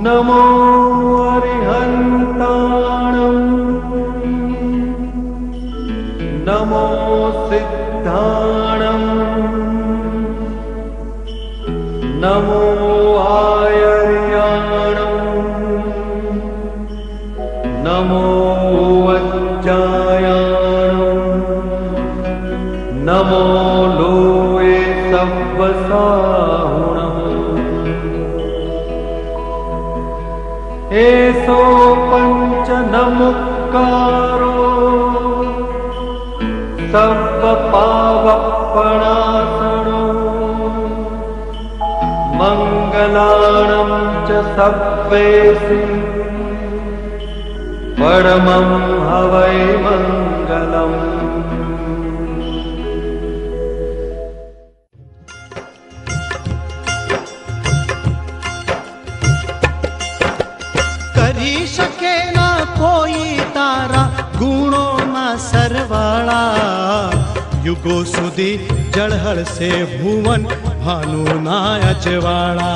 नमो अरिहन्ताणम् नमो सिद्धाणम् नमो आयर्याणम् नमो वज्जायाणम् नमो लोये सव्वसाहुणम् एसो पंच नमुक्कारो सर्व पावपणासनो मंगलाणं च सव्वेसि परमं हवै मंगलम्। કરી શકે ના કોઈ તારા ગુણોના સરવાળા યુગો સુધી જળહળશે ભુવન ભાનુના અજવાળા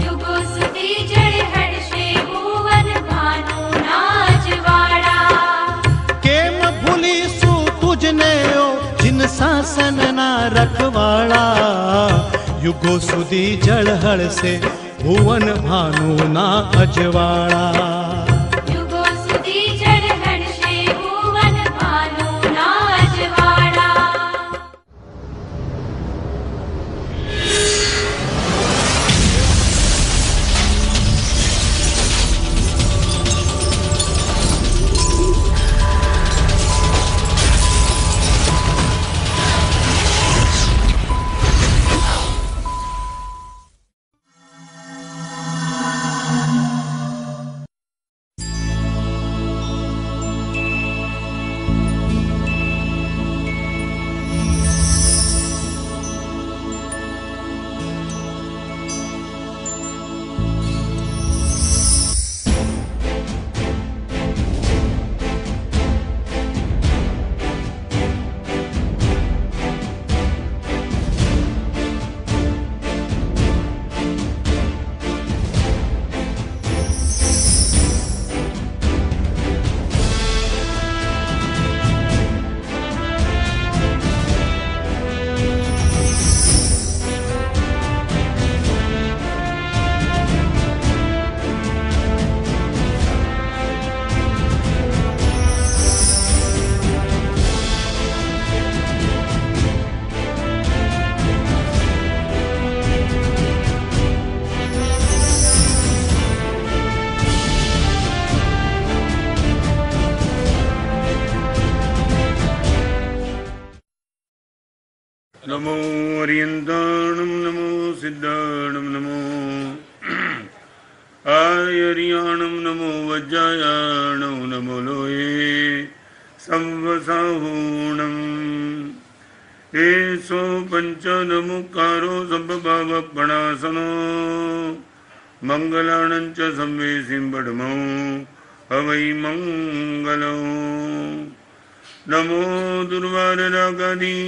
યુગો સુધી જળહળશે ભુવન ભાનુના અજવાળા કેમ ભૂલીશું તુજને ઓ જિન શાસનના રખવાળા યુગો સુધી જળહળશે ભુવન ભાનુના અજવાળા યુગો સુધી જળહળશે ભુવન ભાનુના અજવાળા नमो अरियन्ताणं नमो सिद्धाणं नमो आयर्याणं नमो वज्जायाणं नमो लोये संवसाहुणम् एसो पंच नमुक्कारो सब्बभावपणासनो मंगलाणं च संवेसिं पडमो हवै मंगलो नमो दुर्वाररागादि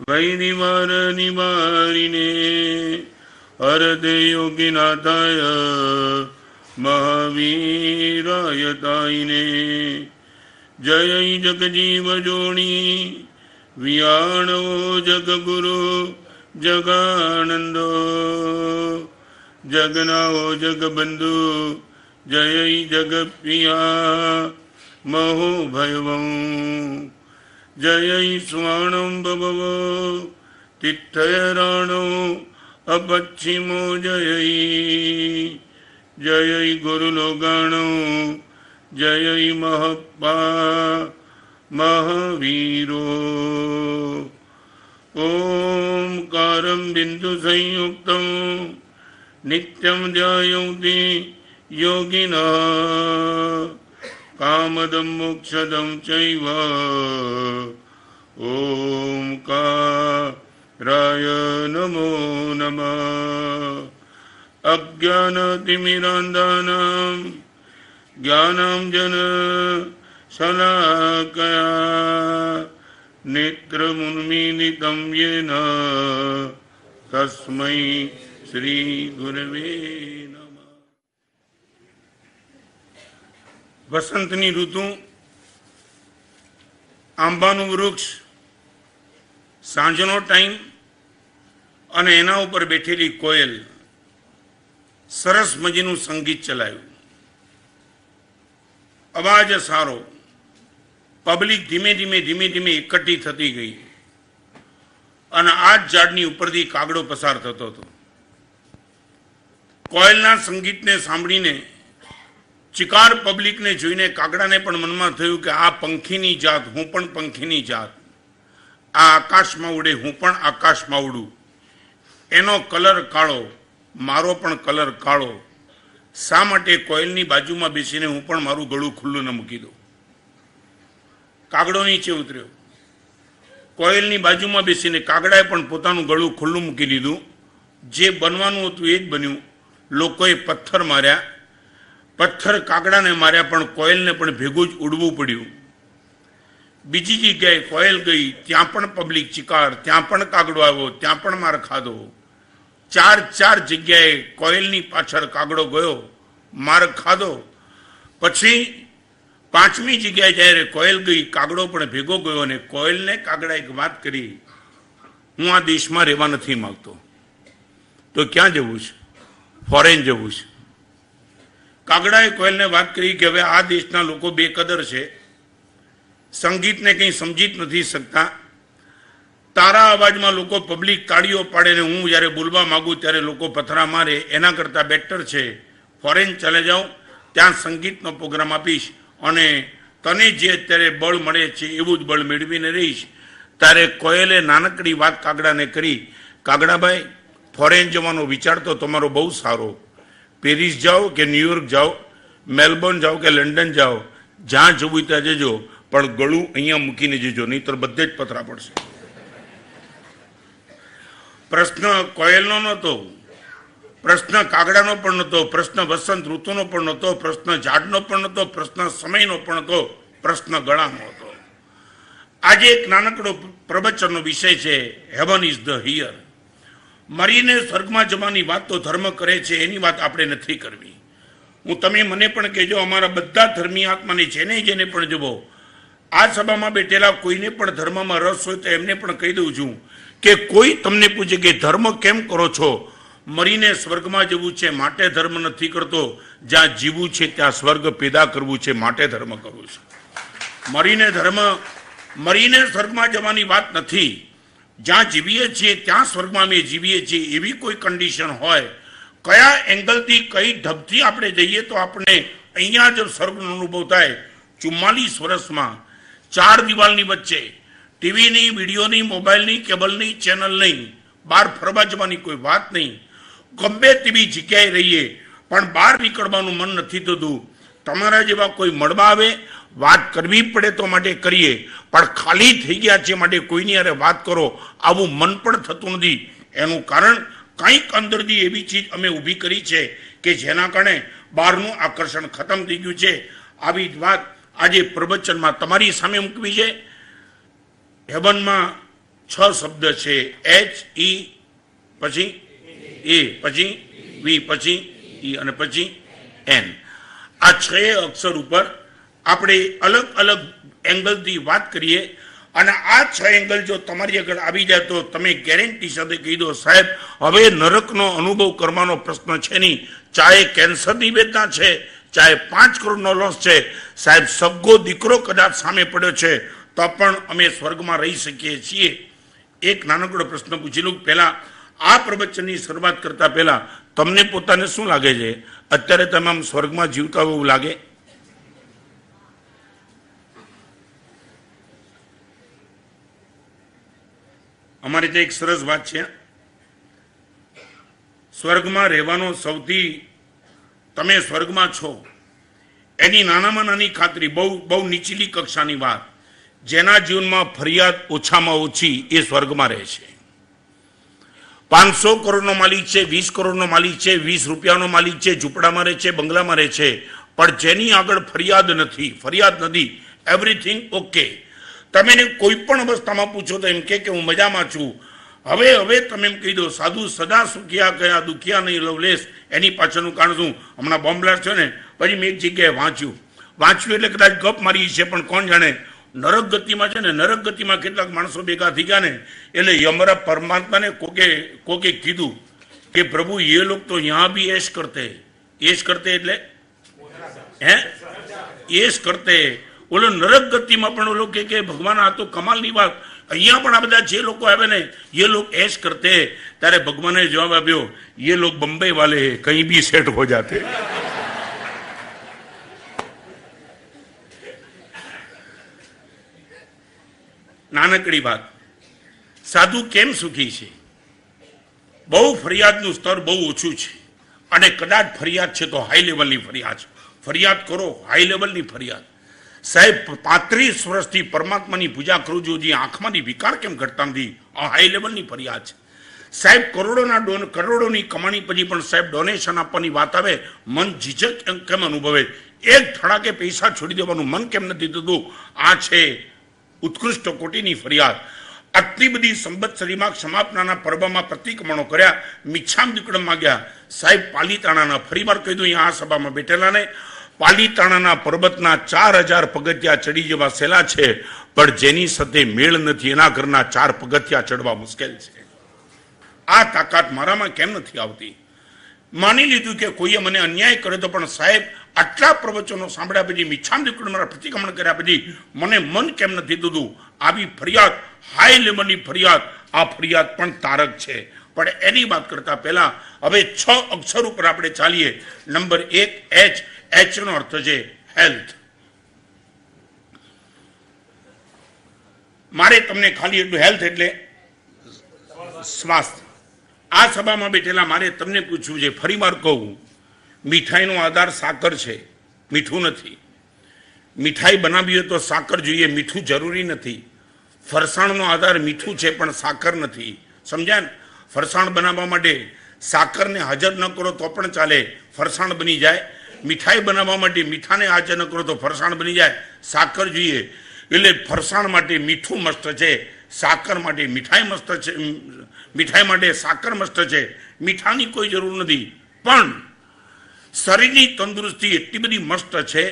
वैनिवार निवारिणे हरदे योगिनाथाय महावीराय तायिने जय जगजीव जोणी वियाणो जगगुरु जगानंदो जगनाओ जगबंधु जय जगप्रिया महो भयवं जय स्वाणं बभवो तिथयराणो अपच्छिमो जय जय गुरुलोगाणो जय महप्पा महावीरो ओंकारं बिंदु संयुक्तं नित्यं ध्यायन्ति योगिनः कामदं मोक्षदं चैव ओंकाराय नमो नमः अज्ञानतिमिरान्धानां ज्ञानाञ्जन शलाकया नेत्रमुन्मीलितं येन तस्मै श्री गुरवे नमः। વસંતની ઋતુ, આંબાનું વૃક્ષ, સાંજનો ટાઈમ અને એના ઉપર બેઠેલી કોયલ, સરસ મજાનું સંગીત ચલાવ્યું, અવાજ સારો, પબ્લિક ધીમે ધીમે એકઠી થતી ગઈ અને આ જ ઝાડની ઉપરથી કાગડો પસાર થતો હતો. કોયલના સંગીતને સાંભળીને ચિકાર પબ્લિકને જોઈને કાગડાને પણ મનમાં થયું કે આ પંખીની જાત, હું પણ પંખીની જાત, આ આકાશમાં ઉડે, હું પણ આકાશમાં ઉડું, એનો કલર કાળો, મારો પણ કલર કાળો, શા માટે કોયલની બાજુમાં બેસીને હું પણ મારું ગળું ખુલ્લું ન મૂકી દઉં. કાગડો નીચે ઉતર્યો, કોયલની બાજુમાં બેસીને કાગડાએ પણ પોતાનું ગળું ખુલ્લું મૂકી દીધું. જે બનવાનું હતું એ જ બન્યું. લોકોએ પથ્થર માર્યા, પથ્થર કાગડાને માર્યા, પણ કોયલને પણ ભેગું જ ઉડવું પડ્યું. બીજી જગ્યાએ કોયલ ગઈ, ત્યાં પણ પબ્લિક ચિકાર, ત્યાં પણ કાગડો આવ્યો, ત્યાં પણ માર ખાધો. ચાર જગ્યાએ કોયલની પાછળ કાગડો ગયો, માર ખાધો. પછી પાંચમી જગ્યાએ જ્યારે કોયલ ગઈ, કાગડો પણ ભેગો ગયો અને કોયલને કાગડા એક વાત કરી, હું આ દેશમાં રહેવા નથી માંગતો. તો ક્યાં જવું છે? ફોરેન જવું છે. કાગડાએ કોયલને વાત કરી કે હવે આ દેશના લોકો બેકદર છે, સંગીતને કંઈ સમજી જ નથી શકતા, તારા અવાજમાં લોકો પબ્લિક તાળીઓ પાડે ને હું જ્યારે બોલવા માંગુ ત્યારે લોકો પથરા મારે, એના કરતાં બેટર છે ફોરેન ચાલે જાઉં, ત્યાં સંગીતનો પ્રોગ્રામ આપીશ અને તને જે અત્યારે બળ મળે છે એવું જ બળ મેળવીને રહીશ. ત્યારે કોયલે નાનકડી વાત કાગડાને કરી, કાગડાભાઈ, ફોરેન જવાનો વિચાર તો તમારો બહુ સારો, પેરિસ જાઓ કે ન્યુયોર્ક જાઓ, મેલબોર્ન જાઓ કે લંડન જાઓ, જ્યાં જવું ત્યાં જજો, પણ ગળું અહીંયા મૂકીને જજો, નહીંતર બધે જ પથરા પડશે. પ્રશ્ન કોયલનો નહોતો, પ્રશ્ન કાગડાનો પણ નહોતો, પ્રશ્ન વસંત ઋતુનો પણ નહોતો, પ્રશ્ન ઝાડનો પણ નહોતો, પ્રશ્ન સમયનો પણ નહોતો, પ્રશ્ન ગળાનો હતો. આજે એક નાનકડો પ્રવચનનો વિષય છે, હેવન ઇઝ ધ હિયર. મરીને સ્વર્ગમાં જવાની વાત તો ધર્મ કરે છે, એની વાત આપણે નથી કરવી. હું તમે મને પણ કહેજો, અમારા બધા ધર્મી આત્માને જેને પણ જવો, આ સભામાં બેઠેલા કોઈને પણ ધર્મમાં રસ હોય તો એમને પણ કહી દઉં છું કે કોઈ તમને પૂછે કે ધર્મ કેમ કરો છો, મરીને સ્વર્ગમાં જવું છે માટે ધર્મ નથી કરતો, જ્યાં જીવવું છે ત્યાં સ્વર્ગ પેદા કરવું છે માટે ધર્મ કરવું છે. મરીને સ્વર્ગમાં જવાની વાત નથી, જ્યાં જીવીએ છીએ ત્યાં સ્વર્ગમાં અમે જીવીએ છીએ, એવી કોઈ કન્ડિશન હોય, કયા એંગલથી કઈ ઢબથી આપણે જઈએ તો આપણે અહીંયા જ સ્વર્ગનો અનુભવ થાય. 44 વર્ષમાં 4 દિવાલની વચ્ચે ટીવી નહીં, વિડીયો નહીં, મોબાઈલ નહીં, કેબલ નહીં, ચેનલ નહીં, બહાર ફરવા જવાની કોઈ વાત નહીં, ગમે તેવી જગ્યાએ રહીએ પણ બહાર નીકળવાનું મન નથી થતું. તમારા જેવા કોઈ મળવા આવે, વાત કરવી પડે તો માટે કરીએ, પણ ખાલી થઈ ગયા છે માટે કોઈની હારે વાત કરો આવું મન પણ થતું નથી. એનું કારણ કંઈક અંદરથી એવી ચીજ અમે ઊભી કરી છે કે જેના કારણે બહારનું આકર્ષણ ખતમ થઈ ગયું છે. આવી જ વાત આજે પ્રવચનમાં તમારી સામે મૂકવી છે. હેવનમાં 6 શબ્દ છે, HE, પછી A, પછી V, પછી E અને પછી N. આ 6 અક્ષર ઉપર આપણે અલગ અલગ એંગલથી વાત કરીએ અને આ 6 એંગલ જો તમારી આગળ આવી જાય તો તમે ગેરંટી સાથે કહી દો, સાહેબ હવે નરકનો અનુભવ કરવાનો પ્રશ્ન છે નહીં. ચાહે કેન્સરની વેદના છે, ચાહે 5 કરોડનો લોસ છે, સાહેબ સગો દીકરો કદાચ સામે પડ્યો છે તો પણ અમે સ્વર્ગમાં રહી શકીએ છીએ. એક નાનકડો પ્રશ્ન પૂછી લઉં પહેલા, આ પ્રવચનની શરૂઆત કરતા પહેલા તમને પોતાને શું લાગે છે? અત્યારે તમે આમ સ્વર્ગમાં જીવતા એવું લાગે? અમારી ત્યાં એક સરસ વાત છે, સ્વર્ગમાં રહેવાનો સૌથી, તમે સ્વર્ગમાં છો એની નાનામાં નાની ખાતરી, બહુ નીચલી કક્ષાની વાત, જેના જીવનમાં ફરિયાદ ઓછામાં ઓછી એ સ્વર્ગમાં રહે છે. 500 કરોડનો માલિક છે, 20 કરોડનો માલિક છે, 20 રૂપિયાનો માલિક છે, ઝૂંપડામાં રહે છે, બંગલામાં રહે છે, પણ જેની આગળ ફરિયાદ નથી, એવરીથિંગ ઓકે. તમે કોઈ પણ અવસ્થામાં પૂછો તો એમ કે હું મજામાં છું. હવે તમે એમ કહી દો, સાધુ સદા સુખિયા કયા દુખિયા નહીં લવલેસ, એની પાછળનું કારણ શું? હમણાં બોમ્બ બ્લાસ્ટ થયો ને, પછી મેં એક જગ્યાએ વાંચ્યું, વાંચ્યું એટલે કદાચ ગપ મારી છે, પણ કોણ જાણે નરક ગતિમાં છે ને, નરક ગતિમાં કેટલાક માણસો ભેગા થઈ ગયા ને, એટલે યમરા પરમાત્માને કોકે કીધું કે પ્રભુ ये लोग तो यहाँ भी ऐश करते એટલે હે ऐश करते। ઓલો નરક ગતિમાં પણ ઓલો કે ભગવાન આ તો કમાલની વાત, અહીંયા પણ આ બધા જે લોકો આવે ને ये लोग ऐश करते। ત્યારે ભગવાને જવાબ આપ્યો ये लोग बम्बई वाले कहीं भी सेट हो जाते। નાનકડી વાત, સાધુ કેમ સુખી છે? બહુ ફરિયાદનું સ્તર બહુ ઓછું છે, અને કદાચ ફરિયાદ છે તો હાઈ લેવલની ફરિયાદ કરો, હાઈ લેવલની ફરિયાદ। સાહેબ 35 વર્ષથી પરમાત્માની પૂજા કરું છું, જે આંખમાંથી વિકાર કેમ ઘટતા નથી, આ હાઈ લેવલની ફરિયાદ છે સાહેબ। કરોડોની કમાણી પછી પણ સાહેબ ડોનેશન આપવાની વાત આવે, મન ઝીઝક કેમ અનુભવે? એક ધડાકે પૈસા છોડી દેવાનું મન કેમ નથી થતું? આ છે ઉત્કૃષ્ટ કોટીની ફરિયાદ। આટલી બધી સંવત્સરીમાં સમાપનાના પર્વમાં પ્રતિક્રમણો કર્યા, મિચ્છામ દીકડમ માગ્યા સાહેબ પાલીતાણાના, ફરીવાર કહી દઉં આ સભામાં બેઠેલાને, પાલીતાણાના પર્વતના 4000 પગથિયા ચડી જવા સહેલા છે, પણ જેની સાથે મેળ નથી એના ઘરના 4 પગથિયા ચડવા મુશ્કેલ છે। આ તાકાત મારામાં કેમ નથી આવતી? માની લીધું કે કોઈએ મને અન્યાય કર્યો તો પણ સાહેબ આટલા પ્રવચનો સાંભળ્યા પછી, મિચ્છામ દીકડમ પ્રતિક્રમણ કર્યા પછી મને મન કેમ નથી થતું? આવી ફરિયાદ, હાઈ લેવલની ફરિયાદ, આ ફરિયાદ પણ તારક છે। પણ એની વાત કરતા પહેલા હવે 6 અક્ષર ઉપર આપણે ચાલીએ। નંબર 1 એચ નો અર્થ છે હેલ્થ। મારે તમને ખાલી એટલું, હેલ્થ એટલે સ્વાસ્થ્ય। આ સભામાં બેઠેલા મારે તમને પૂછવું છે, ફરીવાર કહું, મીઠાઈનો આધાર સાકર છે, મીઠું નથી। મીઠાઈ બનાવી હોય તો સાકર જોઈએ, મીઠું જરૂરી નથી। ફરસાણનો આધાર મીઠું છે પણ સાકર નથી, સમજ્યા ને? ફરસાણ બનાવવા માટે સાકરને હાજર ન કરો તો પણ ચાલે, ફરસાણ બની જાય। મીઠાઈ બનાવવા માટે મીઠાને હાજર ન કરો તો ફરસાણ બની જાય, સાકર જોઈએ। એટલે ફરસાણ માટે મીઠું મસ્ત છે, સાકર માટે મીઠાઈ મસ્ત છે, મીઠાઈ માટે સાકર મસ્ત છે, મીઠાની કોઈ જરૂર નથી। પણ શરીરની તંદુરસ્તી એટલી બધી મસ્ત છે,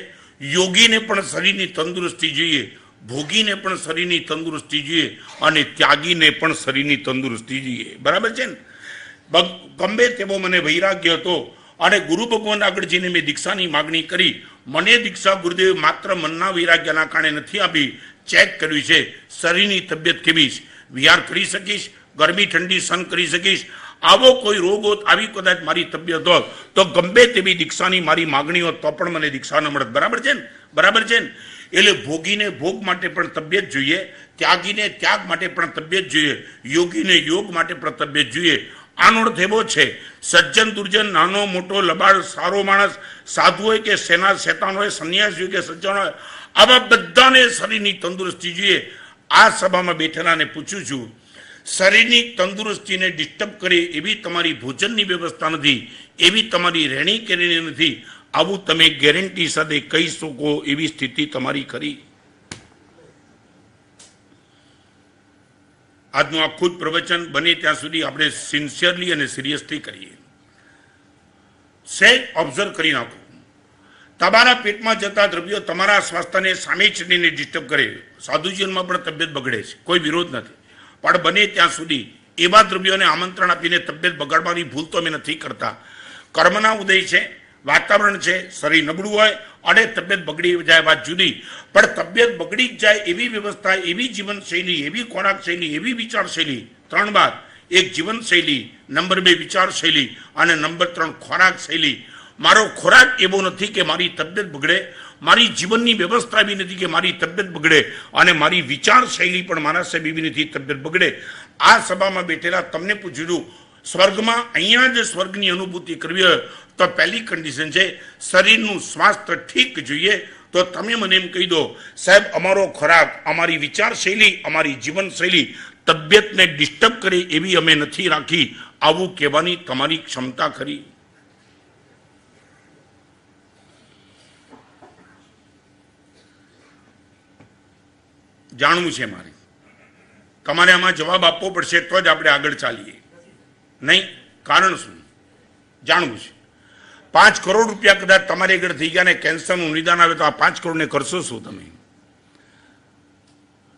યોગીને પણ શરીરની તંદુરસ્તી જોઈએ, ભોગીને પણ શરીરની તંદુરસ્તી જોઈએ, અને ત્યાગીને પણ શરીરની તંદુરસ્તી જોઈએ, બરાબર છે ને? ગમે તેવો મને વૈરાગ્ય હતો, અને ગુરુ ભગવાન આગળ જઈને મેં દીક્ષાની માગણી કરી। મને દીક્ષા ગુરુદેવ માત્ર મનના વૈરાગ્યના કારણે નથી આપી, ચેક કર્યું છે શરીરની તબિયત કેવી છે, વિહાર કરી શકીશ, ગરમી ઠંડી સહન કરી શકીશ, આવો કોઈ રોગ હોત, આવી કદાચ મારી તબિયત હોત તો ગમે તેવી દીક્ષાની મારી માગણી હોત તો પણ મને દીક્ષા ન મળત, બરાબર છે ને? બરાબર છે ને? એટલે ભોગીને ભોગ માટે પણ તબિયત જોઈએ, ત્યાગીને ત્યાગ માટે પણ તબિયત જોઈએ, યોગીને યોગ માટે પણ તબિયત જોઈએ। આનો અર્થ એવો છે, સજ્જન દુર્જન, નાનો મોટો, લબાડ, સારો માણસ, સાધુ હોય કે શેતાન હોય, સંન્યાસી હોય કે સજ્જન હોય, આવા બધાને શરીરની તંદુરસ્તી જોઈએ। આ સભામાં બેઠેલાને પૂછું છું, શરીરની તંદુરસ્તીને ડિસ્ટર્બ કરે એવી તમારી ભોજનની વ્યવસ્થા નથી, એવી તમારી રહેણી કહેણી નથી, આવું તમે ગેરંટી સાથે કહી શકો એવી સ્થિતિ તમારી ખરી? આજનું આખું જ પ્રવચન બને ત્યાં સુધી આપણે સિન્સિયરલી અને સિરિયસલી કરીએ। સહેજ ઓબ્ઝર્વ કરી નાખો, તમારા પેટમાં જતા દ્રવ્યો તમારા સ્વાસ્થ્યને સામે ચડીને ડિસ્ટર્બ કરે, સાધુજીવનમાં પણ તબિયત બગડે છે, કોઈ વિરોધ નથી, પણ બને ત્યાં સુધી એવા દ્રવ્યોને આમંત્રણ આપીને તબિયત બગાડવાની ભૂલ તો અમે નથી કરતા। કર્મના ઉદય છે, વાતાવરણ છે, શરીર નબળું હોય અને તબિયત બગડી જાય વાત જુદી, પણ તબિયત બગડી જ જાય એવી વ્યવસ્થા, એવી જીવનશૈલી, એવી ખોરાક શૈલી, એવી વિચારશૈલી, 3 બાદ, 1 જીવનશૈલી, નંબર 2 વિચારશૈલી, અને નંબર 3 ખોરાક શૈલી। મારો ખોરાક એવો નથી કે મારી તબિયત બગડે, મારી જીવનની વ્યવસ્થા એવી નથી કે મારી તબિયત બગડે, અને મારી વિચારશૈલી પણ મારા સાહેબ એવી નથી તબિયત બગડે। આ સભામાં બેઠેલા તમને પૂછું છું, સ્વર્ગમાં અહીંયા જ સ્વર્ગની અનુભૂતિ કરવી હોય તો પહેલી કન્ડિશન છે શરીરનું સ્વાસ્થ્ય ઠીક જોઈએ। તો તમે મને એમ કહી દો, સાહેબ અમારો ખોરાક, અમારી વિચારશૈલી, અમારી જીવનશૈલી તબિયતને ડિસ્ટર્બ કરે એવી અમે નથી રાખી, આવું કહેવાની તમારી ક્ષમતા ખરી? જાણવું છે મારે, તમારે આમાં જવાબ આપવો પડશે તો જ આપણે આગળ ચાલીએ, નહીં? કારણ શું જાણવું છે? 5 કરોડ રૂપિયા કદાચ તમારી આગળ થઈ ગયા ને કેન્સરનું નિદાન આવે તો આ 5 કરોડને કરશો શું તમે?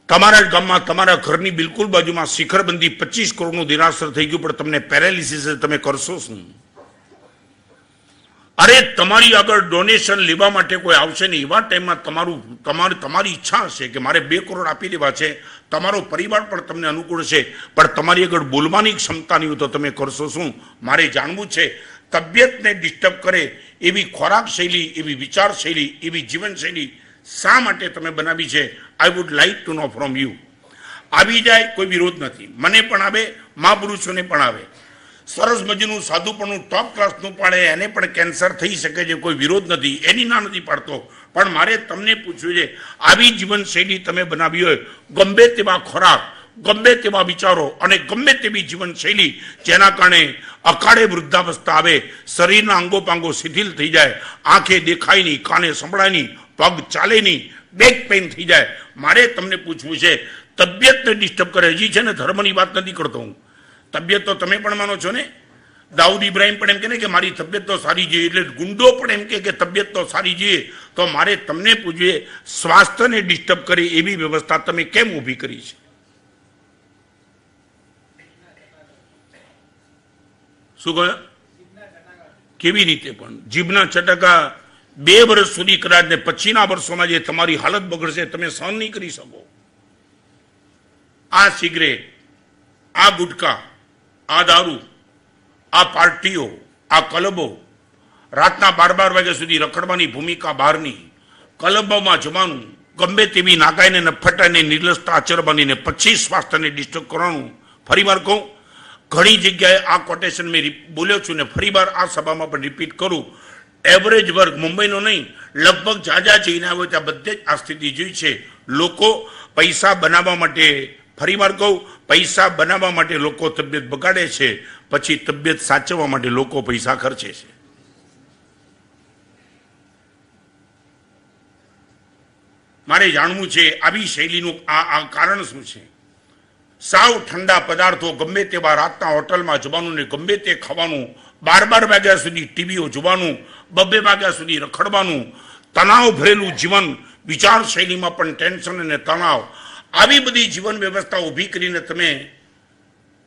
તમારા ગામમાં તમારા ઘરની બિલકુલ બાજુમાં શિખરબંધી 25 કરોડનું દિરાસર થઈ ગયું પણ તમને પેરાલિસિસ તમે કરશો શું? અરે તમારી આગળ ડોનેશન લેવા માટે કોઈ આવશે નહીં એવા ટાઈમમાં તમારી ઈચ્છા હશે કે મારે 2 કરોડ આપી દેવા છે, તમારો પરિવાર પણ તમને અનુકૂળ છે પણ તમારી આગળ બોલવાની ક્ષમતા નહીં હોય તો તમે કરશો શું? મારે જાણવું છે તબિયતને ડિસ્ટર્બ કરે એવી ખોરાક શૈલી, એવી વિચાર શૈલી, એવી જીવનશૈલી શા માટે તમે બનાવી છે? I would like to know from you. આવી જાય કોઈ વિરોધ નથી, મને પણ આવે, મહાપુરુષોને પણ આવે. સરસ મજાનું સાધુપણું ટોપ ક્લાસનું પાડે એને પણ કેન્સર થઈ શકે છે, કોઈ વિરોધ નથી, એની ના નથી પાડતો. પણ મારે તમને પૂછવું છે આવી જીવનશૈલી તમે બનાવી હોય, ગમે તેવા ખોરાક, ગમે તેવા વિચારો અને ગમે તેવી જીવનશૈલી જેના કારણે અકાળે વૃદ્ધાવસ્થા આવે, શરીરના અંગોપાંગો શિથિલ થઈ જાય, આંખે દેખાય નહીં, કાને સંભળાય નહીં, પગ ચાલે નહીં, બેક પેઇન થઈ જાય. મારે તમને પૂછવું છે તબિયતને ડિસ્ટર્બ કરે, હજી છે ને ધર્મની વાત નથી કરતો હું, તબિયત તો તમે પણ માનો છો ને. દાઉદ ઇબ્રાહિમ પણ એમ કહે ને કે મારી તબિયત તો સારી જોઈએ, એટલે ગુંડો પણ એમ કે તબિયત તો સારી જોઈએ. તો મારે તમને પૂછવું સ્વાસ્થ્યને ડિસ્ટર્બ કરે એવી વ્યવસ્થા તમે કેમ ઊભી કરી છે? શું કહ્યું? કેવી રીતે પણ? જીભના ચટકા 2 વર્ષ સુધી કદાચ ને પછીના વર્ષોમાં જે તમારી હાલત બગડશે તમે સહન નહીં કરી શકો. આ સિગરેટ, આ ગુટકા, આ દારૂ, આ પાર્ટીઓ, આ ક્લબો, રાતના 12 વાગ્યા સુધી રખડવાની ભૂમિકા બહારની, ક્લબોમાં જવાનું, ગમે તેવી નાગાઈને નફટાઈને નિર્લજતા આચરવાની ને પછી સ્વાસ્થ્યને ડિસ્ટર્બ કરવાનું. ફરીવાર કહું, ઘણી જગ્યાએ આ કોટેશન મેં બોલ્યો છું ને ફરીવાર આ સભામાં પણ રિપીટ કરું. એવરેજ વર્ગ, મુંબઈનો નહીં, લગભગ જ્યાં જઈને આવ્યો ત્યાં બધે જ આ સ્થિતિ જોઈ છે. લોકો પૈસા બનાવવા માટે, ફરીવાર કહું, પૈસા બનાવવા માટે લોકો તબિયત બગાડે છે, પછી તબિયત સાચવવા માટે લોકો પૈસા ખર્ચે છે. મારે જાણવું છે આવી શૈલીનું આ કારણ શું છે? સાવ ઠંડા પદાર્થો, ગમે તેવા રાતના હોટલમાં જવાનું ને ગમે તે ખાવાનું, 12 વાગ્યા સુધી ટીવીઓ જોવાનું, 2 વાગ્યા સુધી રખડવાનું, તણાવ ભરેલું જીવન, વિચાર શૈલીમાં પણ ટેન્શન અને તણાવ, આવી બધી જીવન વ્યવસ્થા ઊભી કરીને તમે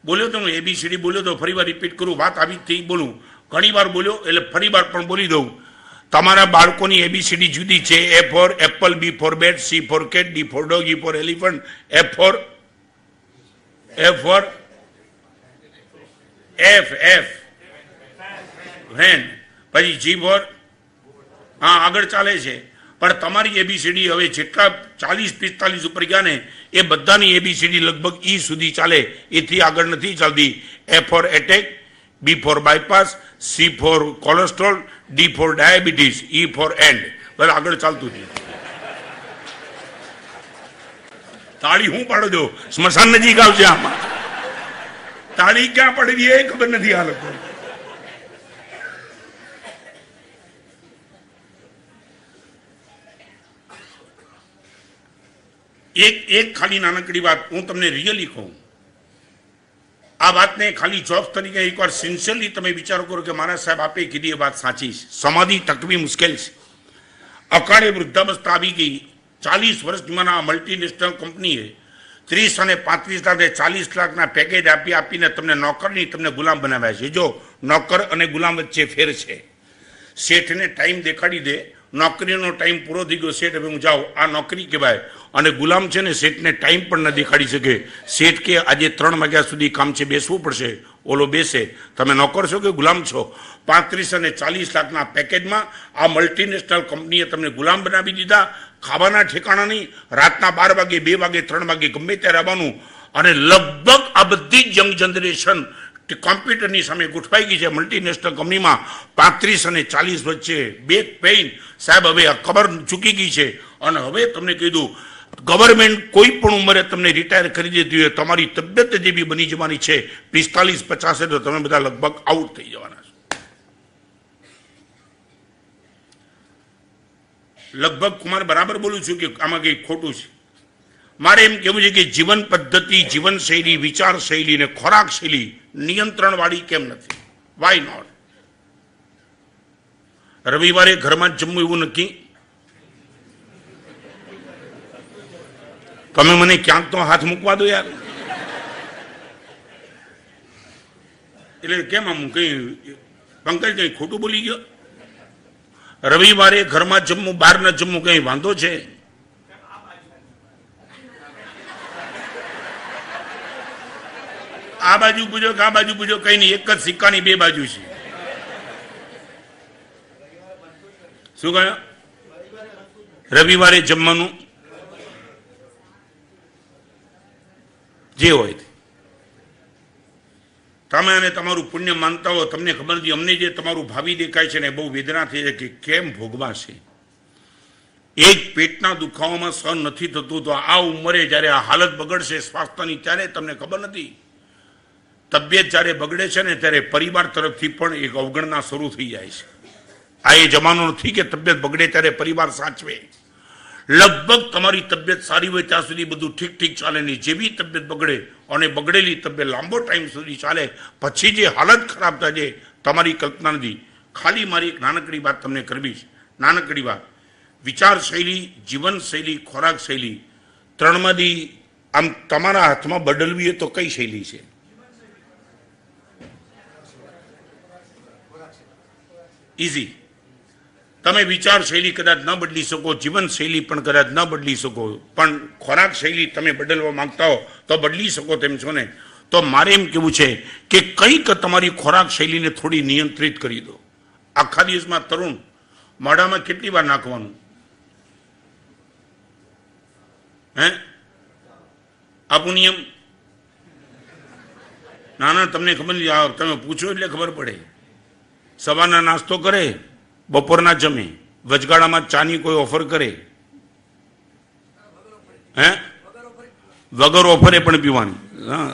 બોલ્યો તો એબીસીડી બોલ્યો તો ફરીવાર રિપીટ કરું, વાત આવી થઈ બોલું, ઘણી વાર બોલ્યો એટલે ફરીવાર પણ બોલી દઉં. તમારા બાળકોની એબીસીડી જુદી છે. A for apple, B for bat, C for cat, D for dog, E for elephant, F for van, પછી G for હા આગળ ચાલે છે. પણ તમારી એબીસીડી હવે જેટલા 40-45 ઉપર ગયા ને એ બધાની એબીસીડી લગભગ E સુધી ચાલે, એથી આગળ નથી ચાલતી. A for attack, B for bypass, C for cholesterol, D for diabetes, E for end. બસ આગળ ચાલતું છે. તાળી હું પાડો દો, સ્મશાન નજીક આવશે આમાં. તાળી ક્યાં પડવી એ ખબર નથી આ લોકો. એક ખાલી નાનકડી વાત હું તમને રિયલી કહું, આ વાતને ખાલી જોબ તરીકે એકવાર સિન્સિયરલી તમે વિચારો કરો કે મારા સાહેબ આપે કીધી એ વાત સાચી છે. સમાધિ ટકવી મુશ્કેલ છે. અકાળે વૃદ્ધાવસ્થા આવી ગઈ. 40 વર્ષ જૂના મલ્ટીનેશનલ કંપનીએ 30 અને 35 લાખ 40 લાખના પેકેજ આપીને તમને નોકરની તમને ગુલામ બનાવ્યા છે. જો નોકર અને ગુલામ વચ્ચે ફેર છે. શેઠને ટાઈમ દેખાડી દે, નોકરીનો ટાઈમ પૂરો થઈ ગયો, શેઠ હવે હું જાઉં, આ નોકરી કહેવાય. અને ગુલામ છે ને શેઠને ટાઈમ પણ ન દેખાડી શકે. શેઠ કે આજે 3 વાગ્યા સુધી કામ છે, બેસવું પડશે, ઓલો બેસે. તમે નોકર છો કે ગુલામ છો? 35 અને 40 લાખના પેકેજમાં આ મલ્ટીનેશનલ કંપનીએ તમને ગુલામ બનાવી દીધા. ખાવાના ઠેકાણા નહીં, રાતના 12 વાગે, 2 વાગે, 3 વાગે ગમે ત્યારે આવવાનું. અને લગભગ આ બધી જ યંગ જનરેશન કોમ્પ્યુટરની સામે ગોઠવાઈ ગઈ છે. મલ્ટીનેશનલ કંપનીમાં 35 અને 40 વચ્ચે બેક પેઇન સાહેબ હવે આ ખબર ચૂકી ગઈ છે. અને હવે તમને કીધું ગવર્મેન્ટ કોઈ પણ ઉંમરે તમને રિટાયર કરી દેતી હોય, તમારી તબિયત જેવી બની જવાની છે 45-50 તો તમે બધા લગભગ આઉટ થઈ જવાના છો. લગભગ કુમાર બરાબર બોલું છું કે આમાં કંઈ ખોટું છે? મારે એમ કહેવું છે કે જીવન પદ્ધતિ, જીવનશૈલી, વિચાર શૈલી ને ખોરાક શૈલી નિયંત્રણ વાળી કેમ નથી? Why not? રવિવારે ઘરમાં જ જમવું એવું નક્કી? તમે મને ક્યાંક તો હાથ મૂકવા દો યાર. એટલે કેમ આમ કઈ પંકજ કઈ ખોટું બોલી ગયો? રવિવારે ઘરમાં જમવું બહાર ન જમવું કઈ વાંધો છે? આ બાજુ પૂછો કે આ બાજુ પૂછો, કઈ નહીં, એક જ સિક્કાની બે બાજુ છે. શું કહ્યું? રવિવારે જમવાનું જે હોય તમે અને તમારું પુણ્ય માનતા હો. તમને ખબર નથી, અમને જે તમારું ભાવિ દેખાય છે ને બહુ વેદના થઈ છે કે કેમ ભોગવાશે. એક પેટના દુખાવામાં સહન નથી થતું તો આ ઉંમરે જ્યારે આ હાલત બગડશે સ્વાસ્થ્યની ત્યારે તમને ખબર નથી. તબિયત જ્યારે બગડે છે ને ત્યારે પરિવાર તરફથી પણ એક અવગણના શરૂ થઈ જાય છે. આ એ જમાનો નથી કે તબિયત બગડે ત્યારે પરિવાર સાચવે. લગભગ તમારી તબિયત સારી હોય ત્યાં સુધી બધું ઠીક ચાલે નહીં. જેવી તબિયત બગડે અને બગડેલી તબિયત લાંબો ટાઈમ સુધી ચાલે પછી જે હાલત ખરાબ થાય છે તમારી કલ્પના નથી. ખાલી મારી એક નાનકડી વાત તમને કરવી છે. નાનકડી વાત. વિચાર શૈલી, જીવન શૈલી, ખોરાક શૈલી ત્રણમાંથી આમ તમારા હાથમાં બદલવી હોય તો કઈ શૈલી છે? ઇઝી. તમે વિચાર શૈલી કદાચ ન બદલી શકો, જીવન શૈલી પણ કદાચ ન બદલી શકો, પણ ખોરાક શૈલી તમે બદલવા માંગતા હો તો બદલી શકો તેમ છો ને. તો મારે એમ કેવું છે કે કંઈક તમારી ખોરાક શૈલીને થોડી નિયંત્રિત કરી દો. આખા દિવસમાં તરુણ મોઢામાં કેટલી વાર નાખવાનું? હે આપું નિયમ? ના તમને ખબર નથી, તમે પૂછો એટલે ખબર પડે. સવારના નાસ્તો કરે, બપોરના જમે, વચગાળામાં ચાની કોઈ ઓફર કરે? હે વગર ઓફરે પણ પીવાની? હા.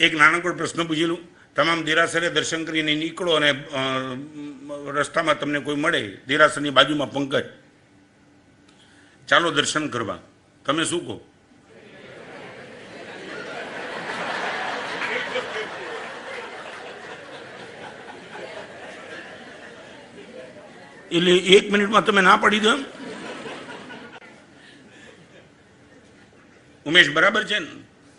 એક નાનકડો પ્રશ્ન પૂછેલું. તમામ દેરાસરે દર્શન કરીને નીકળો અને રસ્તામાં તમને કોઈ મળે, દેરાસરની બાજુમાં પંકજ, ચાલો દર્શન કરવા, તમે શું કહો? એટલે 1 મિનિટમાં તમે ના પાડી દો એમ? ઉમેશ બરાબર છે ને?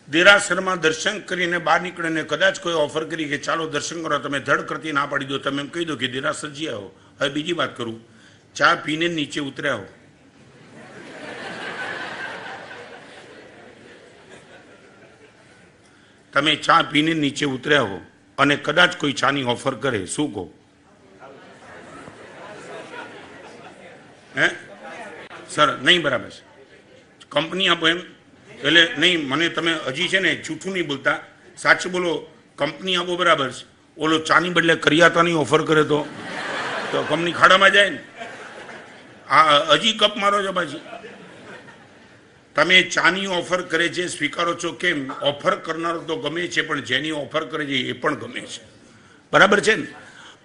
દેરાસરમાં દર્શન કરીને બહાર નીકળીને કદાચ કોઈ ઓફર કરી કે ચાલો દર્શન કરો, તમે ધડ કરતી ના પાડી દો. તમે એમ કહી દો કે દેરાસર જી આવો. હવે બીજી વાત કરું, ચા પીને નીચે ઉતર્યા હો, તમે ચા પીને નીચે ઉતર્યા હો અને કદાચ કોઈ ચાની ઓફર કરે, શું કહો? હે સર નહીં બરાબર છે, કંપની આપો એમ? એટલે નહીં, મને તમે હજી છે ને જૂઠું નહીં બોલતા, સાચું બોલો. કંપની આપો બરાબર છે, ઓલો ચાની બદલે કરિયાતાની ઓફર કરે તો કંપની ખાડામાં જાય ને. આ હજી કપ મારો છો પાછી. તમે ચાની ઓફર કરે છે સ્વીકારો છો કેમ? ઓફર કરનારો તો ગમે છે પણ જેની ઓફર કરે છે એ પણ ગમે છે, બરાબર છે ને?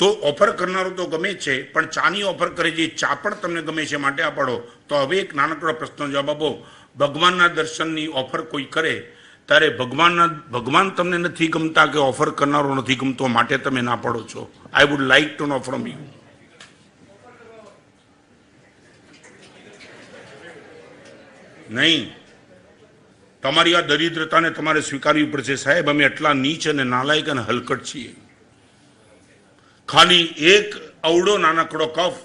તો ઓફર કરનારો તો ગમે છે પણ ચાની ઓફર કરે છે, ચા પણ તમને ગમે છે માટે આપડો. તો હવે એક નાનકડો પ્રશ્ન જવાબ આપો. ભગવાનના દર્શનની ઓફર કોઈ કરે ત્યારે ભગવાન તમને નથી ગમતા કે ઓફર કરનારો નથી ગમતો માટે તમે ના પાડો છો? I would like to know from you. નહીં, તમારી આ દરિદ્રતાને તમારે સ્વીકારવી પડશે. સાહેબ અમે એટલા નીચ અને નાલાયક અને હલકટ છીએ. ખાલી એક અવડો નાનકડો કફ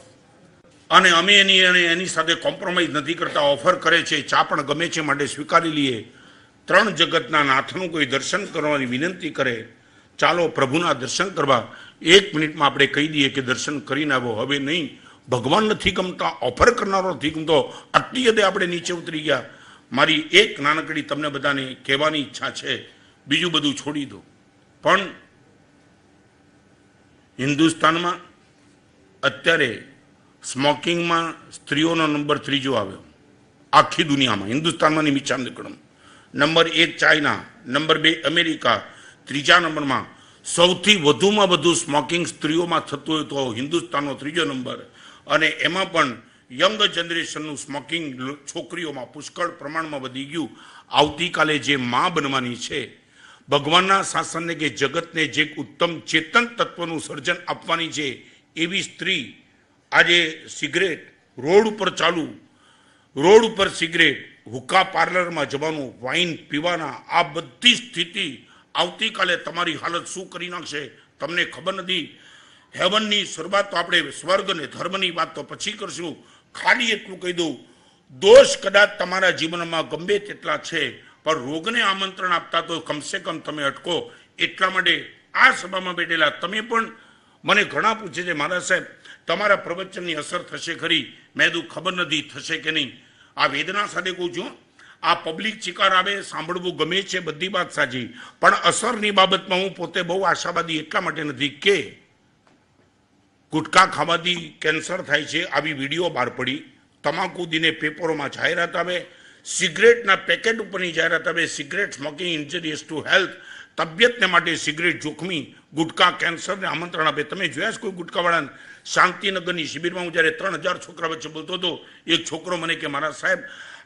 અને અમે એની સાથે કોમ્પ્રોમાઇઝ નથી કરતા. ઓફર કરે છે, ચા પણ ગમે છે માટે સ્વીકારી લઈએ. 3 જગતના નાથનું કોઈ દર્શન કરવાની વિનંતી કરે, ચાલો પ્રભુના દર્શન કરવા, 1 મિનિટમાં આપણે કહી દઈએ કે દર્શન કરીને આવો. હવે નહીં, ભગવાન નથી ગમતા, ઓફર કરનારો નથી ગમતો, આટલી હદે આપણે નીચે ઉતરી ગયા. મારી એક નાનકડી તમને બધાને કહેવાની ઈચ્છા છે, બીજું બધું છોડી દો. પણ હિન્દુસ્તાનમાં અત્યારે સ્મોકિંગમાં સ્ત્રીઓનો નંબર 3 આવ્યો આખી દુનિયામાં. હિન્દુસ્તાનમાં નીચા નીકળમ. નંબર 1 ચાઇના, નંબર 2 અમેરિકા, 3જા નંબરમાં સૌથી વધુમાં વધુ સ્મોકિંગ સ્ત્રીઓમાં થતું હોય તો હિન્દુસ્તાનનો 3જો નંબર. અને એમાં પણ યંગ જનરેશનનું સ્મોકિંગ છોકરીઓમાં પુષ્કળ પ્રમાણમાં વધી ગયું. આવતીકાલે જે માં બનવાની છે, ભગવાનના શાસનને કે જગતને જે ઉત્તમ ચેતન તત્વનું સર્જન આપવાની છે એવી સ્ત્રી આજે સિગરેટ, રોડ ઉપર ચાલુ, રોડ ઉપર સિગરેટ, હુક્કા પાર્લરમાં જવાનું, વાઇન પીવાના, આ બધી સ્થિતિ આવતીકાલે તમારી હાલત શું કરી નાખશે તમને ખબર નથી. હેવનની શરૂઆત તો આપણે સ્વર્ગ અને ધર્મની વાત તો પછી કરશું. ખાલી એટલું કહી દઉં, દોષ કદાચ તમારા જીવનમાં ગમે તેટલા છે, પણ રોગને આમંત્રણ આપતા તો કમસે કમ તમે અટકો. એટલા માટે આ સભામાં બેઠેલા તમે પણ મને ઘણા પૂછે છે, મહારાજ સાહેબ તમારા પ્રવચનની અસર થશે ખરી? મેં કીધું ખબર નથી થશે કે નહીં. આ વેદના સાથે કહું છું, આ પબ્લિક ચિકાર આવે સાંભળવું ગમે છે, બધી વાત સાચી, પણ અસરની બાબતમાં હું પોતે બહુ આશાવાદી એટલા માટે નથી કે ગુટખા ખાવાથી કેન્સર થાય છે આવી વિડીયો બહાર પડી, તમાકુ દિને પેપરોમાં જાહેરાત આવે, સિગરેટના પેકેટ ઉપરની જાહેરાત આવે, cigarette smoking injurious to health, તબિયતને માટે સિગરેટ જોખમી, ગુટખા કેન્સરને આમંત્રણ આપે. તમે જોયા છે કોઈ ગુટખાવાળાને? શાંતિનગરની શિબિરમાં હું જ્યારે 3000 છોકરા વચ્ચે બોલતો હતો, એક છોકરો મને કે મારા સાહેબ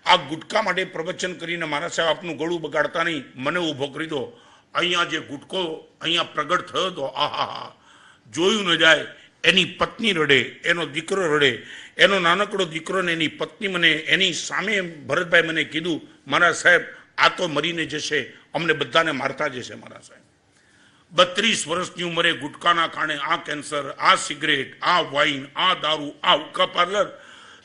આ ગુટખા માટે પ્રવચન કરીને મારા સાહેબ આપનું ગળું બગાડતા નહીં, મને ઊભો કરી દો. અહીંયા જે ગુટકો અહીંયા પ્રગટ થયો હતો, આહા, જોયું ન જાય. એની પત્ની રડે, એનો દીકરો રડે, એનો નાનકડો દીકરો ને એની પત્ની મને એની સામે ભરતભાઈ મને કીધું, મારા સાહેબ આ તો મરીને જશે, અમને બધાને મારતા જશે. મારા સાહેબ 32 વર્ષની ઉંમરે ગુટકાના કારણે આ કેન્સર, આ સિગરેટ, આ વાઇન, આ દારૂ, આ હુક્કા પાર્લર.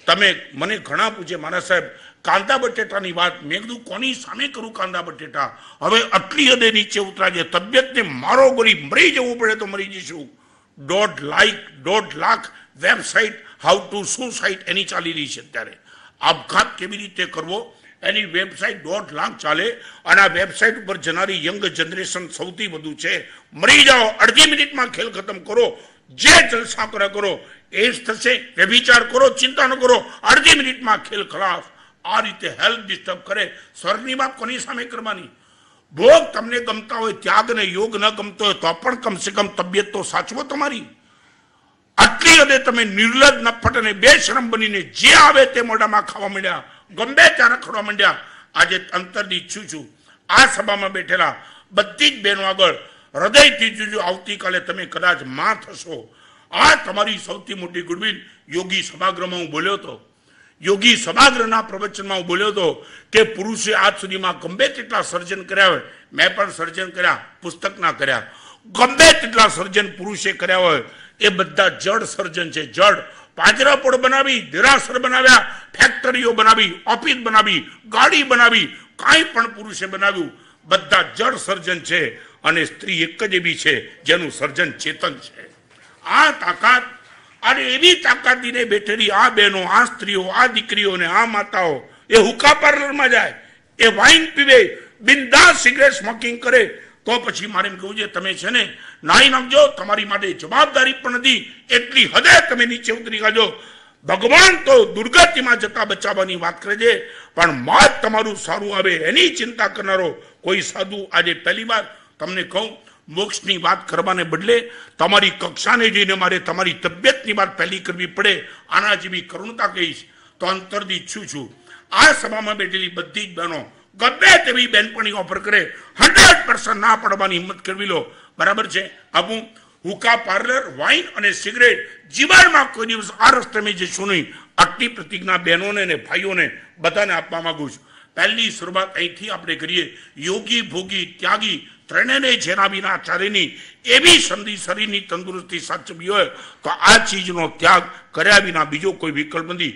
તમે મને ઘણા પૂછે, મારા સાહેબ કાંદા બટેટાની વાત, મેં કીધું કોની સામે કરું કાંદા બટેટા? હવે આટલી હદે નીચે ઉતરાય છે, તબિયતને મારો ગરી મરી જવું પડે તો મરી જઈશું. 1.5 lakh website how to suicide એની ચાલી રહી છે અત્યારે. આપઘાત કેવી રીતે કરવો એની વેબસાઇટ 1.5 લાખ ચાલે, અને આ વેબસાઇટ ઉપર જનારી યંગ જનરેશન સૌથી વધુ છે. મરી જાઓ, અડધી મિનિટમાં ખેલ ખતમ કરો, જે જલસા કરો એ જ થશે. વ્યભિચાર કરો, ચિંતા ન કરો, અડધી મિનિટમાં ખેલ ખલાસ. આ રીતે હેલ્થ ડિસ્ટર્બ કરે. સ્વર્ગની વાત કોની સામે કરવાની? ભોગ તમને ગમતા હોય, ત્યાગ ને યોગ ન ગમતો હોય તો પણ કમસે કમ તબિયત તો સાચવો તમારી. આટલી હદે તમે નિર્લજ, નફટ અને બેશરમ બનીને જે આવે તે મોઢામાં ખાવા માંડ્યા, ગમે ત્યાં રખડવા માંડ્યા. આજે અંતરથી ઈચ્છું છું આ સભામાં બેઠેલા બધી જ બહેનો આગળ હૃદયથી જોજો, આવતીકાલે તમે કદાચ માં થશો. આ તમારી સૌથી મોટી ગુડવિલ. યોગી સભાગૃહમાં હું બોલ્યો હતો, યોગી સભાગૃહના પ્રવચનમાં હું બોલ્યો હતો કે પુરુષે આજ સુધીમાં ગમે તેટલા સર્જન કર્યા હોય, મેં પણ સર્જન કર્યા, પુસ્તક ના કર્યા, ગમે તેટલા સર્જન પુરુષે કર્યા હોય એ બધા જડ સર્જન છે. જડ પાંજરાપોળ બનાવી, દેરાસર બનાવ્યા, ફેક્ટરીઓ બનાવી, ઓફિસ બનાવી, ગાડી બનાવી, કાંઈ પણ પુરુષે બનાવ્યું, બધા જડ સર્જન છે. અને સ્ત્રી એક જ એવી છે જેનું સર્જન ચેતન છે. આ તાકાત, અને એવી તાકાતીને બેઠેલી આ બહેનો, આ સ્ત્રીઓ, આ દીકરીઓ ને આ માતાઓ એ હુક્કા પાર્લરમાં જાય, એ વાઇન પીવે, બિંદાસ સિગરેટ સ્મોકિંગ કરે, તો પછી મારે એમ કહ્યું છે તમે છે ને નાઈ નાખજો, તમારી માટે જવાબદારી પણ નથી, એટલી હદે તમે નીચે ઉતરી ગાજો. ભગવાન તો દુર્ગતિમાં જતા બચાવવાની વાત કરે છે, પણ મોત તમારું સારું આવે એની ચિંતા કરનારો કોઈ સાધુ આજે પહેલી વાર તમને કહું, મોક્ષની વાત કરવાને બદલે તમારી કક્ષાને જોઈને મારે તમારી તબિયતની વાત પહેલી કરવી પડે. આના જેવી કરુણતા કહીશ તો અંતરથી ઈચ્છું છું આ સભામાં બેઠેલી બધી જ બહેનો ગમે તેવી બેનપણી ઓફર કરે, 100% ના પડવાની હિંમત કરવી લો. બરાબર છે? આપું હુક્કા પાર્લર, વાઇન અને સિગરેટ જીવનમાં કોઈ દિવસ આ રસ્તે મેં જશું નહીં. આટલી પ્રતિજ્ઞા બહેનોને ને ભાઈઓને બધાને આપવા માંગુ છું. પહેલી શરૂઆત અહીંથી આપણે કરીએ. યોગી, ભોગી, ત્યાગી ત્રણેને જેના વિના ચારેની એવી સંધિ શરીરની તંદુરસ્તી સાચવી હોય તો આ ચીજનો ત્યાગ કર્યા વિના બીજો કોઈ વિકલ્પ નથી.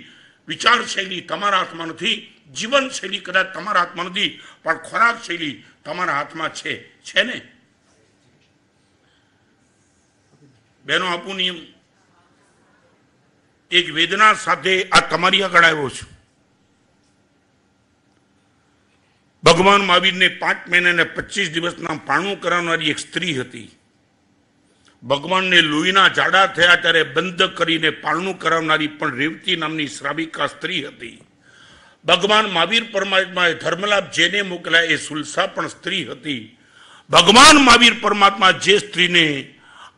વિચાર શૈલી તમારા હાથમાં નથી, જીવન શૈલી કદાચ તમારા હાથમાં નથી, પણ ખોરાક શૈલી તમારા હાથમાં છે. છે ને બહેનો? આપું નિયમ એક વેદના સાથે આ તમારી આગળ આવ્યો છું. ભગવાન મહાવીરને 5 મહિના ને 25 દિવસના પારણું કરાવનારી એક સ્ત્રી હતી. ભગવાનને લોહીના જાડા થયા ત્યારે બંધ કરીને પારણું કરાવનારી પણ રેવતી નામની શ્રાવિકા સ્ત્રી હતી. ભગવાન મહાવીર પરમાત્માએ ધર્મલાભ જેને મોકલ્યા એ સુલસા પણ સ્ત્રી હતી. ભગવાન મહાવીર પરમાત્મા જે સ્ત્રીને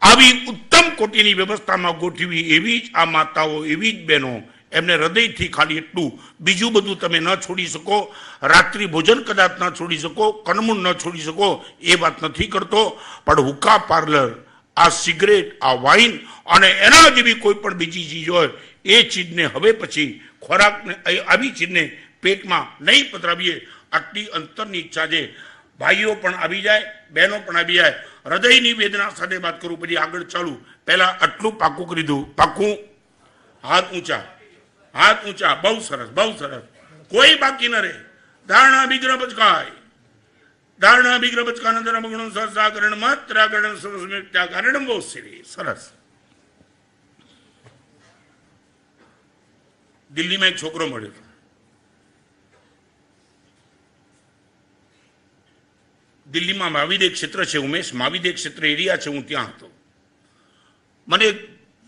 આવી ઉત્તમ કોટીની વ્યવસ્થામાં ગોઠવી, એવી જ આ માતાઓ, એવી જ બહેનો, એમને હૃદયથી ખાલી એટલું, બીજું બધું તમે ન છોડી શકો, રાત્રિ ભોજન કદાચ ન છોડી શકો, કનમૂન ન છોડી શકો, એ વાત નથી કરતો, પણ હુક્કા પાર્લર, આ સિગરેટ, આ વાઇન અને એના જેવી કોઈ પણ બીજી ચીજ હોય એ ચીજને હવે પછી ખોરાકને આવી ચીજને પેટમાં નહીં પધરાવીએ, આટલી અંતરની ઈચ્છા છે. ભાઈઓ પણ આવી જાય, બહેનો પણ આવી જાય. હૃદયની વેદના સાથે વાત કરું, પછી આગળ ચાલુ. પહેલા આટલું પાકું કરી દઉં. પાકું, હાથ ઊંચા, હાથ ઊંચા. બહુ સરસ, બહુ સરસ. કોઈ બાકી ન રહે. ધારણા વિગ્રહ બચકાય, ધારણા વિગ્રહ બચકાનંદન ગુણ સહસ્રાકરણ માત્રાકરણ સરસ્મિત્યાકરણ. બહુ સરસ. દિલ્હીમાં એક છોકરો મળ્યો હતો. દિલ્હીમાં માવિદેવ ક્ષેત્ર છે, ઉમેશ, માવિદેવ ક્ષેત્ર એરિયા છે, હું ત્યાં હતો. મને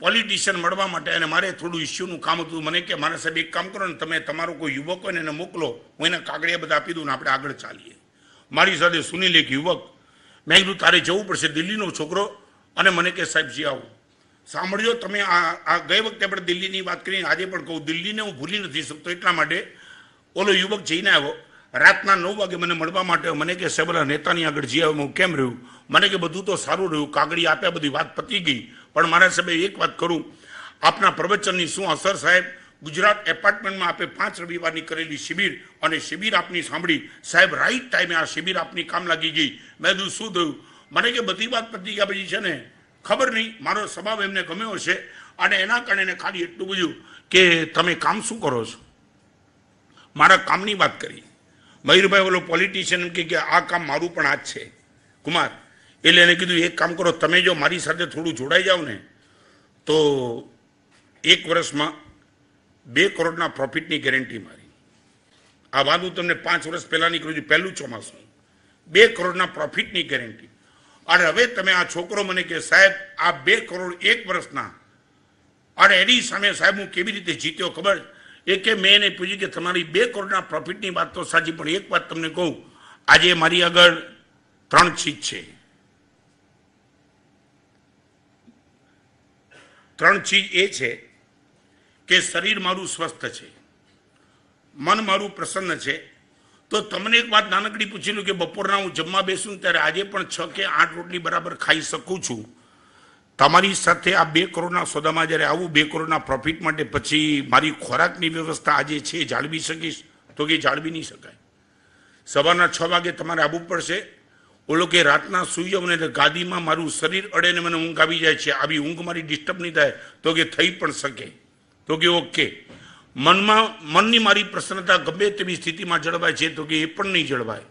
પોલિટિશિયન મળવા માટે અને મારે થોડું ઇસ્યુનું કામ હતું. મને કે મારા સાહેબ એક કામ કરો ને, તમે તમારો કોઈ યુવક હોય ને એને મોકલો, હું એને કાગળિયા બધા આપી દઉં ને આપણે આગળ ચાલીએ. મારી સાથે સુનિલ એક યુવક. મેં કીધું તારે જવું પડશે, દિલ્હીનો છોકરો. અને મને કે સાહેબજી આવું. સાંભળજો તમે, આ ગઈ વખતે આપણે દિલ્હીની વાત કરીને આજે પણ કહું, દિલ્હીને હું ભૂલી નથી શકતો. એટલા માટે ઓલો યુવક જઈને આવ્યો રાતના 9 વાગે મને મળવા માટે. મને કે સાહેબ નેતાની આગળ જઈ આવ્યો. હું કેમ રહ્યું? મને કે બધું તો સારું રહ્યું, કાગળી આપ્યા, બધી વાત પતી ગઈ. પણ મારા સાહેબ એક વાત કરું, આપના પ્રવચનની શું અસર સાહેબ. ગુજરાત એપાર્ટમેન્ટમાં આપે 5 રવિવારની કરેલી શિબિર, અને શિબિર આપની સાંભળી સાહેબ, રાઈટ ટાઈમે આ શિબિર આપની કામ લાગી ગઈ. મેં કીધું શું થયું? મને કે બધી વાત પતી ગયા પછી છે ને, ખબર નહીં, મારો સ્વભાવ એમને ગમ્યો હશે અને એના કારણે ખાલી એટલું બધું કે તમે કામ શું કરો છો. મારા કામની વાત કરી. મયુરભાઈ ઓલો પોલિટિશિયન કે આ કામ મારું પણ આ જ છે કુમાર. એટલે એને કીધું એક કામ કરો, તમે જો મારી સાથે થોડું જોડાઈ જાઓ ને તો 1 વર્ષમાં 2 કરોડના પ્રોફિટની ગેરંટી મારી. આ વાત હું તમને 5 વર્ષ પહેલાની કરું છું, પહેલું ચોમાસું. 2 કરોડના પ્રોફિટની ગેરંટી. અને હવે તમે આ છોકરો મને કે સાહેબ આ 2 કરોડ 1 વર્ષના, અને એની સામે સાહેબ હું કેવી રીતે જીત્યો ખબર? એ કે મેં એને પૂછ્યું કે તમારી 2 કરોડના પ્રોફિટની વાત તો સાચી, પણ એક વાત તમને કહું, આજે મારી આગળ 3 ચીજ છે. 3 ચીજ એ છે કે શરીર મારું સ્વસ્થ છે, મન મારું પ્રસન્ન છે. તો તમને એક વાત નાનકડી પૂછી લઉં કે બપોરના હું જમવા બેસું ત્યારે આજે પણ 6 કે 8 રોટલી બરાબર ખાઈ શકું છું. તમારી સાથે આ 2 કરોડના સોદામાં જ્યારે આવું 2 કરોડના પ્રોફિટ માટે, પછી મારી ખોરાકની વ્યવસ્થા આજે છે જાળવી શકીશ? તો કે જાળવી નહીં શકાય. સવારના 6 વાગે તમારે આવવું પડશે. ઓલો કે રાતના સૂઈ જાઉં ને એટલે ગાદીમાં મારું શરીર અડે ને મને ઊંઘ આવી જાય છે. આવી ઊંઘ મારી ડિસ્ટર્બ નહીં થાય? તો કે થઈ પણ શકે. તો કે ઓકે. મનની મારી પ્રસન્નતા ગમે તેવી સ્થિતિમાં જળવાય છે? તો કે એ પણ નહીં જળવાય.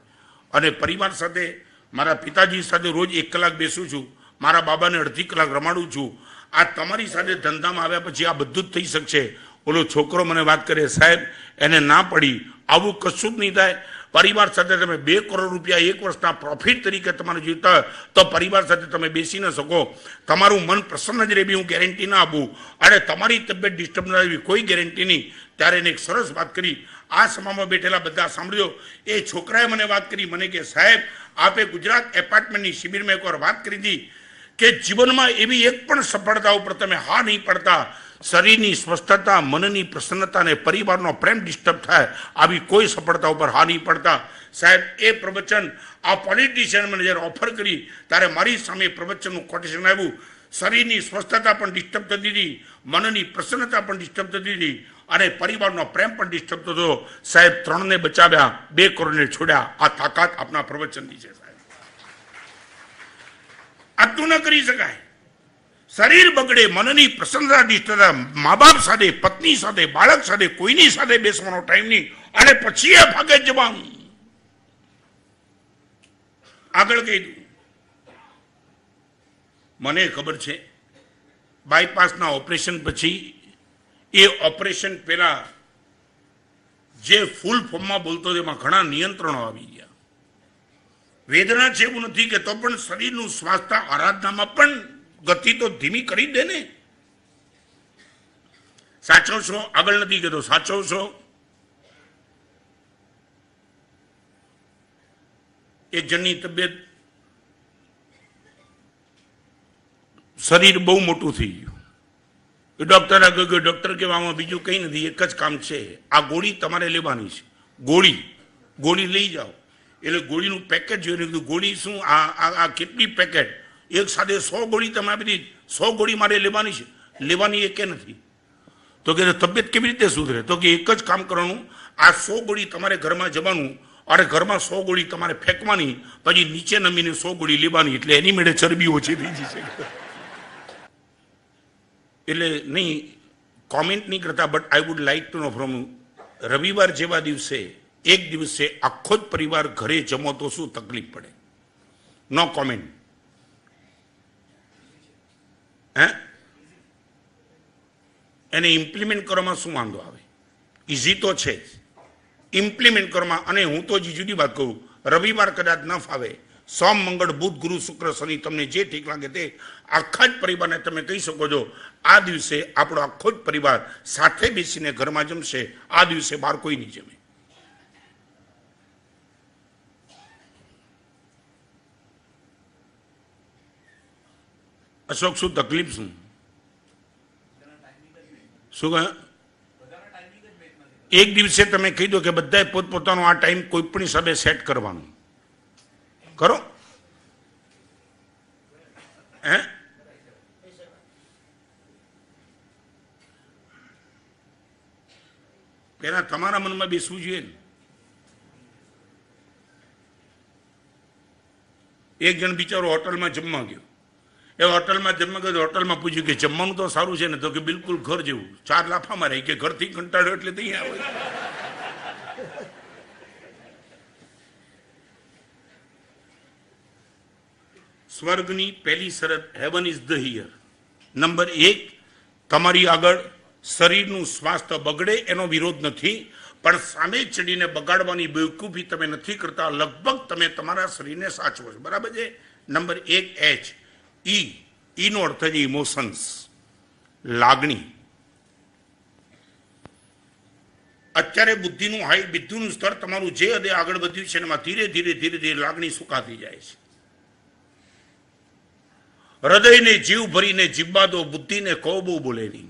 અને પરિવાર સાથે, મારા પિતાજી સાથે રોજ 1 કલાક બેસું છું, મારા બાબાને અડધી કલાક રમાડું છું. આ તમારી સાથે ધંધામાં આવ્યા પછી આ બધું જ થઈ શકશે. ઓલો છોકરો મને વાત કરે, સાહેબ એને ના પડી, આવું કશું જ નહીં થાય. પરિવાર સાથે તમે 2 કરોડ રૂપિયા 1 વર્ષના પ્રોફિટ તરીકે તમારે જોઈતા હોય તો પરિવાર સાથે તમે બેસી ન શકો. તમારું મન પ્રસન્ન જ રહે એવી હું ગેરંટી ના આપું, અને તમારી તબિયત ડિસ્ટર્બ ના એવી કોઈ ગેરંટી નહીં. ત્યારે એને એક સરસ વાત કરી. આ સભામાં બેઠેલા બધા સાંભળ્યો. એ છોકરાએ મને વાત કરી. મને કે સાહેબ આપે ગુજરાત એપાર્ટમેન્ટની શિબિરમાં એકવાર વાત કરી હતી કે જીવનમાં એવી એક પણ સફળતા ઉપર તમે હા નહીં પડતા. શરીરની સ્વસ્થતા, મનની પ્રસન્નતા અને પરિવારનો પ્રેમ ડિસ્ટર્બ થાય આવી કોઈ સફળતા ઉપર હા નહીં પડતા. સાહેબ એ પ્રવચન આ પોલિટિશિયન મને જ્યારે ઓફર કરી ત્યારે મારી સામે પ્રવચનનું કોટેશન આવ્યું. શરીરની સ્વસ્થતા પણ ડિસ્ટર્બ થતી હતી, મનની પ્રસન્નતા પણ ડિસ્ટર્બ થતી હતી, અને પરિવારનો પ્રેમ પણ ડિસ્ટર્બ થતો. સાહેબ 3ને બચાવ્યા, 2 કરોડને છોડ્યા. આ તાકાત આપના પ્રવચનની છે સાહેબ. આટલું ન કરી શકાય. શરીર બગડે, મનની પ્રસન્નતા ડિસ્ટર્બ, મા બાપ સાથે, પત્ની સાથે, બાળક સાથે, કોઈની સાથે બેસવાનો ટાઈમ નહીં, અને પછી એ ભાગે જવાનું. આગળ કહી દઉં, મને ખબર છે બાયપાસના ઓપરેશન પછી, એ ઓપરેશન પહેલા જે ફૂલ ફોર્મમાં બોલતો એમાં ઘણા નિયંત્રણો આવી ગયા. વેદના છે એવું નથી કે તો પણ શરીરનું સ્વાસ્થ્ય આરાધનામાં પણ ગતિ તો ધીમી કરી દે ને. સાચવશો, આગળ નથી કહેતો, સાચવશો. એક જણની તબિયત, શરીર બહુ મોટું થઈ ગયું, ડોક્ટરે કહ્યું કે ડોક્ટર કહેવામાં બીજું કંઈ નથી, એક જ કામ છે, આ ગોળી તમારે લેવાની છે. ગોળી લઈ જાઓ. એટલે ગોળીનું પેકેટ જોઈને કીધું ગોળી શું, આ કેટલી પેકેટ? એક સાથે 100 ગોળી તમે આપી દીધી. 100 ગોળી મારે લેવાની છે. લેવાની એકે નથી. તો કે તબિયત કેવી રીતે સુધરે? તો કે એક જ કામ કરવાનું, આ 100 ગોળી તમારે ઘરમાં જવાનું અને ઘરમાં 100 ગોળી તમારે ફેંકવાની, પછી નીચે નમીને 100 ગોળી લેવાની, એટલે એની મેળે ચરબી ઓછી થઈ જશે. એટલે નહીં કોમેન્ટ નહીં કરતા, but I would like to know from રવિવાર જેવા દિવસે એક દિવસે આખો જ પરિવાર ઘરે જમો તો શું તકલીફ પડે? નો કોમેન્ટ. એને ઇમ્પ્લિમેન્ટ કરવામાં શું વાંધો આવે? ઇઝી તો છે જ ઇમ્પ્લિમેન્ટ કરવામાં. અને હું તો હજી જુદી વાત કરું, રવિવાર કદાચ ન ફાવે, સોમ મંગળ બુધ ગુરુ શુક્ર શનિ તમને જે ઠીક લાગે તે આખા જ પરિવારને તમે કહી શકો છો આ દિવસે આપણો આખો જ પરિવાર સાથે બેસીને ઘરમાં જમશે, આ દિવસે બહાર કોઈ નહીં જમે. અશોક શું તકલીફ શું કહે? એક દિવસે તમે કહી દો કે બધાએ પોતપોતાનો આ ટાઈમ કોઈ પણ હિસાબે સેટ કરવાનો કરો. પેલા તમારા મનમાં બેસવું જોઈએ ને. એક જણ બિચારો હોટલમાં જમવા ગયો. એ હોટલમાં જમવા ગયો, હોટલમાં પૂછ્યું કે જમવાનું તો સારું છે ને? તો કે બિલકુલ ઘર જેવું. 4 લાફા મારે કે ઘરથી કંટાળ્યો એટલે ત્યાં આવે. સ્વર્ગની પહેલી શરત, heaven is the here. Number 1, તમારી આગળ શરીરનું સ્વાસ્થ્ય બગડે એનો વિરોધ નથી, પણ સામે ચડીને બગાડવાની બેવકૂફી તમે નથી કરતા. લગભગ તમે તમારા શરીરને સાચવો છો, બરાબર છે? નંબર 1 H, ઈનો અર્થ છે ઇમોશન્સ, લાગણી. અત્યારે બુદ્ધિનું સ્તર તમારું જે હદે આગળ વધ્યું છે એમાં ધીરે ધીરે લાગણી સુકાતી જાય છે. હૃદયને જીવ ભરીને જીવવા દો, બુદ્ધિને કહો બહુ બોલે નહીં.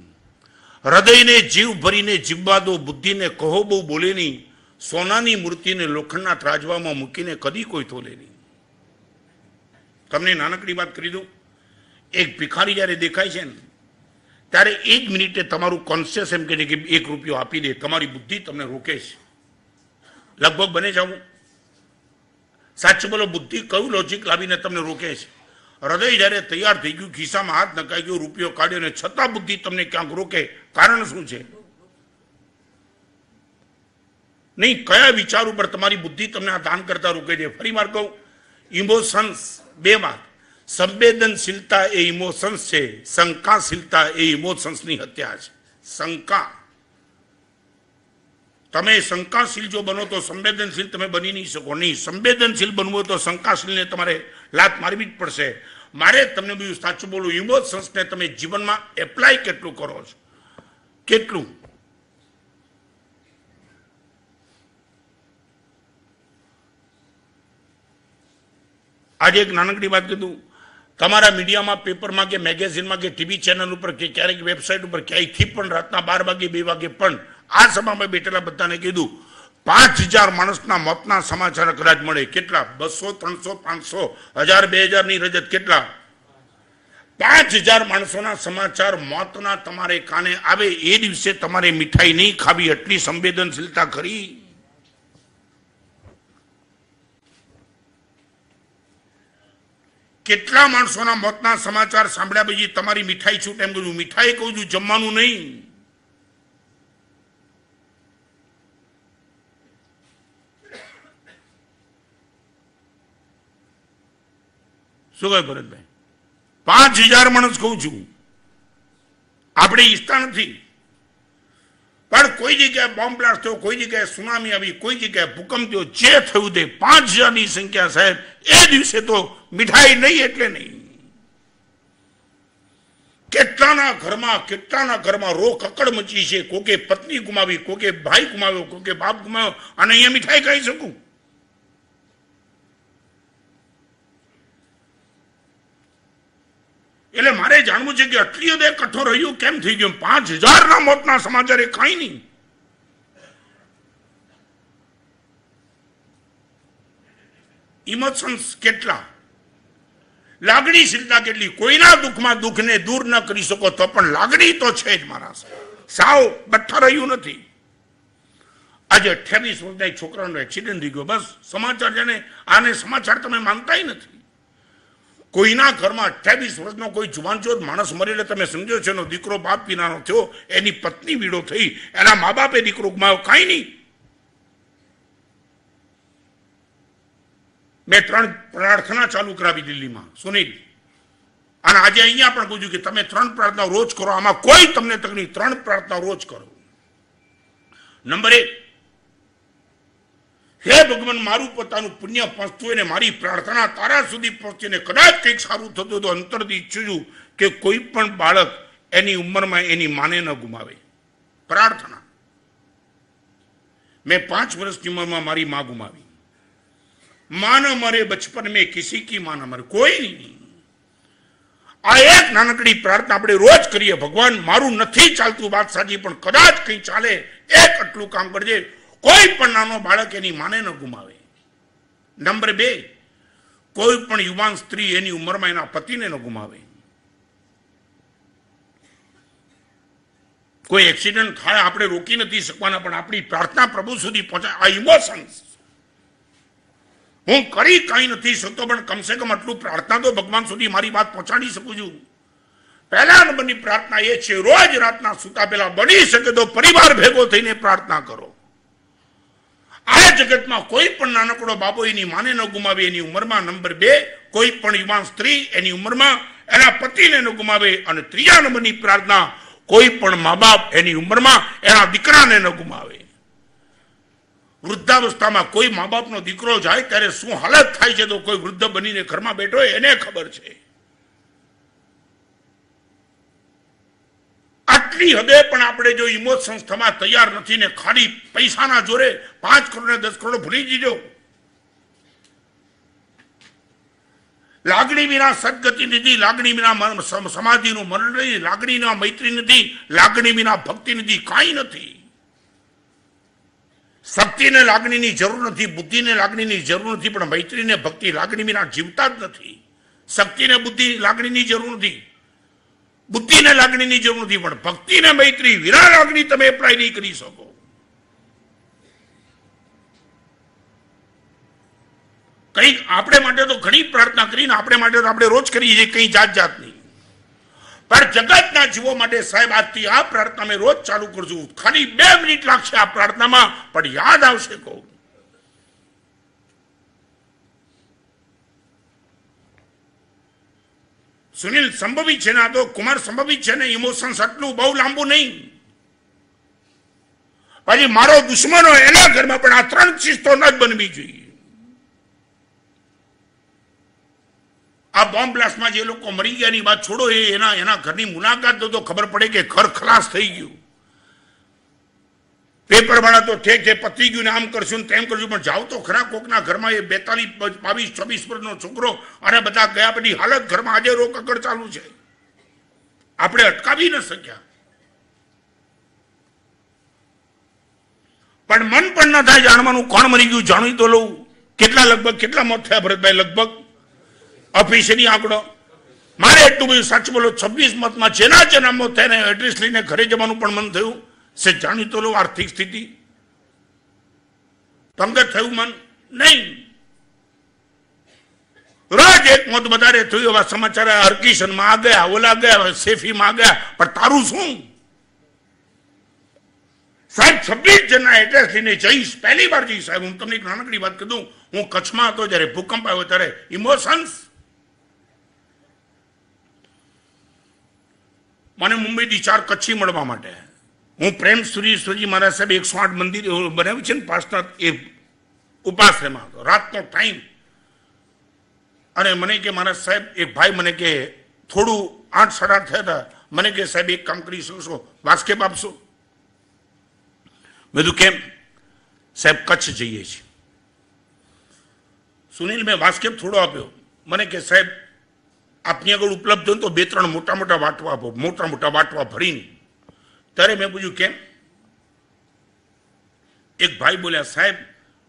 હૃદયને જીવ ભરીને જીવવા દો, બુદ્ધિને કહો બહુ બોલે નહીં. સોનાની મૂર્તિને લોખંડના ત્રાજવામાં મૂકીને કદી કોઈ તોલે નહીં. તમને નાનકડી વાત કરી દઉં. એક ભિખારી જ્યારે દેખાય છે ને ત્યારે 1 મિનિટે તમારું કોન્શિયસ એમ કહે છે કે 1 રૂપિયો આપી દે. તમારી બુદ્ધિ તમને રોકે છે. લગભગ બને જાવું સાચું બોલો, બુદ્ધિ કયું લોજિક લાવીને તમને રોકે છે? હૃદય જ્યારે તૈયાર થઈ ગયું, ખિસ્સામાં હાથ નખાઈ ગયો, રૂપિયો કાઢ્યો, ને છતાં બુદ્ધિ તમને ક્યાંક રોકે. કારણ શું છે? નહીં, કયા વિચાર ઉપર તમારી બુદ્ધિ તમને આ દાન કરતા રોકે છે? ફરી વાર કહું, ઇમોશન્સ 2 વાત. સંવેદનશીલતા એ ઇમોશન્સ છે, શંકાશીલતા એ ઇમોશન્સની હત્યા છે. શંકા, તમે શંકાશીલ જો બનો તો સંવેદનશીલ તમે બની નહીં શકો. નહીં, સંવેદનશીલ બનવું હોય તો શંકાશીલને તમારે લાત મારવી જ પડશે. મારે તમને બીજું સાચું બોલું, ઇમોશન્સને તમે જીવનમાં એપ્લાય કેટલું કરો છો, કેટલું? આજે એક નાનકડી વાત કીધું, તમારા મીડિયામાં, પેપરમાં કે મેગેઝિનમાં કે ટીવી ચેનલ ઉપર કે ક્યારેક વેબસાઇટ ઉપર ક્યાંયથી પણ રાતના 12 વાગે 2 વાગે પણ આ સભામાં બેઠેલા બધાને કીધું 5000 માણસના મોતના સમાચાર કદાચ મળે. કેટલા? 200, 300, 500, 1000, 2000 ની રજત. કેટલા? 5000 માણસોના સમાચાર મોતના તમારે કાને આવે એ દિવસે તમારે મીઠાઈ નહીં ખાવી. એટલી સંવેદનશીલતા ખરી? કેટલા માણસોના મોતના સમાચાર સાંભળ્યા પછી તમારી મીઠાઈ છૂટ? એમ કહ્યું મીઠાઈ કહું છું, જમવાનું નહીં. શું કહે ભરતભાઈ? 5000 માણસ કહું છું. આપણે ઈચ્છતા નથી, પણ કોઈ જગ્યાએ બોમ્બ બ્લાસ્ટ થયો, કોઈ જગ્યાએ સુનામી આવી, કોઈ જગ્યાએ ભૂકંપ થયો, જે થયું તે 5000 ની સંખ્યા સાહેબ. એ દિવસે તો મીઠાઈ નહીં એટલે નહીં. કેટલાના ઘરમાં રો કકડ મચી છે. કોકે પત્ની ગુમાવી, કોકે ભાઈ ગુમાવ્યો, કોકે બાપ ગુમાવ્યો, અને અહીંયા મીઠાઈ ખાઈ શકું? એટલે મારે જાણવું છે કે આટલી હદે કઠોર રહ્યું કેમ થઈ ગયું? 5000 મોતના સમાચાર એ કાંઈ નહીં. ઇમોશન્સ કેટલા, લાગણીશીલતા કેટલી. કોઈના દુઃખમાં દુઃખને દૂર ન કરી શકો તો પણ લાગણી તો છે જ મારા સાવ બઠ્ઠા રહ્યું નથી. આજે 28 વર્ષના એક છોકરાનો એક્સિડન્ટ થઈ ગયો. બસ સમાચાર છે ને, આને સમાચાર તમે માનતાય નથી. કોઈના ઘરમાં 28 વર્ષનો કોઈ જુવાનચોદ માણસ મરે એટલે તમે સમજો છો એનો દીકરો બાપ વિનાનો થયો, એની પત્ની વીડો થઈ, એના મા બાપે દીકરો ગુમાવ્યો. કાંઈ નહીં. મેં 3 પ્રાર્થના ચાલુ કરાવી દિલ્હીમાં, સુનિલ. અને આજે અહીંયા પણ પૂછ્યું કે તમે 3 પ્રાર્થના રોજ કરો. આમાં કોઈ તમને તકલીફ, 3 પ્રાર્થના રોજ કરો. નંબર 1, હે ભગવાન, મારું પોતાનું પુણ્ય પહોંચતું હોય ને મારી પ્રાર્થના તારા સુધી પહોંચીને કદાચ કંઈક સારું થતું તો અંતરથી ઈચ્છું છું કે કોઈ પણ બાળક એની ઉંમરમાં એની માને ન ગુમાવે. પ્રાર્થના. મેં 5 વર્ષની ઉંમરમાં મારી માં ગુમાવી. मां न मरे बचपन में किसी की मां न मरे, कोई नहीं. आ एक नानकड़ी प्रार्थना આપણે રોજ કરીએ, ભગવાન મારું નથી ચાલતું વાત સાચી પણ કદાચ કંઈ ચાલે, એક આટલું કામ કરજે, કોઈ પણ નાનો બાળક એની માને ન ગુમાવે. નંબર 2, કોઈ પણ યુવાન સ્ત્રી એની ઉંમરમાં એના પતિને ન ગુમાવે. કોઈ એક્સિડન્ટ થાય આપણે રોકી નથી શકવાના પણ આપણી પ્રાર્થના પ્રભુ સુધી પહોંચાય. આ ઇમોશન્સ હું કરી કઈ નથી શકતો પણ કમસે કમ આટલું પ્રાર્થના તો ભગવાન સુધી મારી વાત પહોંચાડી શકું છું. પહેલા નંબરની પ્રાર્થના એ છે, રોજ રાતના સૂતા પહેલા બની શકે તો પરિવાર ભેગો થઈને પ્રાર્થના કરો. આ જગતમાં કોઈ પણ નાનકડો બાબો એની માને ન ગુમાવે એની ઉંમરમાં. નંબર 2, કોઈ પણ યુવાન સ્ત્રી એની ઉંમરમાં એના પતિને ન ગુમાવે. અને 3જા નંબરની પ્રાર્થના, કોઈ પણ મા બાપ એની ઉંમરમાં એના દીકરાને ન ગુમાવે. વૃદ્ધાવસ્થામાં કોઈ મા બાપનો દીકરો જાય ત્યારે શું હાલત થાય છે તો કોઈ વૃદ્ધ બનીને ઘરમાં બેઠો હોય એને ખબર છે. આટલી હદે પણ આપણે જો ઇમોશન્સ થવા તૈયાર નથી ને ખાલી પૈસાના જોરે 5 કરોડ ને 10 કરોડ ભૂલી દીધો. લાગણી વિના સદગતિ નથી, લાગણી વિના સમાધિનું મરણ નથી, લાગણી વિના મૈત્રી નથી, લાગણી વિના ભક્તિ નથી, કાંઈ નથી. શક્તિને લાગણીની જરૂર નથી, બુદ્ધિને લાગણીની જરૂર નથી, પણ મૈત્રીને ભક્તિ લાગણી વિના જીવતા જ નથી. શક્તિને બુદ્ધિ લાગણીની જરૂર નથી, બુદ્ધિને લાગણીની જરૂર નથી, પણ ભક્તિને મૈત્રી વિના લાગણી તમે એપ્લાય નહીં કરી શકો. કંઈક આપણે માટે તો ઘણી પ્રાર્થના કરીને આપણે માટે તો આપણે રોજ કરીએ છીએ કંઈ જાત જાતની, પણ જગતના જીવો માટે સાહેબ આજથી આ પ્રાર્થના મેં રોજ ચાલુ કરશું. ખાલી 2 મિનિટ લાગશે આ પ્રાર્થનામાં પણ યાદ આવશે. કહું સુનિલ સંભવિત છે ને, આ તો કુમાર સંભવિત છે ને. ઇમોશન્સ આટલું બહુ લાંબુ નહીં. પછી મારો દુશ્મન હોય એના ઘરમાં પણ આ 3 ચીજ તો ન જ બનવી જોઈએ. આ બોમ્બ બ્લાસ્ટમાં જે લોકો મરી ગયાની વાત છોડો, એ એના ઘરની મુલાકાત તો ખબર પડે કે ઘર ખલાસ થઈ ગયું. પેપર વાળા તો ઠેક છે પતી ગયું ને આમ કરશું ને તેમ કરશું, પણ જાવ તો ખરા કોકના ઘરમાં. એ 42, 22, 24 વર્ષનો છોકરો અને બધા ગયા પછી હાલત ઘરમાં આજે રોકકડ ચાલુ છે. આપણે અટકાવી ન શક્યા. પણ મન પણ ન થાય જાણવાનું કોણ મરી ગયું. જાણવી તો લઉં. કેટલા મોત થયા ભરતભાઈ? લગભગ ઓફિશિયલી આંકડો મારે એટલું બધું સાચું બોલો, 26 મતમાં જેના મોત થયા ને એડ્રેસ લઈને ઘરે જવાનું પણ મન થયું. સે જાણી તો લો આર્થિક સ્થિતિ પંગત થયું મન નહીં. રોજ એક મોત વધારે થયું. એવા સમાચાર હરકિશનમાં આ ગયા, ઓલા ગયા, સેફીમાં આ ગયા, પણ તારું શું સાહેબ? 26 જણના એડ્રેસ લઈને જઈશ, પહેલી વાર જઈશ સાહેબ. હું તમને એક નાનકડી વાત કરું. હું કચ્છમાં હતો જયારે ભૂકંપ આવ્યો ત્યારે ઇમોશન્સ. મને મુંબઈથી 4 કચ્છી મળવા માટે. હું પ્રેમ સુરી મારા સાહેબ 108 મંદિર બનાવ્યું છે ને પાછળ, એ ઉપાશ્રયમાં હતો. રાતનો ટાઈમ. અને મને કે મારા સાહેબ એક ભાઈ મને કે થોડું 8 સાડા 8 થયા હતા. મને કે સાહેબ એક કામ કરી શકશો, વાસ્કેપ આપશો? મેં કીધું કેમ? સાહેબ કચ્છ જઈએ છીએ. સુનિલ મેં વાસ્કેપ થોડો આપ્યો. મને કે સાહેબ આપની આગળ ઉપલબ્ધ હોય તો 2-3 મોટા મોટા વાટવા ભરીને. ત્યારે મેં પૂછ્યું કેમ? એક ભાઈ બોલ્યા, સાહેબ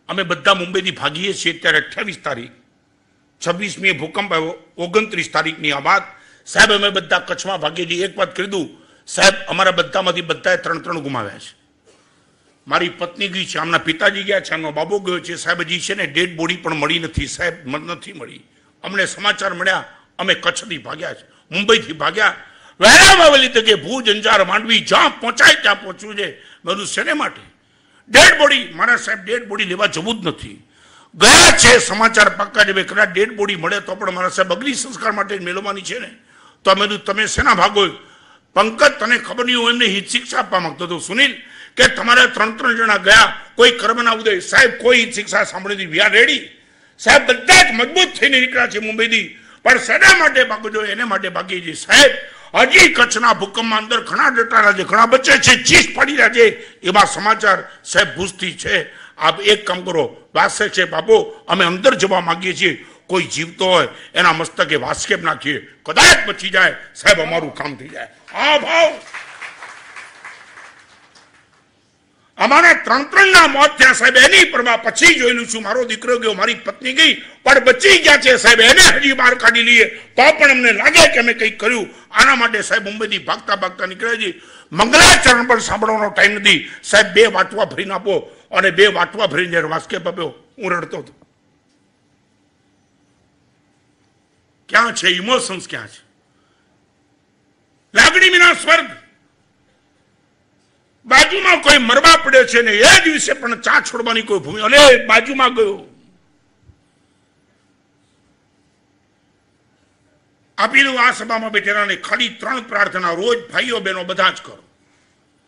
અમે બધા મુંબઈથી ભાગીએ છીએ ત્યારે 28 તારીખ, 26મી ભૂકંપ આવ્યો, 29 તારીખની આ વાત. સાહેબ અમે બધા કચ્છમાં ભાગીએ છીએ. એક વાત કરી દઉં સાહેબ, અમારા બધામાંથી બધાએ 3 ગુમાવ્યા છે. મારી પત્ની ગઈ છે, આમના પિતાજી ગયા છે, આમનો બાબો ગયો છે. સાહેબ હજી છે ને ડેડ બોડી પણ મળી નથી સાહેબ, નથી મળી. અમને સમાચાર મળ્યા, અમે કચ્છથી ભાગ્યા છે, મુંબઈથી ભાગ્યા. વહેલામાં વહેલી તકે ભુજ, અંજાર, માંડવી જ્યાં પહોંચાય ત્યાં પહોંચવું છે. બધું શેને માટે? Dead body. મારા સાહેબ ડેડ બોડી લેવા જવું જ નથી. ગયા છે સમાચાર પાક્કા છે, કદાચ ડેડ બોડી મળે તો પણ મારા સાહેબ અગ્નિ સંસ્કાર માટે મેળવવાની છે ને. તો અમે તમે શેના ભાગો? પંકજ તને ખબર નહીં, હું એમને હિત શિક્ષા આપવા માંગતો હતો સુનિલ, કે તમારે 3 જણા ગયા, કોઈ કર્મના ઉદય. સાહેબ કોઈ હિત શિક્ષા સાંભળી વી આર રેડી. સાહેબ બધા જ મજબૂત થઈને નીકળ્યા છે મુંબઈથી, પણ શેના માટે ભાગજો? એને માટે ભાગી છે સાહેબ. હજી કચ્છના ભૂકંપમાં અંદર ઘણા ડટારા છે, ઘણા બચે છે, ચીસ પડી રહ્યા છે, એવા સમાચાર સાહેબ ભૂજથી છે. આપ એક કામ કરો, વાસે છે બાપુ, અમે અંદર જવા માંગીએ છીએ. કોઈ જીવતો હોય એના મસ્તકે વાસ્કેપ નાખીએ, કદાચ બચી જાય સાહેબ, અમારું કામ થઈ જાય. આ ભાવ અમારા 3 મોત થયા સાહેબ, એની પરવા પછી જોયેલું છું. મારો દીકરો ગયો, મારી પત્ની ગઈ, પણ બચી ગયા છે સાહેબ. એને હજી બહાર કાઢી લઈએ તો પણ અમને લાગે કે અમે કંઈક કર્યું. આના માટે સાહેબ મુંબઈથી ભાગતા નીકળ્યા છે. મંગલાચરણ પણ સાંભળવાનો ટાઈમ નથી સાહેબ. 2 વાટવા ભરીને આપો, અને 2 વાટવા ભરીને જયારે વાસ્કેપ આપ્યો, હું રડતો હતો. ક્યાં છે ઇમોશન્સ? ક્યાં છે લાગણી વિના સ્વર્ગ? બાજુમાં કોઈ મરવા પડે છે ને એ દિવસે પણ ચા છોડવાની કોઈ ભૂમિ, અને બાજુમાં ગયો. આપેલું આ સભામાં બેઠેલાને ખાલી 3 પ્રાર્થના રોજ ભાઈઓ બહેનો બધા જ કરો.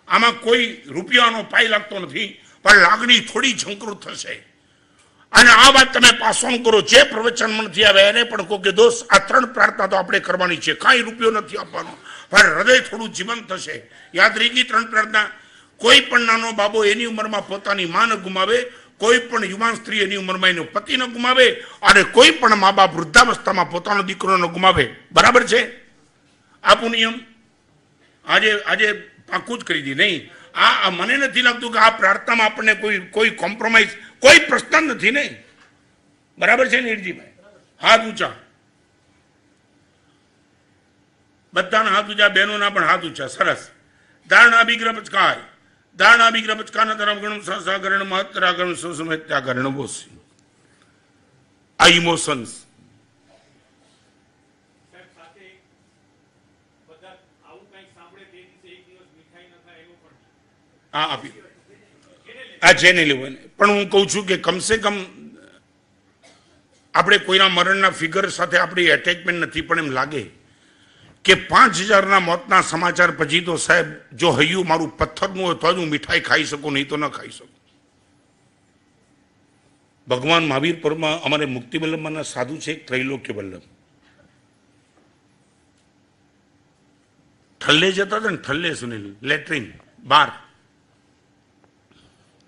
આમાં કોઈ રૂપિયાનો પાય લાગતો નથી, પણ લાગણી થોડી ઝંકૃત થશે. અને આ વાત તમે પાસ ઓન કરો. જે પ્રવચનમાં નથી આવે એને પણ કહો કે દોસ્ત આ 3 પ્રાર્થના તો આપણે કરવાની છે, કાંઈ રૂપિયો નથી આપવાનો, પણ હૃદય થોડું જીવંત થશે. યાદ રહી ગઈ 3 પ્રાર્થના. કોઈ પણ નાનો બાબો એની ઉંમરમાં પોતાની માં ન ગુમાવે, કોઈ પણ યુવાન સ્ત્રી એની ઉંમરમાં એનો પતિ ન ગુમાવે, અને કોઈ પણ મા બાપ વૃદ્ધાવસ્થામાં પોતાનો દીકરો ન ગુમાવે. બરાબર છે? આપું નિયમ આજે પાકું જ કરી દી. નહીં, આ મને નથી લાગતું કે આ પ્રાર્થનામાં આપણને કોઈ કોમ્પ્રોમાઇઝ, કોઈ પ્રશ્ન નથી ને. બરાબર છે નીરજીભાઈ? હાથ ઊંચા, બધાના હાથ ઊંચા, બહેનોના પણ હાથ ઊંચા. સરસ. ધારણા વિગ્રહ પચકાય, ધારણા વિગ્રહ પચકાના તરફ ગણું સહસાગરણ મહત્તરાગરણ સુસમત્યાગરણ બોસી. આ ઇમોશન્સ આપી આ જેને લેવું. પણ હું કહું છું કે કમસે કમ આપણે કોઈના મરણના ફિગર સાથે આપણી એટેચમેન્ટ નથી, પણ એમ લાગે કે 5000ના મોતના સમાચાર પછી તો સાહેબ જો હૈયું મારું પથ્થરનું હોય તો જ હું મીઠાઈ ખાઈ શકું, નહીં તો ન ખાઈ શકું. ભગવાન મહાવીર પરમાં અમારે મુક્તિ વલ્લભના સાધુ છે, ત્રૈલોક્ય વલ્લભ. ઠલ્લે જતા હતા ને, ઠલ્લે સુનિલ લેટ્રિન બાર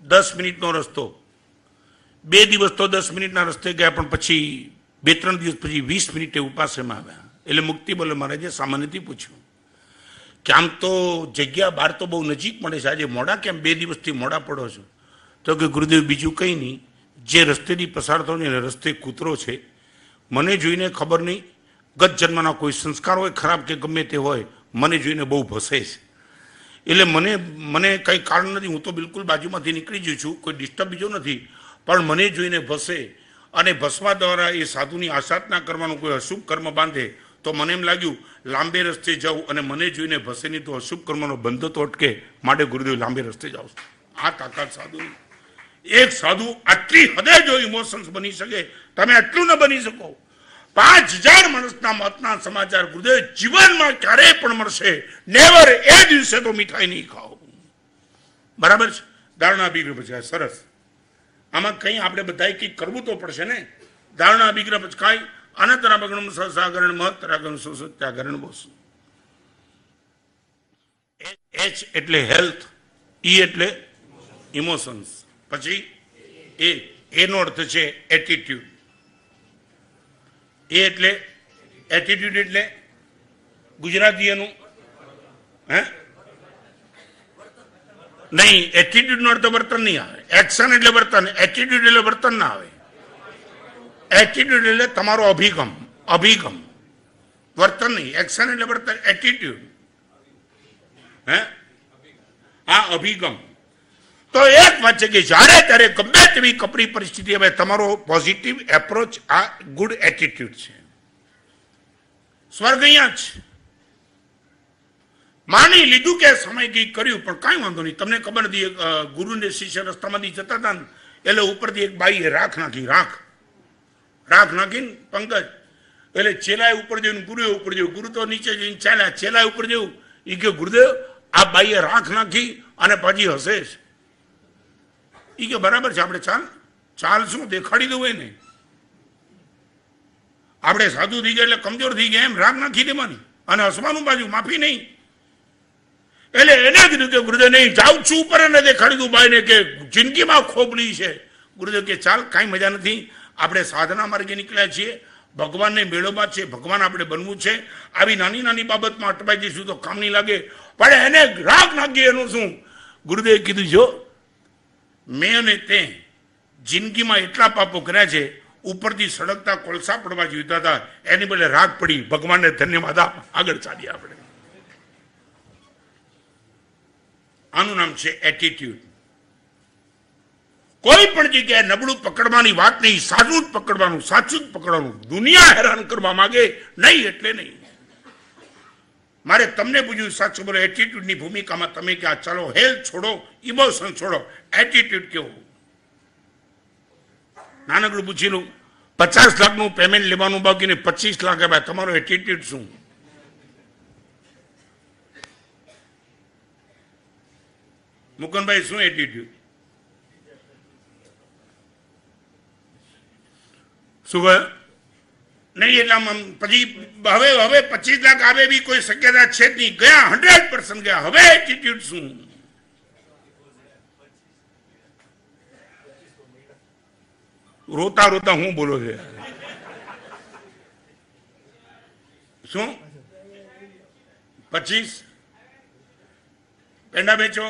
10 મિનિટનો રસ્તો. 2 દિવસ તો 10 મિનિટના રસ્તે ગયા, પણ પછી 2-3 દિવસ પછી 20 મિનિટે ઉપાસમાં આવ્યા. એટલે મુક્તિ બોલે મહારાજે સામાન્યથી પૂછ્યું કે આમ તો જગ્યા બહાર તો બહુ નજીક મળે છે, આજે મોડા કેમ 2 દિવસથી મોડા પડો છો? તો કે ગુરુદેવ બીજું કંઈ નહીં, જે રસ્તેથી પસાર થયો ને રસ્તે કૂતરો છે, મને જોઈને ખબર નહીં ગત જન્મના કોઈ સંસ્કાર હોય ખરાબ કે ગમે તે હોય, મને જોઈને બહુ ભસે છે. એટલે મને કંઈ કારણ નથી, હું તો બિલકુલ બાજુમાંથી નીકળી જઉં છું, કોઈ ડિસ્ટર્બ બીજો નથી, પણ મને જોઈને ભસે. અને ભસવા દ્વારા એ સાધુની આસાધના કરવાનું કોઈ અશુભ કર્મ બાંધે તો મને એમ લાગ્યું લાંબે રસ્તે જાઉં, અને મને જોઈને ભસે નહીં તો અશુભ કર્મનો બંધ તો અટકે, માટે ગુરુદેવ લાંબે રસ્તે જાઉં. આ તાકાત સાધુની. એક સાધુ આટલી હદે જો ઇમોશન્સ બની શકે, તમે આટલું ન બની શકો. 5000 માણસના મોતના સમાચાર ગુરુદેવ જીવનમાં ક્યારેય પણ મળશે નેવર. એ દિવસે તો મીઠાઈ નહીં ખાઓ. બરાબર છે? ધારણા વિગ્રહ પચકાય. સરસ. આમાં કંઈ આપણે બધાએ કંઈક કરવું તો પડશે ને. ધારણા વિગ્રહ પચકાય, અનંતરાગણ સહસાગરણ મહત્તરાગણ સુસત્યાગરણ બોસ. H એટલે હેલ્થ, E એટલે ઇમોશન્સ, પછી એનો અર્થ છે એટીટ્યુડ. એ એટલે એટીટ્યુડ એટલે ગુજરાતી એનું હે નહીં, એટીટ્યુડ નો અર્થ વર્તન નહીં આવે. એક્શન એટલે વર્તન, એટીટ્યુડ એટલે વર્તન ના આવે. એટીટ્યુડ એટલે તમારો અભિગમ, વર્તન નહીં. એક્શન એટલે વર્તન, એટીટ્યુડ હે આ અભિગમ. તો એક વાત છે કે જ્યારે ત્યારે ગમે તેવી કપરી પરિસ્થિતિ હવે તમારો પોઝિટિવ એપ્રોચ આ ગુડ એટીટ્યુડ છે. સ્વર્ગ અહીંયા જ માની લીધું કે સમય કઈ કર્યું પણ કાંઈ વાંધો નહીં. તમને ખબર નથી ગુરુને શિષ્ય રસ્તામાંથી જતા હતા ને એટલે ઉપરથી એક બાઈએ રાખ નાખીને પંકજ એટલે ચેલાએ ઉપર જોયું, ગુરુએ ઉપર જોયું, ગુરુ તો નીચે જઈને ચાલ્યા, ચેલાએ ઉપર જોયું, એ કે ગુરુદેવ આ બાઈએ રાખ નાખી અને પછી હસે છે. એ કે બરાબર છે, આપણે ચાલ શું દેખાડી દઉં એને. આપણે સાધુ થઈ ગયા એટલે કમજોર થઈ ગયા એમ રાખ નાખી દેવાની અને હસવાનું બાજુ માફી નહીં. એટલે એને કીધું કે ગુરુદેવ નહીં જાઉં છું ઉપર એને દેખાડી દઉં બાઈને કે જિંદગીમાં ખોબલી છે. ગુરુદેવ કે ચાલ કાંઈ મજા નથી, આપણે સાધના માર્ગે નીકળ્યા છીએ, ભગવાનને મેળવવા છે, ભગવાન આપણે બનવું છે. આવી નાની નાની બાબતમાં અટવાઈ જઈશું તો કામ નહીં લાગે, પણ એને રાગ નાખીએ એનું શું. ગુરુદેવે કીધું જો મેં અને તે જિંદગીમાં એટલા પાપો કર્યા છે, ઉપરથી સળગતા કોલસા પડવા જોઈતા હતા, એની બદલે રાગ પડી, ભગવાનને ધન્યવાદ આગળ ચાલીએ આપણે. આનું નામ છે એટીટ્યુડ. કોઈ પણ જગ્યાએ નબળું પકડવાની વાત નહીં, સાચું જ પકડવાનું, સાચું જ પકડવાનું. દુનિયા હેરાન કરવા માંગે નહીં એટલે નહીં. મારે તમને પૂછ્યું સાચું બોલો, એટીટ્યુડની ભૂમિકામાં તમે ક્યાં ચાલો હેલ્થ છોડો, ઇમોશન છોડો, એટીટ્યુડ કેવો. નાનકડું પૂછેલું 50 લાખનું પેમેન્ટ લેવાનું બાકી ને 25 લાખ આપ્યા, તમારો એટીટ્યુડ શું? મુકુંદભાઈ શું એટીટ્યુડ? શું કહે નહીં એટલે પછી હવે 25 લાખ આવે બી કોઈ શક્યતા છે જ નહીં, ગયા 100% ગયા. હવે એટીટ્યુડ શું? રોતા રોતા હું બોલો છે શું? 25 પેંડા વેચો,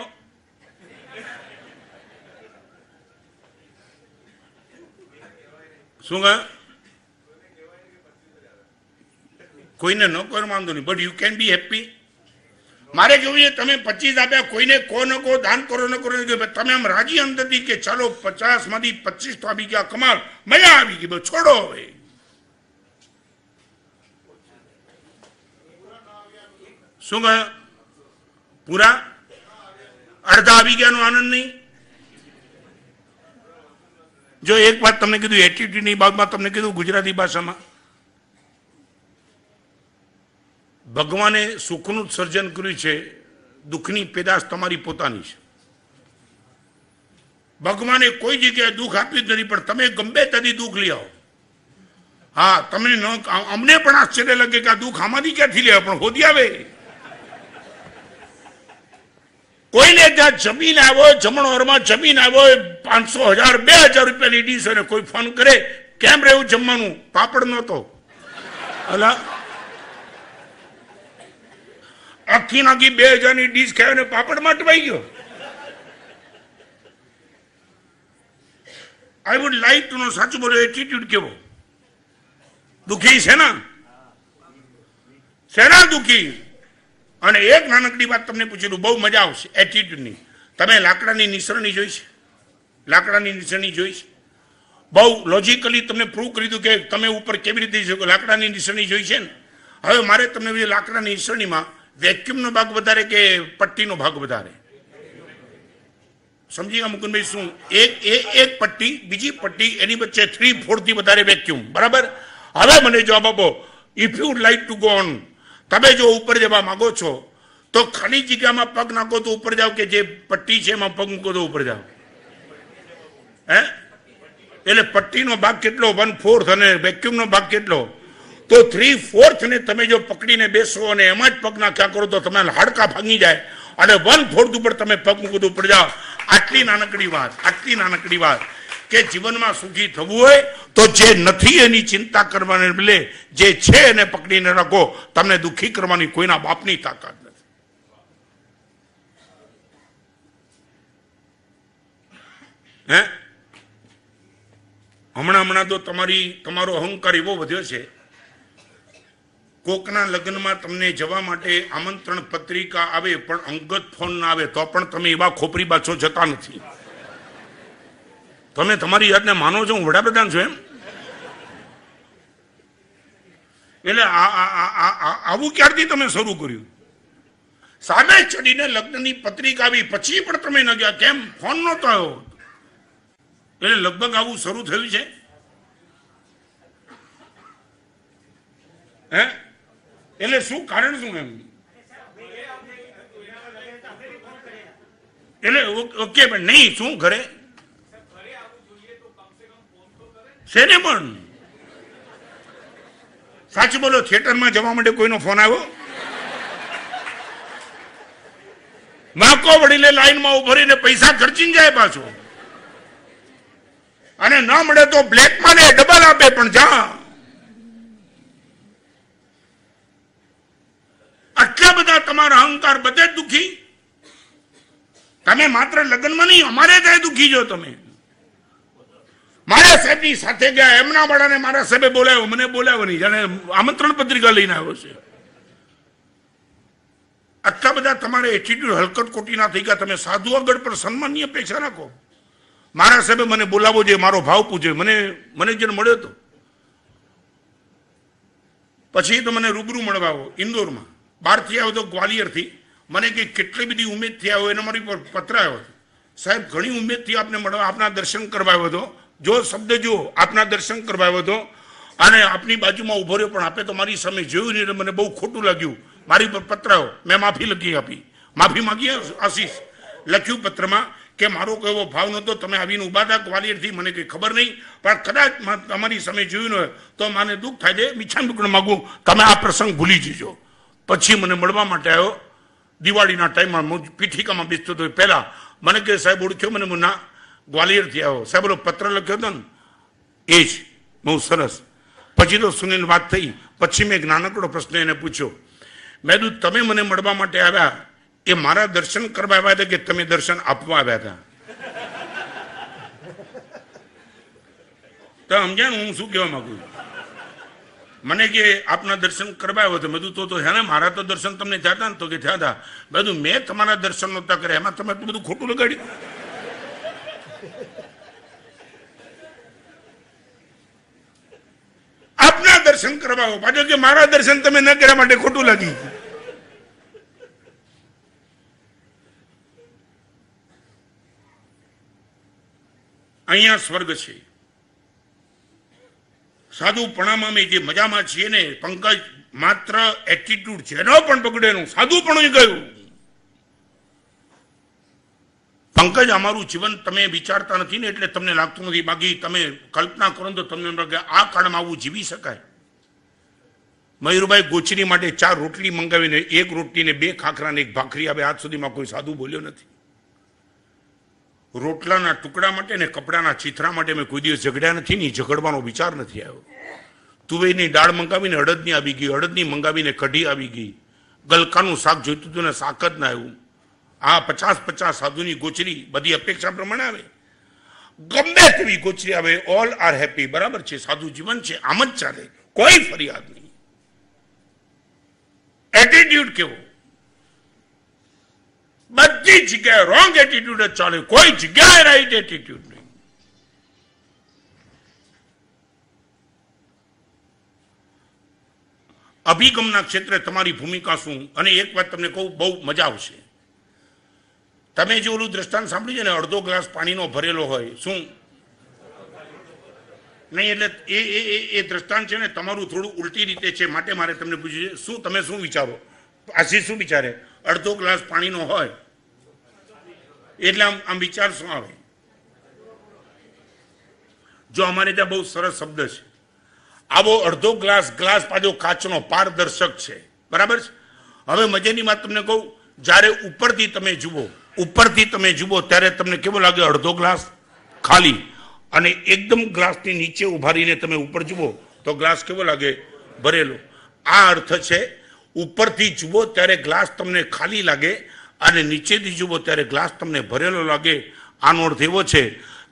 શું કહે? કોઈને ન કરો વાંધો નહીં, but you can be happy. મારે કેવું છે તમે 25 આપ્યા, કોઈને કો ન કો, દાન કરો ન કરો, તમે આમ રાજી અંદરથી કે ચાલો 50 માંથી 25 તો આવી ગયા, કમાલ, મજા આવી ગઈ, છોડો હવે. શું કહે? પૂરા અડધા આવી ગયાનો આનંદ નહીં. જો એક વાત તમને કીધું એટીટ્યુડની બાબતમાં, તમને કીધું ગુજરાતી ભાષામાં ભગવાને સુખનું સર્જન કર્યું છે, દુઃખની પેદાશ તમારી પોતાની છે. ભગવાને કોઈ જગ્યાએ દુઃખ આપ્યું જ નથી, પણ તમે ગમે ત્યાંથી દુઃખ લઈ આવો. હા, તમને અમને પણ આશ્ચર્ય લાગે કે આ દુઃખ આમાંથી ક્યાંથી લે, પણ હોદી આવે. કોઈને ત્યાં જમીન આવ્યો, જમણવારમાં જમીન આવ્યો, 500, 1000, 2000 રૂપિયાની ડીશ, અને કોઈ ફોન કરે કેમ રહેવું જમવાનું, પાપડ નહોતો, અલા આખી નાખી 2000ની ડીશ ખાય ને પાપડમાં અટવાઈ ગયો. આઈ વુડ લાઈક ટુ નો સાચું બોલો એટીટ્યુડ કેવો. દુઃખી છે ને, શેના દુઃખી? અને એક નાનકડી વાત તમને પૂછેલું, બહુ મજા આવશે એટીટ્યુડની. તમે લાકડાની નિસરણી જોઈ છે? લાકડાની નિસરણી જોઈ છે? બહુ લોજિકલી તમને પ્રૂવ કરી દીધું કે તમે ઉપર કેવી રીતે જઈ શકો. લાકડાની નિસરણી જોઈ છે ને? હવે મારે તમને લાકડાની નિસરણીમાં વેક્યુમનો ભાગ વધારે કે પટ્ટીનો ભાગ વધારે? સમજી ગયા મુકુંદભાઈ? શું એક પટ્ટી બીજી પટ્ટી એની વચ્ચે 3/4 થી વધારે વેક્યુમ, બરાબર? હવે મને જવાબ આપો, if you like to go on, તમે જો ઉપર જવા માંગો છો તો ખાલી જગ્યામાં પગ નાખો તો ઉપર જાઓ, કે જે પટ્ટી છે એમાં પગ મૂકો તો ઉપર જાઓ? હે? એટલે પટ્ટીનો ભાગ કેટલો? 1/4 અને વેક્યુમનો ભાગ કેટલો? તો 3/4 ને તમે જો પકડીને બેસો અને એમાં જ પગ નાખ્યા કરો તો તમારા હાડકા ભાંગી જાય, અને 1/4 ઉપર તમે પગ મૂકો તો ઉપર જાઓ. આટલી નાનકડી વાત, આટલી નાનકડી વાત. કે જીવનમાં સુખી થવું હોય તો જે નથી એની ચિંતા કરવાને બદલે જે છે એને પકડીને રાખો. તમને દુઃખી કરવાની કોઈના બાપની તાકાત નથી. હે હમણાં તો તમારો અહંકાર એવો વધ્યો છે. કોકના લગ્નમાં તમને જવા માટે આમંત્રણ પત્રિકા આવે પણ અંગત ફોન ના આવે તો પણ તમે એવા ખોપરી બાછો જતા નથી. તમે તમારી જાતને માનો છો હું વડાપ્રધાન છું એમ? એટલે આવું ક્યારથી તમે શરૂ કર્યું? સામે ચડીને લગ્નની પત્રિકા આવી પછી પણ તમે ન ગયા કેમ? ફોન નહોતો આવ્યો એટલે લગભગ આવું શરૂ થયું છે. હે એટલે શું કારણ શું એમ? એટલે ઓકે પણ નહીં શું ઘરે શેને પણ સાચું બોલો, થિયેટરમાં જવા માટે કોઈનો ફોન આવ્યો? માકો વળીને લાઈનમાં ઉભો રહીને પૈસા ખર્ચીને જાય પાછો, અને ના મળે તો બ્લેકમાં ને ડબલ આપે પણ જા. આટલા બધા તમારા અહંકાર બધે જ દુઃખી. તમે માત્ર લગ્નમાં નહીં અમારે ત્યાં દુઃખી જો. તમે મારા સાહેબની સાથે ગયા, એમના વાળાને મારા સાહેબે બોલાવ્યો, મને બોલાવ્યો નહીં, જાણે આમંત્રણ પત્રિકા લઈને આવ્યો છે. આટલા બધા તમારે એટીટ્યુડ હલકટ કોટીના થઈ ગયા. તમે સાધુ આગળ પર સન્માનની અપેક્ષા રાખો. મારા સાહેબે મને બોલાવવો જોઈએ, મારો ભાવ પૂછ્યો, મને જેને મળ્યો હતો પછી તો મને રૂબરૂ મળવા આવ્યો ઇન્દોરમાં. બહારથી આવ્યો તો ગ્વાલિયરથી. મને કે કેટલી બધી ઉમેદથી આવ્યો એના મારી પર પત્ર આવ્યો હતો. સાહેબ ઘણી ઉમેદથી આપને મળવા, આપના દર્શન કરવા આવ્યો હતો. જો શબ્દ જો આપના દર્શન કરવા આવ્યો હતો અને આપની બાજુમાં ઉભો રહ્યો, પણ આપે તો મારી સામે જોયું નહીં એટલે મને બહુ ખોટું લાગ્યું. મારી પર પત્ર આવ્યો, મેં માફી લખી આપી, માફી માંગી આશીષ. લખ્યું પત્રમાં કે મારો કયો ભાવ નહોતો, તમે આવીને ઉભા હતા ગ્વાલિયરથી, મને કંઈ ખબર નહીં, પણ કદાચ તમારી સામે જોયું ન હોય તો મને દુઃખ થાય છે, મીઠા ટુકડો માગું, તમે આ પ્રસંગ ભૂલી જજો. પછી મને મળવા માટે આવ્યો દિવાળીના ટાઈમમાં, પીઠિકામાં બેસતો હતો પહેલા. મને કે સાહેબ ઓળખ્યો મને? હું ના, ગ્વાલિયરથી આવ્યો. સાહેબ ઓલો પત્ર લખ્યો હતો ને એ જ. બહુ સરસ. પછી તો સુનિલ વાત થઈ. પછી મેં એક નાનકડો પ્રશ્ન એને પૂછ્યો. મેં કીધું તમે મને મળવા માટે આવ્યા એ મારા દર્શન કરવા આવ્યા હતા કે તમે દર્શન આપવા આવ્યા હતા? તો સમજ્યા ને હું શું કહેવા માંગુ? મને કે આપના દર્શન કરવા આવ્યો હતો. બધું તો હે ને મારા તો દર્શન તમને થયા હતા ને? તો કે થયા હતા. બધું મેં તમારા દર્શન નહોતા કર્યા, એમાં તમે બધું ખોટું લગાડ્યું. આપના દર્શન કરવા આવો પાછો કે મારા દર્શન તમે ન કર્યા માટે ખોટું લાગી. અહીંયા સ્વર્ગ છે. સાધુપણામાં અમે જે મજામાં છીએ ને પંકજ, માત્ર એટીટ્યુડ છે એનો પણ બગડેલું સાધુપણું ગયું. પંકજ અમારું જીવન તમે વિચારતા નથી ને એટલે તમને લાગતું નથી. બાકી તમે કલ્પના કરો તો તમને લાગે આ કાળમાં આવું જીવી શકાય. મયુરભાઈ ગોચરી માટે 4 રોટલી મંગાવીને 1 રોટલીને 2 ખાખરા ને 1 ભાખરી આવે, આજ સુધીમાં કોઈ સાધુ બોલ્યો નથી. રોટલાના ટુકડા માટે ને કપડાના ચીથરા માટે મેં કોઈ દિવસ ઝઘડ્યા નથી, ને ઝઘડવાનો વિચાર નથી આવ્યો. તુવેરની દાળ મંગાવીને અડદની આવી ગઈ, અડદની મંગાવીને કઢી આવી ગઈ. ગલકાનું શાક જોઈતું હતું ને શાક જ ના આવ્યું. આ 50 સાધુની ગોચરી બધી અપેક્ષા પ્રમાણે આવે. ગમે તેવી ગોચરી આવે, ઓલ આર હેપી. બરાબર છે, સાધુ જીવન છે, આમ જ ચાલે, કોઈ ફરિયાદ નહીં. એટીટ્યુડ કેવો? બધી જગ્યાએ રોંગ એટીટ્યુડ જ ચાલે, કોઈ જગ્યાએ રાઈટ એટીટ્યુડ નહીં. અભિગમના ક્ષેત્રે તમારી ભૂમિકા શું? અને એક વાત તમને કહું, બહુ મજા આવશે. તમે જે ઓલું દ્રષ્ટાંત સાંભળ્યું છે ને, અડધો ગ્લાસ પાણીનો ભરેલો હોય, શું નહીં? એટલે એ દ્રષ્ટાંત છે ને તમારું થોડું ઉલટી રીતે છે, માટે મારે તમને પૂછ્યું છે શું તમે શું વિચારો? આશીષ શું વિચારે? અડધો ગ્લાસ પાણીનો હોય એટલે આમ વિચાર શું આવે? જો અમારે ત્યાં બહુ સરસ શબ્દ છે, આવો અડધો ગ્લાસ પાછો કાચનો પારદર્શક છે. બરાબર છે? હવે મજાની વાત તમને કહું, જ્યારે ઉપરથી તમે જુઓ ત્યારે તમને કેવો લાગે? અડધો ગ્લાસ ખાલી. અને એકદમ ગ્લાસની નીચે ઉભા રહીને તમે ઉપર જુઓ તો ગ્લાસ કેવો લાગે? ભરેલો. આ અર્થ છે ઉપરથી જુઓ ત્યારે ગ્લાસ તમને ખાલી લાગે અને નીચેથી જુઓ ત્યારે ગ્લાસ તમને ભરેલો લાગે. આનો અર્થ એવો છે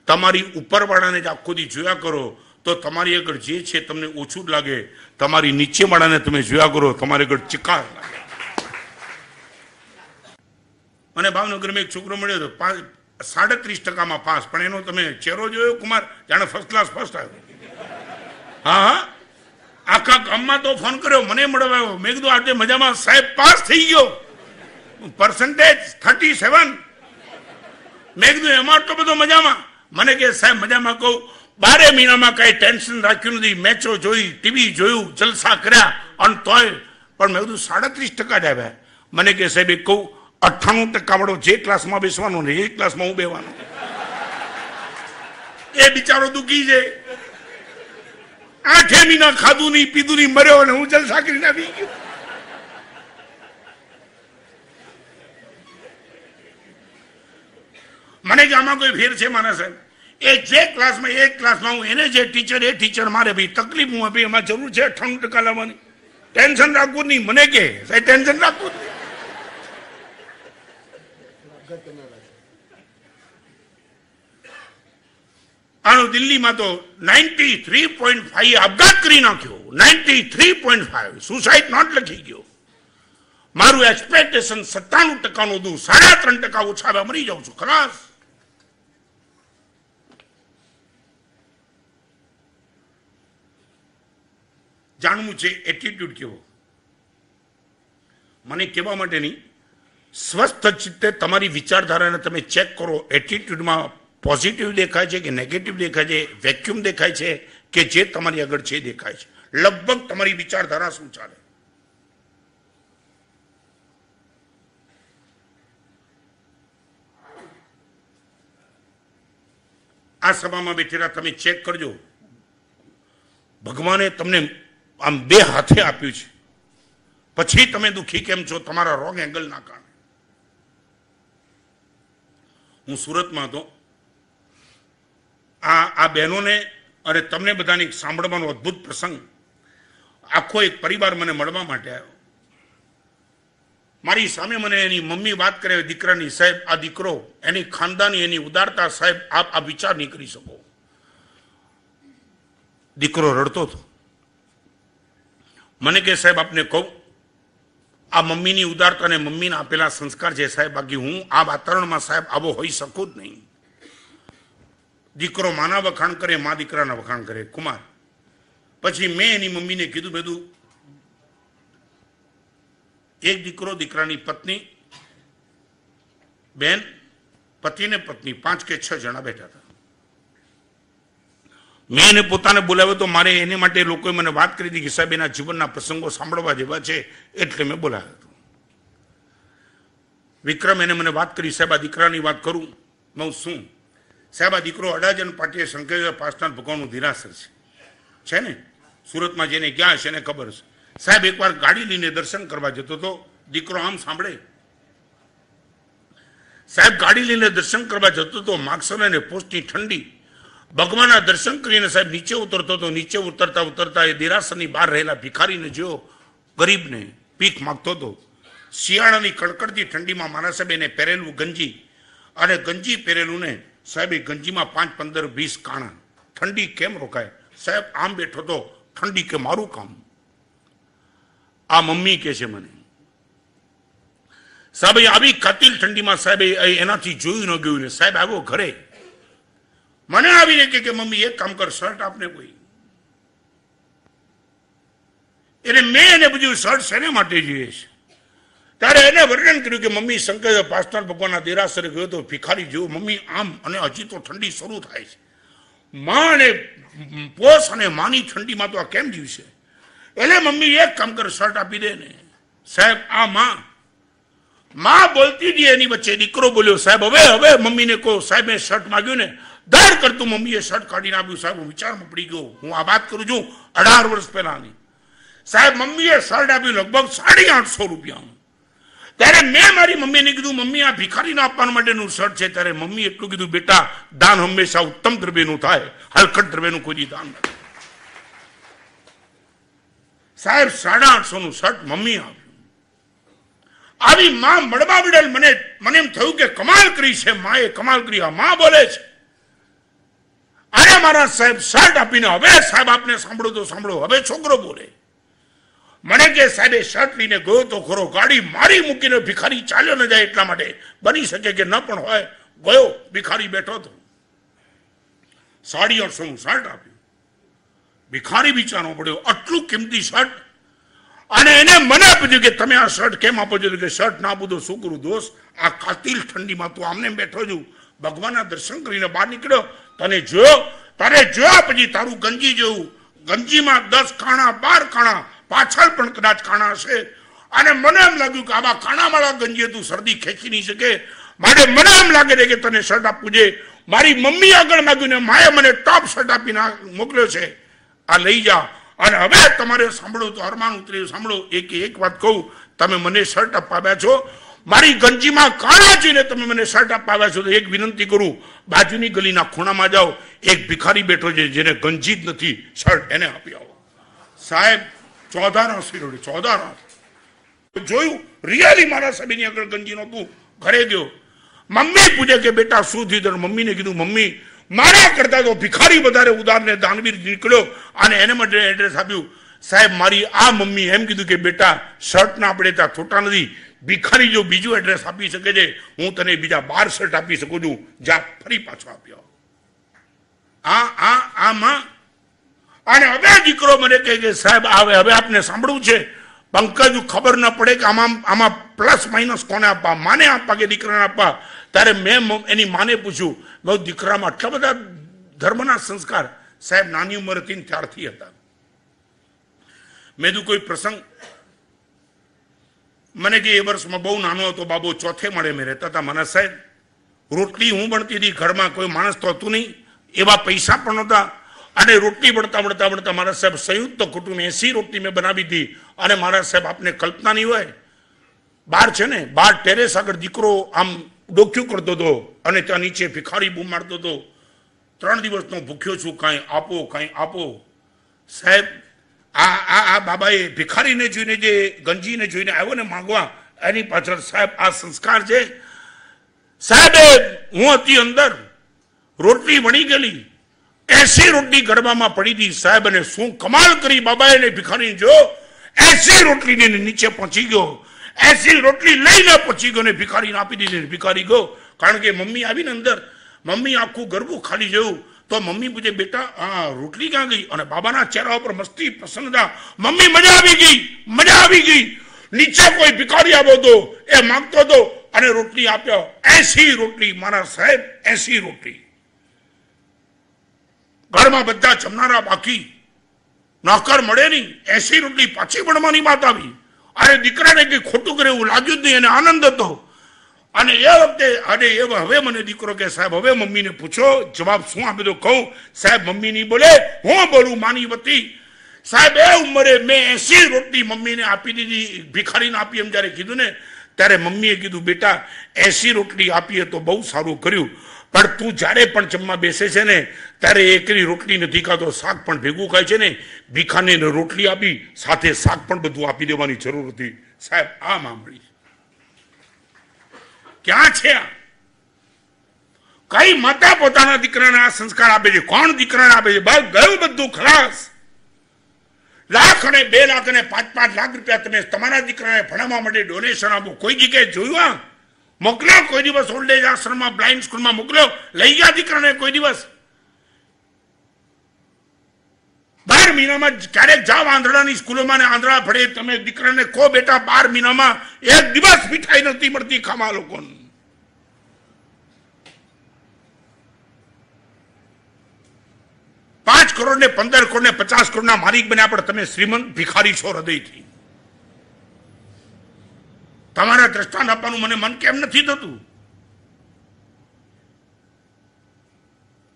તમારી ઉપરવાળાને જ આખો દી જોયા કરો તો તમારી આગળ જે છે તમને ઓછું જ લાગે. તમારી નીચેવાળાને તમે જોયા કરો તમારી આગળ ચિકાર લાગે. મને ભાવનગરમાં એક છોકરો મળ્યો હતો 37% પાસ, પણ એનો તમે ચહેરો જોયો કુમાર? જાણે ફર્સ્ટ ક્લાસ ફર્સ્ટ આવ્યો. હા, આખા ગામમાં તો ફોન કર્યો, મને મળવા આવ્યો. મેં કીધું આજે મજામાં? સાહેબ પાસ થઈ ગયો, પર્સન્ટેજ 37. મેં કીધું એમાં તો બધો મજામાં? મને કે સાહેબ મજામાં. કહું 12 મહિનામાં કઈ ટેન્શન રાખ્યું નથી, મેચો જોઈ, ટીવી જોયું, જલસા કર્યા અને તોય પણ મેં કીધું 37% જ આવ્યા. મને કે સાહેબ એક કહું 98% વાળો જે ક્લાસમાં બેસવાનો ને એ ક્લાસમાં હું બેવાનો. એ બિચારો દુઃખી છે, 8 મહિના ખાધું નહીં પીધું નહીં મર્યો અને હું જલસા કરીને આવી ગયો. મને કે આમાં કોઈ ફેર છે મારા સાહેબ? એ જે ક્લાસમાં એક ક્લાસમાં હું એને જે ટીચર એ ટીચર મારે ભાઈ તકલીફ હું આપી એમાં જરૂર છે 98% લાવવાની? ટેન્શન રાખવું નહીં. મને કે સાહેબ ટેન્શન રાખવું નહીં. આનો દિલ્હીમાં તો 93.5 આપઘાત કરી નાખ્યો. 93.5 સુસાઇડ નોટ લખી ગયો. મારું એક્સપેક્ટેશન 97% નું હતું, 3.5% ઓછા આવ્યા, મરી જાઉં છું ખલાસ. જાણવું છે એટીટ્યુડ કેવો. મને કહેવા માટે નહીં, સ્વસ્થ ચિત્તે તમારી વિચારધારાને તમે ચેક કરો. એટીટ્યુડમાં પોઝિટિવ દેખાય છે કે નેગેટિવ દેખાય છે, વેક્યુમ દેખાય છે કે જે તમારી આગળ છે દેખાય છે. લગભગ તમારી વિચારધારા શું ચાલે. આ સભામાં બેઠેલા તમે ચેક કરજો. ભગવાને તમને આમ 2 હાથે આપ્યું છે, પછી તમે દુઃખી કેમ છો? તમારા રોંગ એંગલ ના કારણે. હું સુરતમાં હતો. આ બહેનોને અને તમને બધાને સાંભળવાનો અદ્ભુત પ્રસંગ. આખો એક પરિવાર મને મળવા માટે આવ્યો. મારી સામે મને એની મમ્મી વાત કરે દીકરાની, સાહેબ આ દીકરો, એની ખાનદાની, એની ઉદારતા, સાહેબ આપ આ વિચાર નહીં કરી શકો. દીકરો રડતો હતો. મને કે સાહેબ આપને કહું, આ મમ્મીની ઉદારતા અને મમ્મીના આપેલા સંસ્કાર છે સાહેબ, બાકી હું આ વાતાવરણમાં સાહેબ આવો હોઈ શકું જ નહીં. દીકરો માના વખાણ કરે, મા દીકરાના વખાણ કરે. કુમાર પછી મેં એની મમ્મીને કીધું, બધું એક દીકરો, દીકરાની પત્ની, બેન, પતિ ને પત્ની, 5 કે 6 જણા બેઠા હતા. મેં એને પોતાને બોલાવ્યો તો મારે એને માટે લોકોએ મને વાત કરી હતી કે સાહેબ એના જીવનના પ્રસંગો સાંભળવા જેવા છે, એટલે મેં બોલાવ્યો હતો. વિક્રમ એને મને વાત કરી, સાહેબ આ દીકરાની વાત કરું? હું શું સાહેબ? આ દીકરો અડાજણ પાટીએ શંકર પાસનાથ ભગવાનનું ધીરાસર છે ને, સુરતમાં જેને ગયા છે એને ખબર છે. સાહેબ એકવાર ગાડી લઈને દર્શન કરવા જતો હતો. દીકરો આમ સાંભળે. સાહેબ ગાડી લઈને દર્શન કરવા જતો હતો, માગસર અને પોસ્ટની ઠંડી. ભગવાનના દર્શન કરીને સાહેબ નીચે ઉતરતો હતો. નીચે ઉતરતા ઉતરતા એ દેરાસરની બહાર રહેલા ભિખારીને જોયો, ગરીબને ભીખ માગતો હતો. શિયાળાની કડકડતી ઠંડીમાં મારા સાહેબ એને પહેરેલું ગંજી અને ગંજી પહેરેલું ને સાહેબ એ ગંજીમાં 5, 15, 20 કાણા. ઠંડી કેમ રોકાય? સાહેબ આમ બેઠો તો ઠંડી કે મારું કામ. આ મમ્મી કે છે મને, સાહેબ આવી કાતિલ ઠંડીમાં સાહેબ એનાથી જોયું ન ગયું ને સાહેબ આવ્યો ઘરે. મને આવીને કે મમ્મી એક કામ કર, શર્ટ આપને કોઈ. એટલે મેં એને બધું શર્ટ શેને માટે જોઈએ છે ત્યારે એને વર્ણન કર્યું કે મમ્મી શંકર પાસનાથ ભગવાનના દેરાસરે ગયો તો ભિખારી જેવો. મમ્મી આમ, અને હજી તો ઠંડી શરૂ થાય છે. માં અને પોસ અને માની ઠંડીમાં તો આ કેમ જીવશે? એટલે મમ્મી એક કામ કર, શર્ટ આપી દે ને. સાહેબ આ માં બોલતી હતી, એની વચ્ચે દીકરો બોલ્યો, સાહેબ હવે મમ્મીને કહો. સાહેબ મેં શર્ટ માગ્યું ને, દર કરતું મમ્મીએ શર્ટ કાઢીને આપ્યું. સાહેબ હું વિચારમાં પડી ગયો. હું આ વાત કરું છું 18 વર્ષ પહેલાની. સાહેબ મમ્મીએ શર્ટ આપ્યું લગભગ 850 રૂપિયાનું. ત્યારે મેં મારી મમ્મીને કીધું, મમ્મી આ ભિખારીને આપવા માટેનું શર્ટ છે. ત્યારે મમ્મી એટલું કીધું, બેટા દાન હંમેશા ઉત્તમ દ્રવ્યનું થાય, હલકટ દ્રવ્યનું કોઈ દાન નથી. સાહેબ 850 નું શર્ટ મમ્મી આપ્યું. આવી માં મળવા વિડેલ મને એમ થયું કે કમાલ કરી છે, માએ કમાલ કરી. આ માં બોલે છે, અરે મારા સાહેબ શર્ટ આપીને, હવે સાહેબ આપને સાંભળો તો સાંભળો. હવે છોકરો બોલે, મને કે સાહેબે શર્ટ લઈને ગયો તો ખરો, ગાડી મારી મૂકીને ભિખારી ચાલ્યો ન જાય એટલા માટે. બની શકે કે ન પણ હોય, ગયો, ભિખારી બેઠો હતો. 850 નું શર્ટ આપ્યું. ભિખારી બિચારો પડ્યો, આટલું કિંમતી શર્ટ. અને એને મને પૂછ્યું કે તમે આ શર્ટ કેમ આપો છો? કે શર્ટ ના આપું તો શું કરું દોસ્ત, આ કાતિલ ઠંડીમાં તું આમને બેઠો છું, ભગવાનના દર્શન કરીને બહાર નીકળ્યો, તને જોયા પછી તારું ગંજી જેવું, ગંજીમાં 10 કાણા 12 કાણા, પાછળ પણ કદાચ કાણા હશે. અને મને એમ લાગ્યું કે આવા કાણાવાળા ગંજીએ તું શરદી ખેંચી નહીં શકે, માટે મને એમ લાગે છે કે તને શર્ટ આપવું છે. મારી મમ્મી આગળ માગ્યું ને માએ મને ટોપ શર્ટ આપીને મોકલ્યો છે, આ લઈ જા. અને હવે તમારે સાંભળો તો અરમાન ઉતરી સાંભળો. એક વાત કહું, તમે મને શર્ટ અપાવ્યા છો, મારી ગંજીમાં કાણા જોઈને તમે મને શર્ટ અપાવ્યા છો, તો એક વિનંતી કરું, બાજુની ગલીના ખૂણામાં જાઓ, એક ભિખારી બેઠો છે જેને ગંજી જ નથી, શર્ટ એને આપી આવો. સાહેબ 14 જોયું, રિયલી મારા સભીની આગળ ગંજી નહોતું. ઘરે ગયો, મમ્મી પૂછે કે બેટા શું થયું? મમ્મીને કીધું, મમ્મી મારા કરતા તો ભિખારી વધારે ઉદાર ને દાનવીર નીકળ્યો. અને એને માટે એડ્રેસ આપ્યું. સાહેબ મારી આ મમ્મી એમ કીધું કે બેટા શર્ટ ના આપણે ત્યાં થોટા નથી, ભિખારી જો બીજું એડ્રેસ આપી શકે છે, હું તને બીજા 12 શર્ટ આપી શકું છું, જા ફરી પાછો આપ્યો. આમાં અને હવે દીકરો મને કહે કે સાહેબ હવે આપને સાંભળવું છે, પંકજ ખબર ન પડે કે આમાં પ્લસ માઇનસ કોને આપવા, માને આપવા કે દીકરાને આપવા. ત્યારે મેં એની માને પૂછ્યું, મેં દીકરામાં આટલા બધા ધર્મના સંસ્કાર. સાહેબ નાની ઉંમર હતી ત્યારથી હતા. મેં તું કોઈ પ્રસંગ, મને કે એ વર્ષમાં બહુ નાનો હતો બાબો, 4થે માળે મેં રહેતા હતા. મારા સાહેબ રોટલી હું બનતી હતી, ઘરમાં કોઈ માણસ તો હતું નહીં, એવા પૈસા પણ નહોતા. અને રોટલી બનતા મારા સાહેબ સંયુક્ત કુટુંબ 80 રોટલી મેં બનાવી હતી. અને મારા સાહેબ આપને કલ્પના નહીં હોય, બહાર છે ને, બહાર ટેરેસ આગળ દીકરો આમ ડોક્યું કરતો હતો અને ત્યાં નીચે ભિખારી બૂમ મારતો હતો, 3 દિવસનો ભૂખ્યો છું, કાંઈ આપો. સાહેબ આ બાબાએ ભિખારીને જોઈને, જે ગંજીને જોઈને આવ્યો ને માંગવા, એની પાછળ સાહેબ આ સંસ્કાર છે. સાહેબ હું હતી અંદર, રોટલી વણી ગયેલી, 80 રોટલી ગરબામાં પડી હતી સાહેબ. અને શું કમાલ કરી બાબાએ ને ભિખારી, જો 80 રોટલી નીચે પહોંચી ગયો, 80 રોટલી લઈને પહોંચી ગયો ને ભિખારીને આપી દીધી. ભિખારી ગયો, કારણ કે મમ્મી આવીને અંદર, મમ્મી આખું ગરબું ખાલી જોયું તો મમ્મી પૂછે, બેટા આ રોટલી ક્યાં ગઈ? અને બાબાના ચહેરા ઉપર મસ્તી, પ્રસન્નતા. મમ્મી મજા આવી ગઈ. નીચે કોઈ ભિખારી આવ્યો હતો, એ માંગતો હતો અને રોટલી આપ્યો. 80 રોટલી મારા સાહેબ, 80 રોટલી. ઘરમાં બધા જમનારા બાકી, નોકર મળે નહીં, 80 રોટલી પાછી ભણવાની વાત આવી. અરે દીકરાને કઈ ખોટું કરે એવું લાગ્યું જ નહીં, એને આનંદ હતો. અને એ વખતે હવે મને દીકરો કે સાહેબ હવે મમ્મીને પૂછો જવાબ શું આપે? તો કહું સાહેબ મમ્મી નહીં બોલે, હું બોલું માની વતી. સાહેબ એ ઉંમરે મેં 80 રોટલી મમ્મીને આપી દીધી, ભિખારીને આપી એમ જયારે કીધું ને, ત્યારે મમ્મીએ કીધું, બેટા 80 રોટલી આપીએ તો બહુ સારું કર્યું, પણ તું જ્યારે પણ જમવા બેસે છે ને ત્યારે એકલી રોટલી નથી ખાતો, શાક પણ ભેગું ખાય છે ને. ભિખારીને રોટલી આપી, સાથે શાક પણ બધું આપી દેવાની જરૂર હતી. સાહેબ આ મામળી ક્યાં છે? કઈ માતા પોતાના દીકરાને આ સંસ્કાર આપે છે? કોણ દીકરાને આપે છે? બસ ગયું બધું ખલાસ. લાખ અને 2 લાખ અને 5-5 લાખ રૂપિયા તમે તમારા દીકરાને ભણાવવા માટે ડોનેશન આપો. કોઈ જગ્યાએ જોયું? મોકલ્યો કોઈ દિવસ ઓલ્ડ એજ આશ્રમમાં, બ્લાઇન્ડ સ્કૂલમાં મોકલ્યો? લઈ ગયા દીકરાને કોઈ દિવસ? 12 મહિનામાં ક્યારેક જાવ આંધળાની સ્કૂલોમાં ને આંધળા ભણે, તમે દીકરાને કહો બેટા 12 મહિનામાં 1 દિવસ મીઠાઈ નથી મળતી ખાવા લોકોને. $5 કરોડ ને 15 કરોડ ને 50 કરોડના માલિક બન્યા, પણ તમે શ્રીમંત ભિખારી છો હૃદયથી. તમારા દ્રષ્ટાંત આપવાનું મને મન કેમ નથી થતું?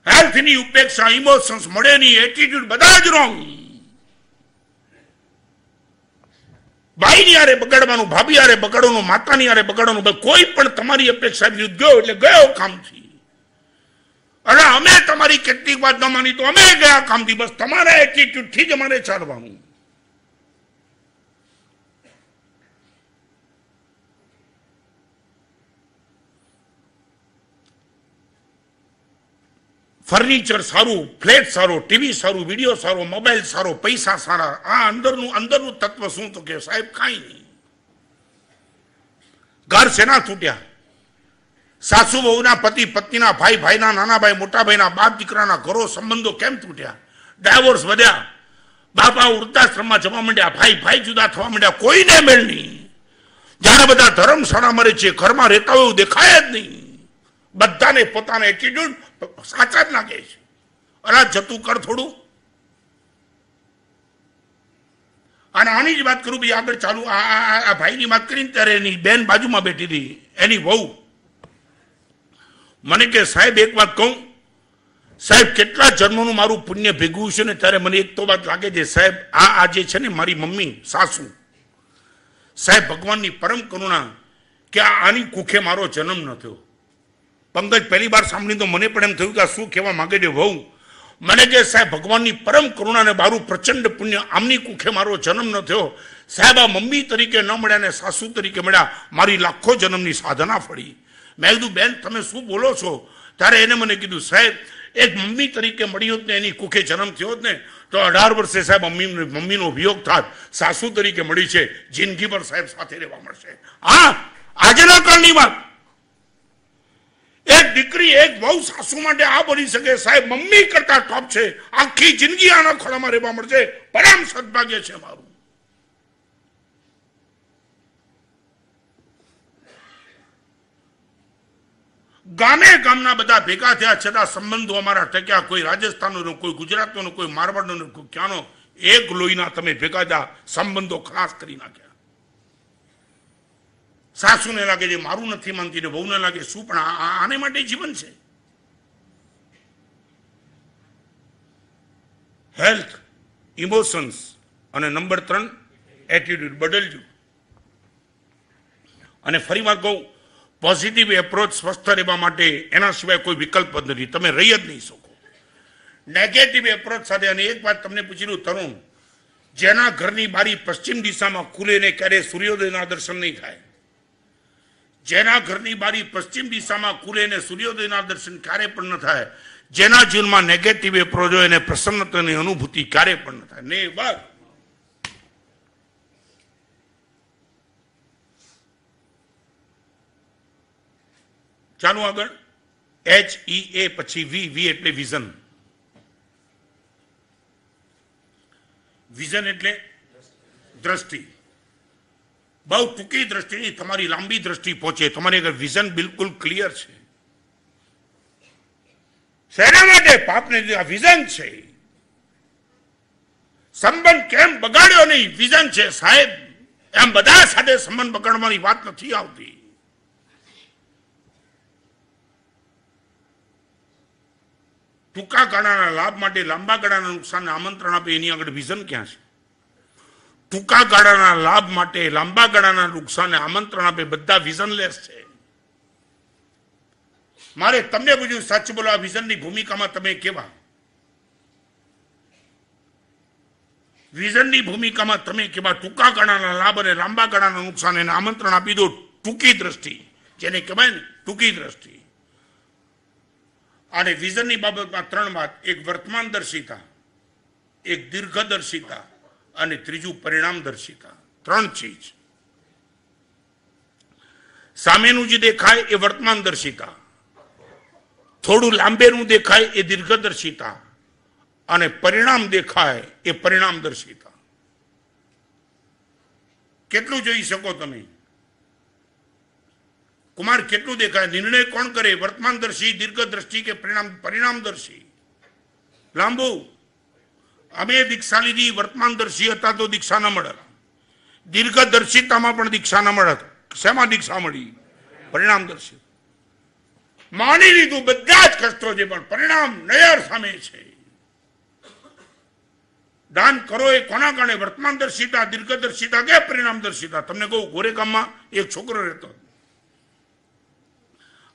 હેલ્થની ઉપેક્ષા, ઇમોશન્સ મળે નહીં, એટીટ્યુડ બધા જ રોંગ. ભાઈની હારે બગાડવાનું, ભાભી હારે બગાડવાનું, માતાની હારે બગાડવાનું, કોઈ પણ તમારી અપેક્ષા વિરુદ્ધ ગયો એટલે ગયો કામથી. અને અમે તમારી કેટલીક વાત ન માની તો અમે ગયા કામથી. બસ તમારા એટીટ્યુડથી જ અમારે ચાલવાનું. ફર્નિચર સારું, ફ્લેટ સારો, ટીવી સારું, વિડીયો સારો, મોબાઈલ સારો, પૈસા સારા, આ અંદરનું તત્વ શું? તો કે સાહેબ કાંઈ નહીં. ઘર શેના તૂટ્યા? સાસુ વહુના, પતિ પત્નીના, ભાઈ ભાઈના, નાના ભાઈ મોટા ભાઈના, બાપ દીકરાના ઘરો સંબંધો કેમ તૂટ્યા? ડાયવોર્સ વધ્યા, બાપા વૃદ્ધાશ્રમમાં જવા માંડ્યા, ભાઈ ભાઈ જુદા થવા માંડ્યા, કોઈને મેળ નહીં. જ્યારે બધા ધર્મશાળા મરે છે, ઘરમાં રહેતા હોય એવું દેખાય જ નહીં. બધાને પોતાના એટીટ્યુડ સાચા જ લાગે છે. અરે જતું કર થોડું. અને આની જ વાત કરું ભાઈ, આગળ ચાલુ આ ભાઈની વાત કરીને ત્યારે એની બેન બાજુમાં બેઠી હતી, એની વહુ મને કે સાહેબ એક વાત કહું, સાહેબ કેટલા જન્મનું મારું પુણ્ય ભેગું છે ને, ત્યારે મને એક તો વાત લાગે છે સાહેબ, આ જે છે ને મારી મમ્મી સાસુ, સાહેબ ભગવાનની પરમ કરુણા કે આની કુખે મારો જન્મ ન થયો. પંકજ પહેલી વાર સાંભળી તો મને પણ એમ થયું કે આ શું કહેવા માંગે છે વહુ. મને કે સાહેબ ભગવાનની પરમ કરુણા ને મારું પ્રચંડ પુણ્ય, આમની કુખે મારો જન્મ ન થયો. સાહેબ આ મમ્મી તરીકે ન મળ્યા ને સાસુ તરીકે મળ્યા, મારી લાખો જન્મની સાધના ફળી. મેં કીધું બેન તમે શું બોલો છો? ત્યારે એને મને કીધું સાહેબ એક મમ્મી તરીકે મળી હોત ને, એની કુખે જન્મ થયો હોત ને તો 18 વર્ષે સાહેબ મમ્મીનો વિયોગ થાત. સાસુ તરીકે મળી છે, જિંદગીભર સાહેબ સાથે રહેવા મળશે. હા, આજના કાળની વાત. એક દીકરી, એક વહુ સાસુ માટે આ બની શકે સાહેબ, મમ્મી કરતા ટોપ છે. આખી જિંદગી આના ખોળામાં રહેવા મળશે. પરમ સદભાગ્ય છે મારું. ગામે ગામના બધા ભેગા થયા છતાં સંબંધો અમારા ટક્યા. કોઈ રાજસ્થાનનો, કોઈ ગુજરાતનો, કોઈ મારવાડનો, કોઈ ક્યાંનો. એક લોહીના તમે ભેગા થયા, સંબંધો ખલાસ કરી નાખ્યા. સાસુને લાગે છે મારું નથી માનતી, ને વહુને લાગે શું, પણ આને માટે જીવન છે. હેલ્થ, ઇમોશન્સ અને નંબર 3 એટીટ્યુડ બદલજો. અને ફરી વાર કહું, પોઝિટિવ એપ્રોચ સ્વસ્થ રહેવા માટે એના સિવાય કોઈ વિકલ્પ જ નથી. તમે રહી જ નહીં શકો નેગેટિવ એપ્રોચ સાથે. અને એક વાત તમને પૂછી લઉં તરુણ, જેના ઘરની બારી પશ્ચિમ દિશામાં ખુલે ને ક્યારે સૂર્યોદયના દર્શન નહીં થાય, જેના ઘરની બારી પશ્ચિમ દિશામાં ખુલે ને સૂર્યોદયના દર્શન ક્યારે પણ ન થાય, જેના જીવનમાં નેગેટિવ એપ્રોચ હોય એને પ્રસન્નતાની અનુભૂતિ ક્યારે પણ ન થાય. ને બસ ચાલો આગળ. HEA પછી V એટલે વિઝન. વિઝન એટલે દ્રષ્ટિ. બહુ ટૂંકી દ્રષ્ટિ નહીં, તમારી લાંબી દ્રષ્ટિ પહોંચે. તમારી આગળ વિઝન બિલકુલ ક્લિયર છે. શેના માટે? પાપને આ વિઝન છે. સંબંધ કેમ બગાડ્યો નહીં, વિઝન છે સાહેબ. એમ બધા સાથે સંબંધ બગાડવાની વાત નથી આવતી. ટૂંકા ગાળાના લાભ માટે લાંબા ગાળાના નુકસાનને આમંત્રણ આપે, એની આગળ વિઝન ક્યાં છે? ટૂંકા ગાળાના લાભ માટે લાંબા ગાળાના નુકસાનને આમંત્રણ આપે, બધા વિઝનલેસ છે. મારે તમને પૂછ્યું, સાચું બોલો, આ વિઝનની ભૂમિકામાં તમે કેવા? વિઝનની ભૂમિકામાં તમે કેવા? ટૂંકા ગાળાના લાભ અને લાંબા ગાળાના નુકસાન એને આમંત્રણ આપી દો. ટૂંકી દ્રષ્ટિ જેને કહેવાય ને, ટૂંકી દ્રષ્ટિ. અને વિઝનની બાબતમાં 3 વાત: એક વર્તમાનદર્શિતા, એક દીર્ઘદર્શિતા અને ત્રીજું પરિણામદર્શિતા. 3 ચીજ. સામેનું જે દેખાય એ વર્તમાનદર્શિતા, થોડું લાંબેનું દેખાય એ દીર્ઘદર્શિતા, અને પરિણામ દેખાય એ પરિણામદર્શિતા. કેટલું જોઈ શકો તમે? કુમાર કેટલું દેખાય? નિર્ણય કોણ કરે? વર્તમાનદર્શી, દીર્ઘદ્રષ્ટિ કે પરિણામદર્શી? લાંબુ. અમે દીક્ષા લીધી, વર્તમાનદર્શી હતા તો દીક્ષા ન મળે. દીર્ઘદર્શિતામાં પણ દીક્ષા ન મળે. શેમાં દીક્ષા મળી? પરિણામદર્શી. માની લીધું બધા જ કષ્ટો છે, પણ પરિણામ નયર સામે છે. દાન કરો એ કોના કારણે? વર્તમાનદર્શિતા, દીર્ઘદર્શિતા કે પરિણામદર્શિતા? તમને કહું, ગોરેગામમાં એક છોકરો રહેતો,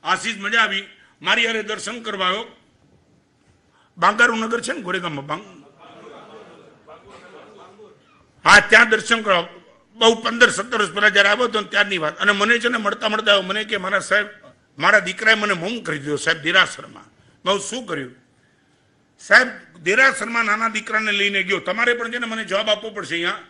આશીષ, મજા આવી, મારી યારે દર્શન કરવા આવ્યો. બાંગારું નગર છે ને ગોરેગામમાં, હા, ત્યાં દર્શન કરવા બહુ 15-17 વર્ષ પહેલા જયારે આવ્યો હતો ત્યારની વાત. અને મને છે ને મળતા આવ્યો, મને કે મારા સાહેબ, મારા દીકરાએ મને મૌન કરી દીધો સાહેબ દેરાસરમાં. બહુ શું કર્યું સાહેબ? દેરાસરમાં નાના દીકરાને લઈને ગયો. તમારે પણ છે ને મને જવાબ આપવો પડશે. અહીંયા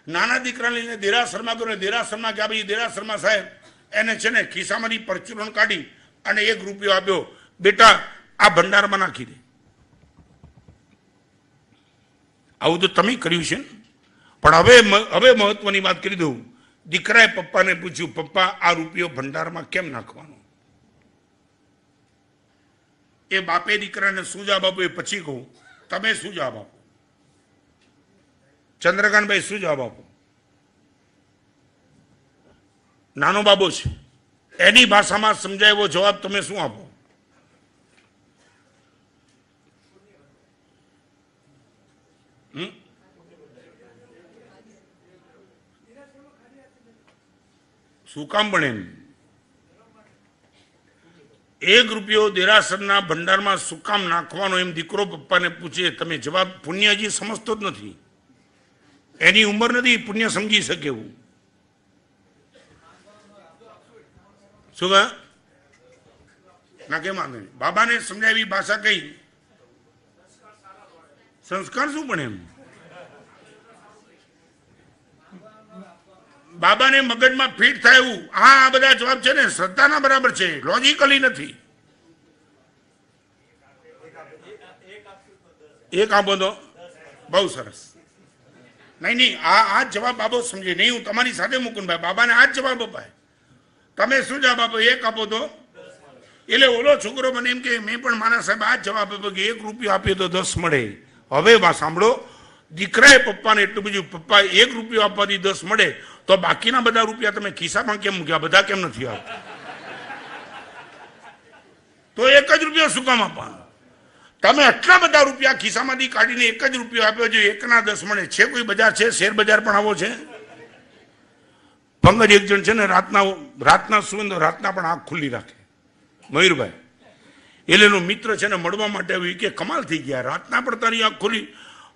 નાના દીકરાને લઈને દેરાસરમાં ગયો ને દેરાસરમાં ગયા, ભાઈ દેરાસરમાં સાહેબ એને છે ને ખિસ્સામાંથી પરચુરણ કાઢી અને 1 રૂપિયો આપ્યો, બેટા આ ભંડારમાં નાખી દે. આવું તો તમે કર્યું છે ને. પણ હવે મહત્વની વાત કરી દઉં. દીકરાએ પપ્પાને પૂછ્યું, પપ્પા આ રૂપિયો ભંડારમાં કેમ નાખવાનો? એ બાપે દીકરાને શું જવાબ આપો એ પછી કહું. તમે શું જવાબ આપો? ચંદ્રકાંતભાઈ શું જવાબ આપો? નાનો બાબો છે, એની ભાષામાં સમજાય જવાબ તમે શું આપો? શું કામ બને? 1 રૂપિયો દેરાસરના ભંડારમાં શું કામ નાખવાનો એમ દીકરો પપ્પાને પૂછે. તમે જવાબ, પુણ્યજી સમજતો જ નથી, એની ઉંમર નથી પુણ્ય સમજી શકે એવું. શું ના કેમ વાંધો નહીં? બાબાને સમજાવી ભાષા કઈ? સંસ્કાર શું પણ એમ? બાબાને મગજમાં ફિટ થાય એવું. હા, આ બધા જવાબ છે ને શ્રદ્ધાના બરાબર છે, લોજિકલી નથી. એક આપો તો બહુ સરસ. નહીં, આ જવાબ બાબો સમજે નહીં. હું તમારી સાથે મુકુંદભાઈ, બાબાને આ જ જવાબ અપાય. તમે શું જવાબ આપો? 1 આપો તો. એટલે ઓલો છોકરો મને એમ કે મેં પણ મારા સાહેબ આ જ જવાબ આપ્યો કે 1 રૂપિયો આપીએ તો 10 મળે. હવે સાંભળો, દીકરાએ પપ્પાને એટલું બધું, પપ્પા 1 રૂપિયો આપવાથી 10 મળે, તો બાકીના બધા રૂપિયા તમે ખિસ્સામાં કેમ મૂક્યા? બધા કેમ નથી આવતા? તો 1 જ રૂપિયો શું કામ આપવાનો? તમે આટલા બધા રૂપિયા ખિસ્સામાંથી કાઢીને 1 જ રૂપિયો આપ્યો છે, 1ના 10 મળે. છે કોઈ બજાર છે? શેર બજાર પણ આવો છે. પંકજ એક જણ છે ને રાતના સુવંદો રાતના પણ આંખ ખુલ્લી રાખે, મયુરભાઈ. એટલે એનો મિત્ર છે ને મળવા માટે આવ્યું કે કમાલ થઈ ગયા, રાતના પણ તારી આંખ ખુલ્લી.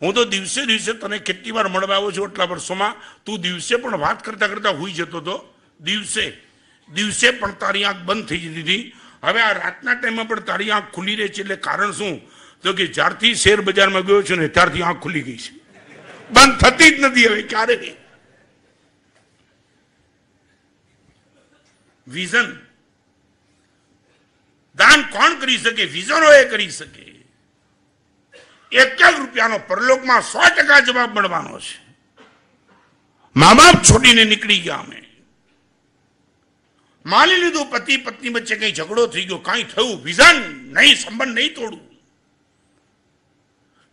હું તો દિવસે તને કેટલી વાર મળવા આવ્યો છું એટલા વર્ષોમાં, તું દિવસે પણ વાત કરતા કરતા હોઈ જતો હતો. દિવસે પણ તારી આંખ બંધ થઈ જતી હતી. હવે આ રાતના ટાઈમમાં પણ તારી આંખ ખુલ્લી રહે છે. એટલે કારણ શું? તો કે જ્યારથી શેર બજારમાં ગયો છે ને ત્યારથી આંખ ખુલ્લી ગઈ છે, બંધ થતી જ નથી હવે ક્યારે. વિઝન દાન કોણ કરી શકે? વિઝનો એ કરી શકે. 1 રૂપિયાનો પરલોકમાં 100% જવાબ મળવાનો છે. મા બાપ છોડીને નીકળી ગયા, અમે માની લીધું પતિ પત્ની વચ્ચે કઈ ઝઘડો થઈ ગયો, કઈ થયું, વિઝન નહીં, સંબંધ નહીં તોડવું.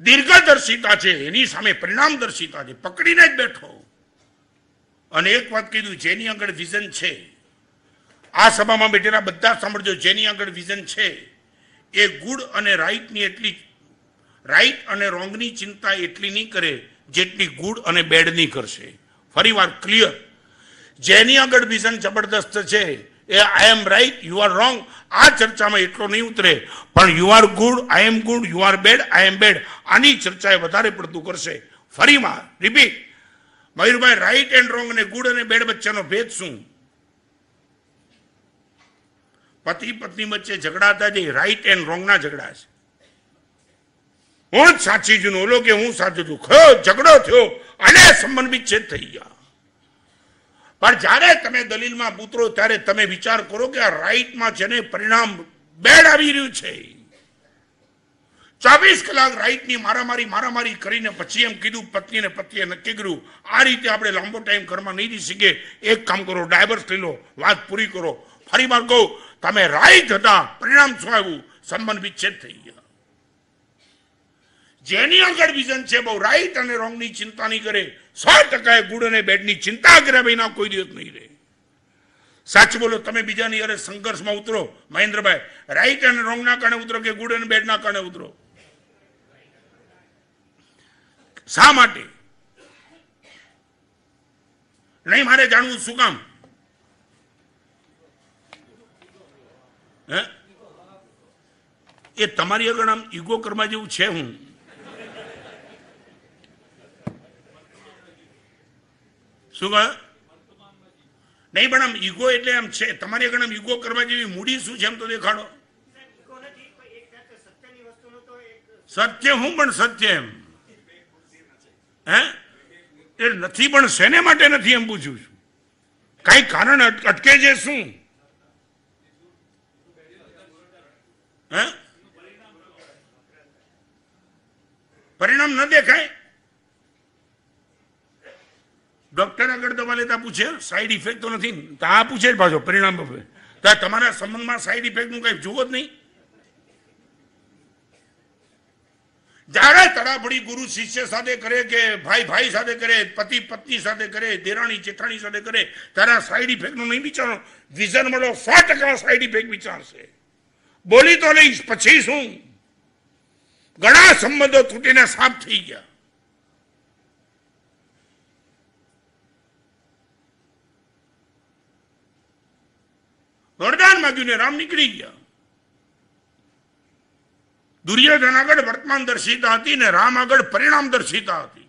દીર્ઘદર્શિતા છે, એની સામે પરિણામદર્શિતા છે, પકડીને જ બેઠો. અને એક વાત કીધું, જેની આગળ વિઝન છે, આ સભામાં બેઠેલા બધા સાંભળજો, જેની આગળ વિઝન છે એ ગુડ અને રાઈટની એટલી, રાઈટ અને રોંગની ચિંતા એટલી નહીં કરે જેટલી ગુડ અને બેડની કરશે. ફરી વાર ક્લિયર, જેની આગળ વિઝન જબરદસ્ત છે એ I am right, you are wrong, આ ચર્ચામાં એટલો નહીં ઉતરે. પણ you are good, I am good, you are bad, I am bad, આની ચર્ચા એ વધારે પડતું કરશે. ફરી વાર રિપીટ, મયુરભાઈ, રાઈટ એન્ડ રોંગ અને ગુડ અને બેડ વચ્ચેનો ભેદ શું? પતિ પત્ની વચ્ચે ઝઘડા હતા જે રાઈટ એન્ડ રોંગ ના ઝઘડા છે. હું જ સાચી છું, ઓલો કે હું સાચું છું, ઝઘડો થયો અને સંબંધ વિચ્છેદ થઈ ગયા. પણ જયારે તમે દલીલમાં ઉતરો ત્યારે તમે વિચાર કરો કે આ રાઈટમાં છે ને પરિણામ બેડ આવી રહ્યું છે. 24 કલાક રાઈટની મારામારી કરીને પછી એમ કીધું, પત્નીને પતિએ નક્કી કર્યું આ રીતે આપણે લાંબો ટાઈમ ઘરમાં નહીં રહી શકીએ, એક કામ કરો, ડાયવર્સ લઈ લો, વાત પૂરી કરો. ફરી વાર કહું, તમે રાઈટ હતા, પરિણામ શું આવ્યું? સંબંધ વિચ્છેદ થઈ ગયા. જેની આગળ વિઝન છે બહુ રાઈટ અને રોંગ ની ચિંતા નહીં કરે, 100% ગુડ અને બેડ ની ચિંતા કર્યા વિના કોઈ દિવસ નહીં રહે. સાચું બોલો, તમે બીજાની યારે સંઘર્ષમાં ઉતરો. મહેન્દ્રભાઈ, રાઈટ અને રોંગ ના કારણે ઉતરો કે ગુડ અને બેડ ના કારણે ઉતરો? શા માટે? નહીં મારે જાણવું શું કામ? હે એ તમારી આગળ આમ ઈગો કરવા જેવું છે? હું શું કહે? નહીં પણ આમ ઈગો એટલે આમ છે તમારી આગળ આમ ઈગો કરવા જેવી મૂડી શું છે એમ તો દેખાડો. સત્ય હું પણ સત્ય એમ હે એ નથી પણ શેને માટે નથી એમ પૂછું છું. કઈ કારણ અટકે છે શું? હે પરિણામ ન દેખાય? ડોક્ટર આગળ દવા લેતા પૂછે સાઈડ ઇફેક્ટ તો નથી, તો આ પૂછે જ પાછો પરિણામ. તો તમારા સંબંધમાં સાઈડ ઇફેક્ટ નું કઈ જુઓ જ નહીં. જ્યારે તડાફડી ગુરુ શિષ્ય સાથે કરે કે ભાઈ ભાઈ સાથે કરે, પતિ પત્ની સાથે કરે, દેરાણી જેઠાણી સાથે કરે, ત્યારે સાઈડ ઇફેક્ટ નું નહીં વિચારો. વિઝન મળો 100% સાઈડ ઇફેક્ટ વિચારશે. બોલી તો લઈશ પછી શું? ઘણા સંબંધો તૂટીને સાફ થઈ ગયા. વરદાન માંગ્યું ને રામ નીકળી ગયા. દુર્યોધન આગળ વર્તમાન દર્શિતા હતી ને રામ આગળ પરિણામ દર્શિતા હતી.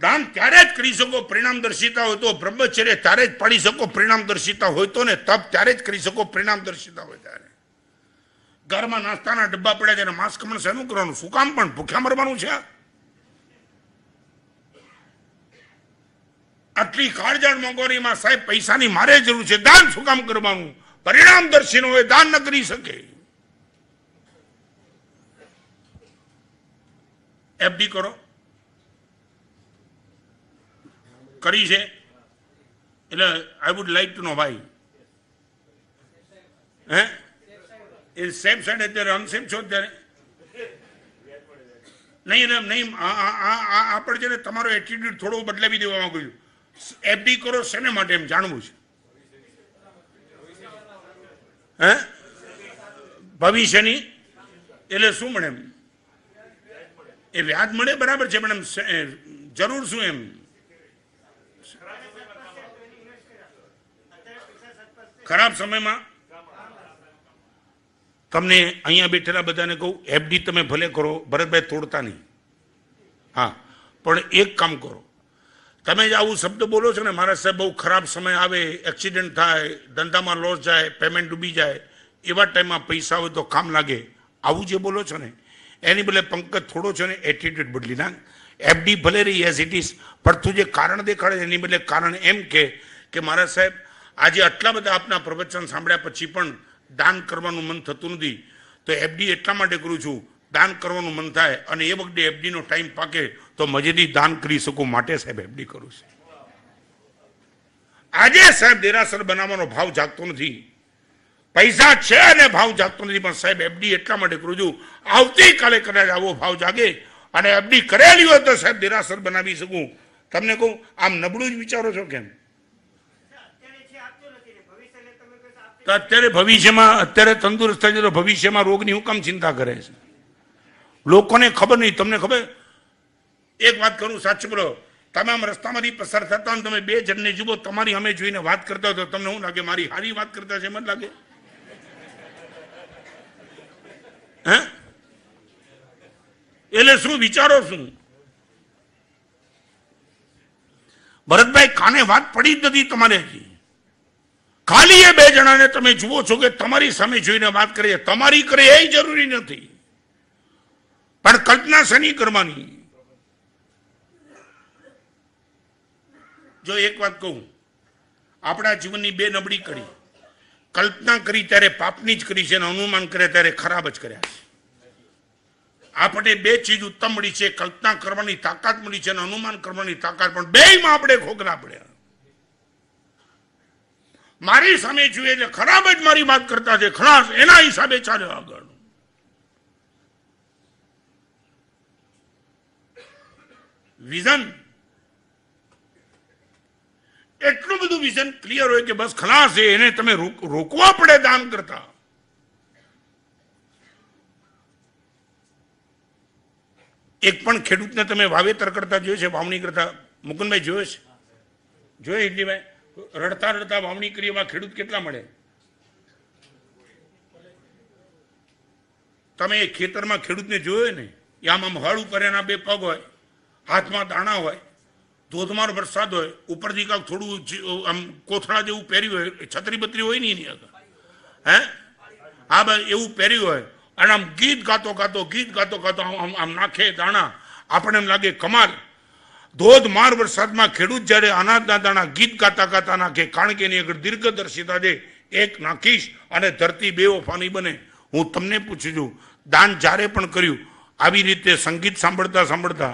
દાન ત્યારે જ કરી શકો પરિણામ દર્શિતા હોય તો, બ્રહ્મચર્ય ત્યારે જ પાડી શકો પરિણામ દર્શિતા હોય તો, ને તપ ત્યારે જ કરી શકો પરિણામ દર્શિતા હોય ત્યારે. ઘરમાં નાસ્તાના ડબ્બા પડ્યા ત્યારે માંસ ખમણ શેનું કરવાનું? શું કામ પણ ભૂખ્યા મરવાનું છે? આટલી કાળજાળ મોંઘવારીમાં સાહેબ પૈસાની મારે જરૂર છે, દાન શું કામ કરવાનું? પરિણામ દર્શી હોય દાન ન કરી શકે. એફડી કરો કરી છે એટલે આઈ વુડ લાઈક ટુ નો ભાઈ. હે એ સેફ સાઈડ અત્યારે અનસેફ છો અત્યારે? નહીં નહીં આપણે છે ને તમારો એટીટ્યુડ થોડો બદલાવી દેવા માંગુ છું. એફડી કરો શેને માટે એમ જાણવું છે? હે ભવિષ્યની એટલે શું મળે એમ? એ વ્યાજ મળે બરાબર છે પણ એમ જરૂર શું એમ? ખરાબ સમયમાં તમને અહીંયા બેઠેલા બધાને કહું એફડી તમે ભલે કરો, ભરતભાઈ તોડતા નહીં. હા પણ એક કામ કરો, તમે જ આવું શબ્દ બોલો છો ને મારા સાહેબ બહુ ખરાબ સમય આવે, એક્સિડન્ટ થાય, ધંધામાં લોસ જાય, પેમેન્ટ ડૂબી જાય, એવા ટાઈમમાં પૈસા હોય તો કામ લાગે, આવું જે બોલો છો ને એની બદલે પંકજ થોડો છો ને એટીટ્યુડ બદલી નાખ. એફડી ભલે રહી એઝ ઇટ ઇઝ, પણ તું જે કારણ દેખાડે એની બદલે કારણ એમ કે મારા સાહેબ આજે આટલા બધા આપના પ્રવચન સાંભળ્યા પછી પણ દાન કરવાનું મન થતું નથી, તો એફડી એટલા માટે કરું છું દાન કરવાનું મન થાય અને એ વખતે એફડી નો ટાઈમ પાકે તો મજેથી દાન કરી શકું માટે સાહેબ એફડી કરું છું. આજે સાહેબ દેરાસર બનાવવાનો ભાવ જાગતો નથી, પૈસા છે અને ભાવ જાગતો નથી, પણ સાહેબ એફડી એટલા માટે કરું છું આવતીકાલે કદાચ આવો ભાવ જાગે અને એફડી કરેલી હોય તો સાહેબ દેરાસર બનાવી શકું. તમને કહું આમ નબળું જ વિચારો છો કેમ? તો અત્યારે ભવિષ્યમાં અત્યારે તંદુરસ્ત થઈ જાય તો ભવિષ્યમાં રોગની હું કામ ચિંતા કરે છે? લોકોને ખબર નહીં, તમને ખબર? એક વાત કરું સાચું બોલો, તમે આમ રસ્તામાંથી પસાર થતા હોય તમે બે જણને જુઓ તમારી અમે જોઈને વાત કરતા હોય તો તમને શું લાગે? મારી હારી વાત કરતા છે એમ જ લાગે? હે એટલે શું વિચારો શું? ભરતભાઈ કાને વાત પડી જ નથી તમારે હજી. ખાલી એ બે જણાને તમે જુઓ છો કે તમારી સામે જોઈને વાત કરે, તમારી કરે એ જરૂરી નથી, પણ કલ્પના શેની કરવાની? જો એક વાત કહું, આપણા જીવનની બે નબળી કરી, કલ્પના કરી ત્યારે પાપની જ કરી છે અને અનુમાન કરે ત્યારે ખરાબ જ કર્યા છે. આપણે બે ચીજ ઉત્તમ મળી છે, કલ્પના કરવાની તાકાત મળી છે અને અનુમાન કરવાની તાકાત, પણ બેયમાં આપણે ખોખલા પડ્યા. મારી સામે જોઈએ એટલે ખરાબ જ મારી વાત કરતા છે, ખલાસ એના હિસાબે ચાલ્યો આગળ. વિઝન એટલું બધું વિઝન ક્લિયર હોય કે બસ ખલાસ છે, એને તમે રોકવા પડે દાન કરતા. એક પણ ખેડૂતને તમે વાવેતર કરતા જોયો છે, વાવણી કરતા? મુકુંદભાઈ જોયો છે? જોયો ઇડલીભાઈ? રડતા રડતા વાવણી કરી એમાં ખેડૂત કેટલા મળે? તમે એ ખેતરમાં ખેડૂતને જોયો ને, આમ આમ હળ ઉપર એના બે પગ હોય, હાથમાં દાણા હોય, ધોધમાર વરસાદ હોય, ઉપરથી કાંક થોડું આમ કોથળા જેવું પહેર્યું હોય, છત્રી બત્રી હોય નહીં એની આગળ, હે હા ભાઈ એવું પહેર્યું હોય, અને આમ ગીત ગાતો ગાતો આમ નાખે દાણા. આપણે એમ લાગે કમાલ. ધોધમાર વરસાદમાં ખેડૂત જ્યારે અનાજના દાણા ગીત ગાતા ગાતા નાખે, કારણ કે એની આગળ દીર્ઘદર્શિતા છે. એક નાખીશ અને ધરતી બેવફાની બને. હું તમને પૂછું છું, દાન જ્યારે પણ કર્યું આવી રીતે સંગીત સાંભળતા સાંભળતા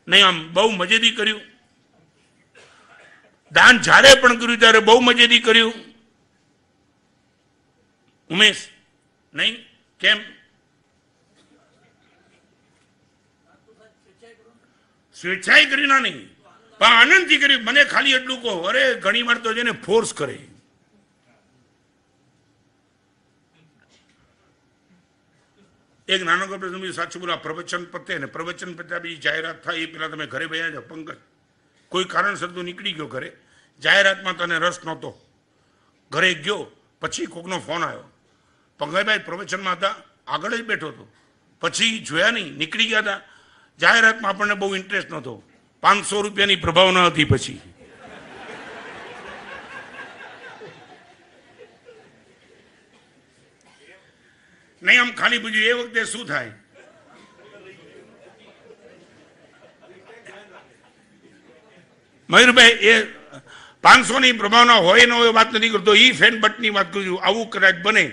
નહીં, આમ બહુ મજેથી કર્યું? દાન જ્યારે પણ કર્યું ત્યારે બહુ મજેથી કર્યું? ઉમેશ નહીં? કેમ? સ્વેચ્છાએ કરી ના નહીં, પણ આનંદથી કર્યું. મને ખાલી એટલું કહો, અરે ઘણી વાર તો જેને ફોર્સ કરે. એક નાનો પ્રસંગ સાચું બોલા, પ્રવચન પતે ને પ્રવચન પત્યા બીજી જાહેરાત થાય એ પેલા તમે ઘરે બેસા જાઓ. પંકજ કોઈ કારણસર તું નીકળી ગયો ઘરે, જાહેરાતમાં તને રસ નહોતો, ઘરે ગયો, પછી કોકનો ફોન આવ્યો, પંકજભાઈ પ્રવચનમાં હતા, આગળ જ બેઠો હતો, પછી જોયા નહીં, નીકળી ગયા હતા. જાહેરાતમાં આપણને બહુ ઇન્ટરેસ્ટ નહોતો, 500 રૂપિયાની પ્રભાવના હતી. પછી નહીં, આમ ખાલી પૂછ્યું એ વખતે શું થાય? મયુરભાઈ એ 500 ની પ્રભાવના હોય ન હોય વાત નથી કરતો, ઈ ફેન બટની વાત કરું છું. આવું કદાચ બને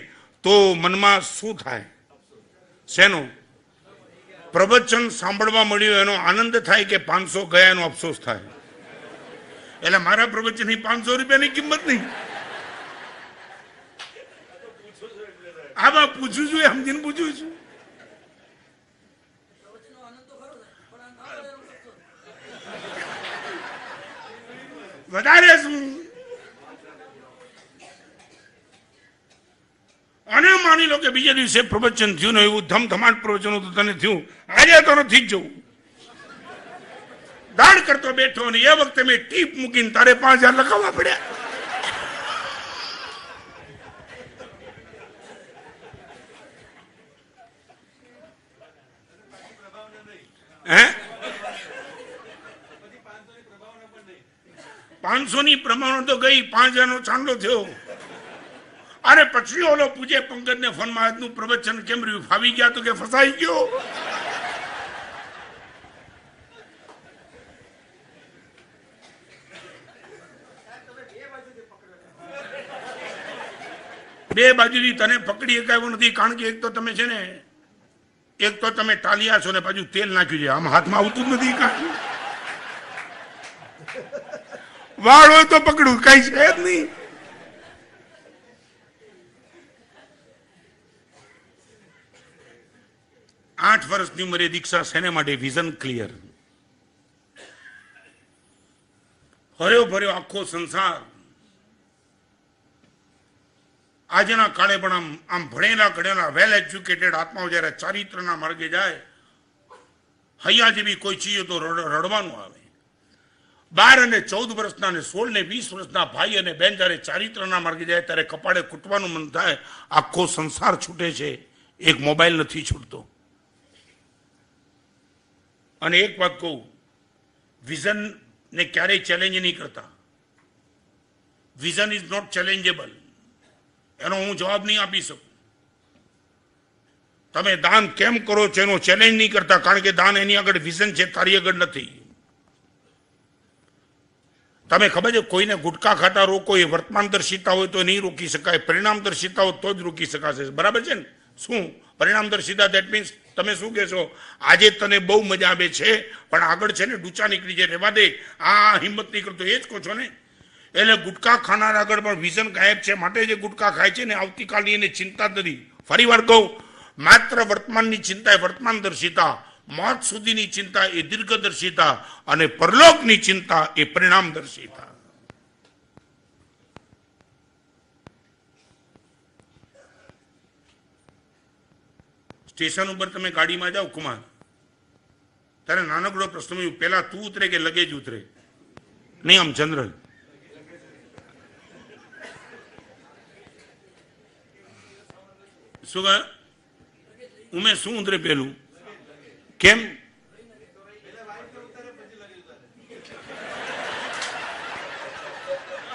તો મનમાં શું થાય? શેનો? પ્રવચન સાંભળવા મળ્યું એનો આનંદ થાય કે 500 ગયા એનો અફસોસ થાય? એટલે મારા પ્રવચનની 500 રૂપિયાની કિંમત નહીં. આમાં પૂછું છું, સમજીને પૂછું છું. વધારે શું? અને માની લો કે બીજા દિવસે પ્રવચન થયું ને એવું ધમધમાટ પ્રવચન હતું, તને થયું આજે તો નથી જ જવું, દાણ કરતો બેઠો, ને એ વખતે મેં ટીપ મૂકીને તારે 5000 લખાવવા પડ્યા. હે 500 ની પ્રમાણ તો ગઈ, 5000 નો ચાંદલો થયો. અરે પછી ઓલો પૂછે પંકજને ફોનમાં, આજનું પ્રવચન કેમ રહ્યું? ફાવી ગયા તો કે ફસાઈ ગયો. બે બાજુથી તને પકડી શકાયું નથી, કારણ કે એક તો તમે છે ને, એક તો તમે ટાલિયા છો ને પાછું તેલ નાખ્યું છે, આમ હાથમાં આવતું જ નથી. વાળ હોય તો પકડું, કઈ છે જ નહીં. આઠ વર્ષની ઉંમરે દીક્ષા શેને માટે? Vision clear. હર્યો ભર્યો આખો સંસાર. આજના કાળે પણ આમ ભણેલા ગણેલા વેલ એજ્યુકેટેડ આત્માઓ જયારે ચારિત્રના માર્ગે જાય, હૈયા જેવી કોઈ ચીજ તો રડવાનું આવે. 12 અને 14 વર્ષના અને 16 ને 20 વર્ષના ભાઈ અને બેન જયારે ચારિત્રના માર્ગે જાય ત્યારે કપાળે કૂટવાનું મન થાય. આખો સંસાર છૂટે છે, એક મોબાઈલ નથી છૂટતો. અને એક વાત કહું, વિઝન ને ક્યારેય ચેલેન્જ નહીં કરતા. વિઝન ઇઝ નોટ ચેલેન્જેબલ, એનો હું જવાબ નહીં આપી શકું. તમે દાન કેમ કરો છો એનો ચેલેન્જ નહીં કરતા, કારણ કે દાન એની આગળ વિઝન છે, તારી આગળ નથી. તમે ખબર છે કોઈને ગુટકા ખાતા રોકો એ વર્તમાનદર્શિતા હોય તો નહીં રોકી શકાય, પરિણામદર્શિતા હોય તો જ રોકી શકાશે. બરાબર છે ને? શું પરિણામદર્શિતા? દેટ મીન્સ તમે શું કહેશો, આજે તને બહુ મજા આવે છે પણ આગળ છે ને ડૂચા નીકળી જાય, રહેવા દે, આ હિંમત નહીં કરતો, એ જ કહો છો ને. એટલે ગુટકા ખાનાર આગળ પણ વિઝન ગાયબ છે, માટે જે ગુટકા ખાય છે ને આવતીકાલની એને ચિંતા જ નથી. ફરી વાર કહું, માત્ર વર્તમાનની ચિંતા એ વર્તમાનદર્શિતા, મોત સુધીની ચિંતા એ દીર્ઘદર્શિતા, અને પરલોકની ચિંતા એ પરિણામદર્શિતા. સ્ટેશન ઉપર તમે ગાડીમાં જાઓ કુમાર, ત્યારે નાનકડો પ્રશ્ન પેલા તું ઉતરે કે લગેજ ઉતરે? નહીં, આમ જનરલ. શું કહે? ઉમે શું ઉતરે પેલું? કેમ?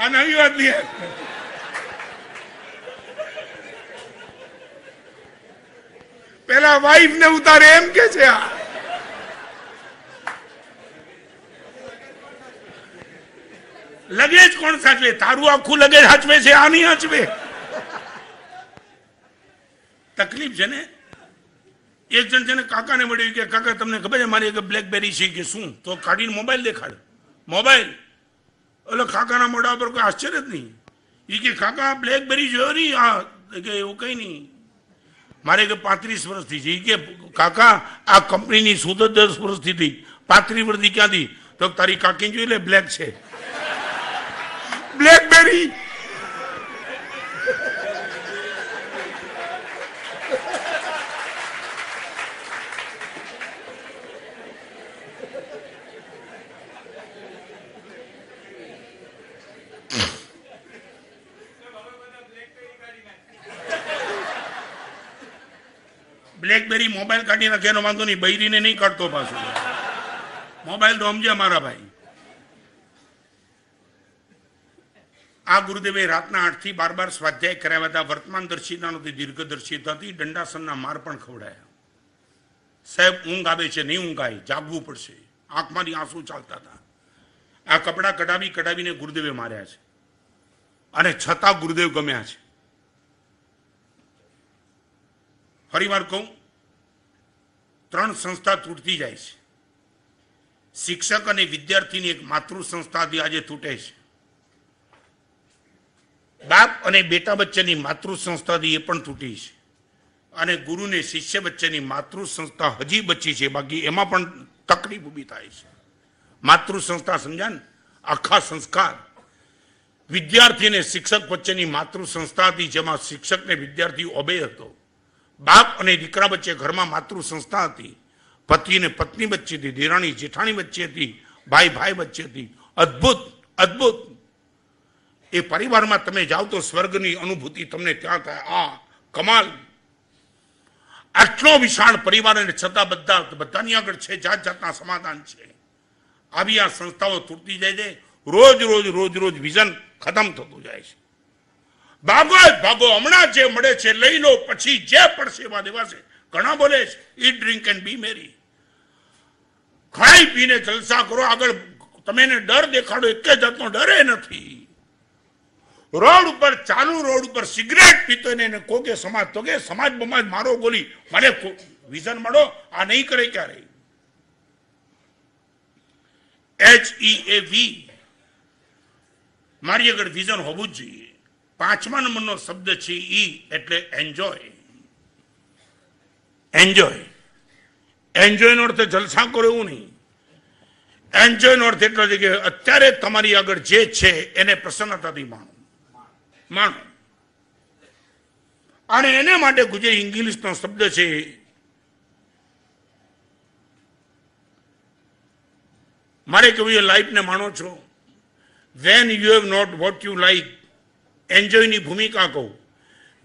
આ નવી વાત નહીં. પેલા વાઈફ ને ઉતારે એમ કે છે. લગેજ કોણ સાચવે? તારું આખું લગેજ સાચવે છે, આ નહીં સાચવે. તકલીફ છે ને. એક જણ છે ને કાકાને મળ્યું કે કાકા તમને ખબર છે મારી એક બ્લેકબેરી છે કે શું? તો કાઢીને મોબાઈલ દેખાડ. મોબાઈલ એટલે કાકાના મોઢા પર કોઈ આશ્ચર્ય જ નહીં. એ કે કાકા બ્લેકબેરી જોયો નહીં? હા કે એવું કઈ નહીં, મારે કે 35 વર્ષથી છે. એ કે કાકા આ કંપનીની સુધ 10 વર્ષથી થઈ, 35 વર્ષથી ક્યાંથી? તો તારી કાકી જોઈ લે, બ્લેક છે બ્લેકબેરી. બ્લેકબેરી મોબાઈલ કાઢી નાખે એનો વાંધો નહીં, બૈરીને નહીં કાઢતો પાછું. મોબાઈલ તો સમજે મારા ભાઈ. આ ગુરુદેવે રાતના 8 થી 12 સ્વાધ્યાય કરાવ્યા હતા. વર્તમાન દર્શિતા નહોતી, દીર્ઘદર્શિતા હતી. દંડાસનના માર પણ ખવડાયા. સાહેબ ઊંઘ આવે છે, નહીં ઊંઘ આવી, જાગવું પડશે. આંખમાંથી આંસુ ચાલતા હતા. આ કપડા કઢાવીને ગુરુદેવે માર્યા છે, અને છતાં ગુરુદેવ ગમ્યા છે. ફરી વાર કહું, 3 સંસ્થા તૂટતી જાય છે. શિક્ષક અને વિદ્યાર્થીની એક માતૃ સંસ્થા આજે તૂટે છે. બાપ અને બેટા વચ્ચેની માતૃ સંસ્થા એ પણ તૂટી છે. અને ગુરુ ને શિષ્ય વચ્ચેની માતૃ સંસ્થા હજી બચી છે, બાકી એમાં પણ તકલીફ ઊભી થાય છે. માતૃ સંસ્થા સમજ્યા ને? આખા સંસ્કાર. વિદ્યાર્થી અને શિક્ષક વચ્ચેની માતૃ સંસ્થા હતી, જેમાં શિક્ષક ને વિદ્યાર્થી ઓબે હતો. બાપ અને દીકરા વચ્ચે ઘરમાં માતૃ સંસ્થા હતી. પતિ અને પત્ની વચ્ચે હતી, દેરાણી જેઠાણી વચ્ચે હતી, ભાઈ ભાઈ વચ્ચે હતી. અદ્ભુત અદ્ભુત. એ પરિવારમાં તમે જાઓ તો સ્વર્ગની અનુભૂતિ તમને ત્યાં થાય. આ કમાલ. આટલો વિશાળ પરિવાર અને છતાં બધાની આગળ છે જાત જાતના સમાધાન છે. આવી આ સંસ્થાઓ તૂટતી જાય છે. રોજ વિઝન ખતમ થતું જાય છે. ભાગો હમણાં જે મળે છે લઈ લો, પછી જે પડશે એવા દેવાશે. ઘણા બોલે છે ઈટ ડ્રિંક એન્ડ બી મેરી. ખાઈ પીને જલસા કરો, આગળ તમે ડર દેખાડો, એક જાતનો ડરે નથી. રોડ ઉપર ચાલુ રોડ ઉપર સિગરેટ પીતો ને કોકે સમાજ તો કે સમાજ બમાજ મારો ગોલી, મને વિઝન મળો. આ નહીં કરે ક્યારે. HEAV મારી આગળ વિઝન હોવું જ જોઈએ. 5મા નંબરનો શબ્દ છે ઈ, એટલે એન્જોય. એન્જોય નો અર્થ જલસા કરો એવું નહીં. એન્જોય નો અર્થ એટલો છે કે અત્યારે તમારી આગળ જે છે એને પ્રસન્નતાથી માણો. અને એને માટે ગુજરાતી ઇંગ્લિશનો શબ્દ છે મારે કેવું એ લાઈફને માણો છો. When you have not what you like, એન્જોયની ભૂમિકા કહું.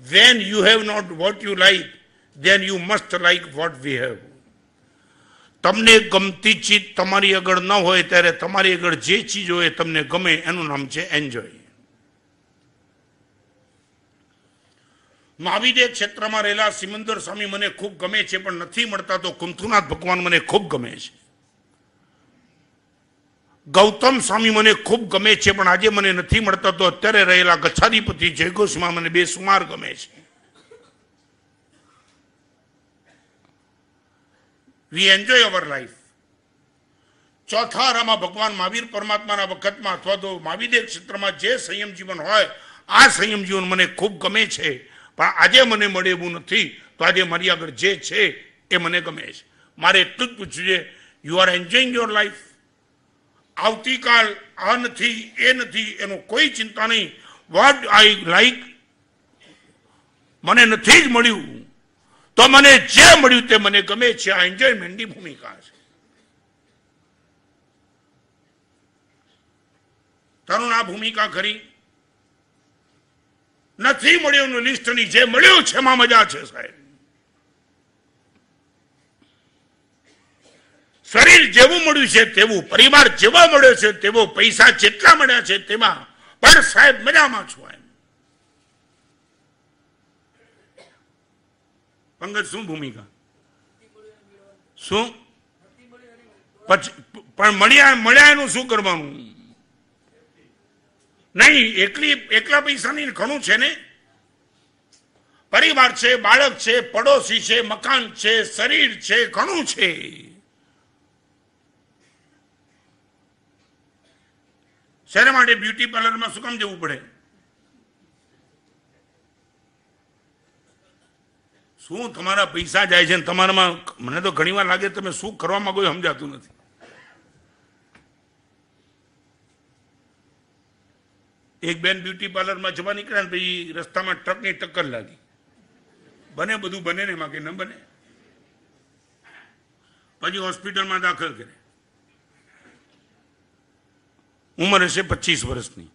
When you have not what you like, then you must like what we have. તમને ગમતી ચીજ તમારી આગળ ન હોય ત્યારે તમારી આગળ જે ચીજ હોય તમને ગમે, એનું નામ છે એન્જોય. મહાવીર ક્ષેત્રમાં રહેલા સિમંદર સ્વામી મને ખૂબ ગમે છે, પણ નથી મળતા તો કુંથુનાથ ભગવાન મને ખૂબ ગમે છે. ગૌતમ સ્વામી મને ખૂબ ગમે છે, પણ આજે મને નથી મળતા તો અત્યારે રહેલા ગચ્છાધિપતિ જયઘોષમાં મને બેસુમાર ગમે છે. We enjoy our life. ચોથા આરામાં ભગવાન મહાવીર પરમાત્માના વખતમાં અથવા તો મહાવીર ક્ષેત્રમાં જે સંયમ જીવન હોય, આ સંયમ જીવન મને ખૂબ ગમે છે, પણ આજે મને મળે એવું નથી. તો આજે મારી આગળ જે છે એ મને ગમે છે. મારે એટલું જ પૂછ્યું છે, you are enjoying your life. આવતીકાલ આ નથી એ નથી એનો કોઈ ચિંતા નહીં. વોટ આઈ લાઈક મને નથી જ મળ્યું તો મને જે મળ્યું તે મને ગમે છે. આ એન્જોયમેન્ટની ભૂમિકા છે. તરુણ આ ભૂમિકા ખરી નથી મળ્યું લિસ્ટની, જે મળ્યું છે એમાં મજા છે સાહેબ. શરીર જેવું મળ્યું છે તેવું, પરિવાર જેવો મળ્યો છે તેવો, પૈસા જેટલા મળ્યા છે તેમાં પણ સાહેબ મજામાં છું એમ. પંકજ શું ભૂમિકા, શું પછી પણ મળ્યા એનું શું કરવાનું? નહીં, એકલા પૈસાની ઘણું છે ને. પરિવાર છે, બાળક છે, પડોશી છે, મકાન છે, શરીર છે, ઘણું છે. શેના માટે બ્યુટી પાર્લરમાં શું કામ જવું પડે? શું તમારા પૈસા જાય છે તમારામાં? મને તો ઘણી વાર લાગે તમે શું કરવા માંગો એ સમજાતું નથી. એક બેન બ્યુટી પાર્લરમાં જવા નીકળ્યા ને પછી રસ્તામાં ટ્રકની ટક્કર લાગી. બને બધું બને ને એમાં કે ન બને. પછી હોસ્પિટલમાં દાખલ કરે. ઉંમર હશે 25 વર્ષની.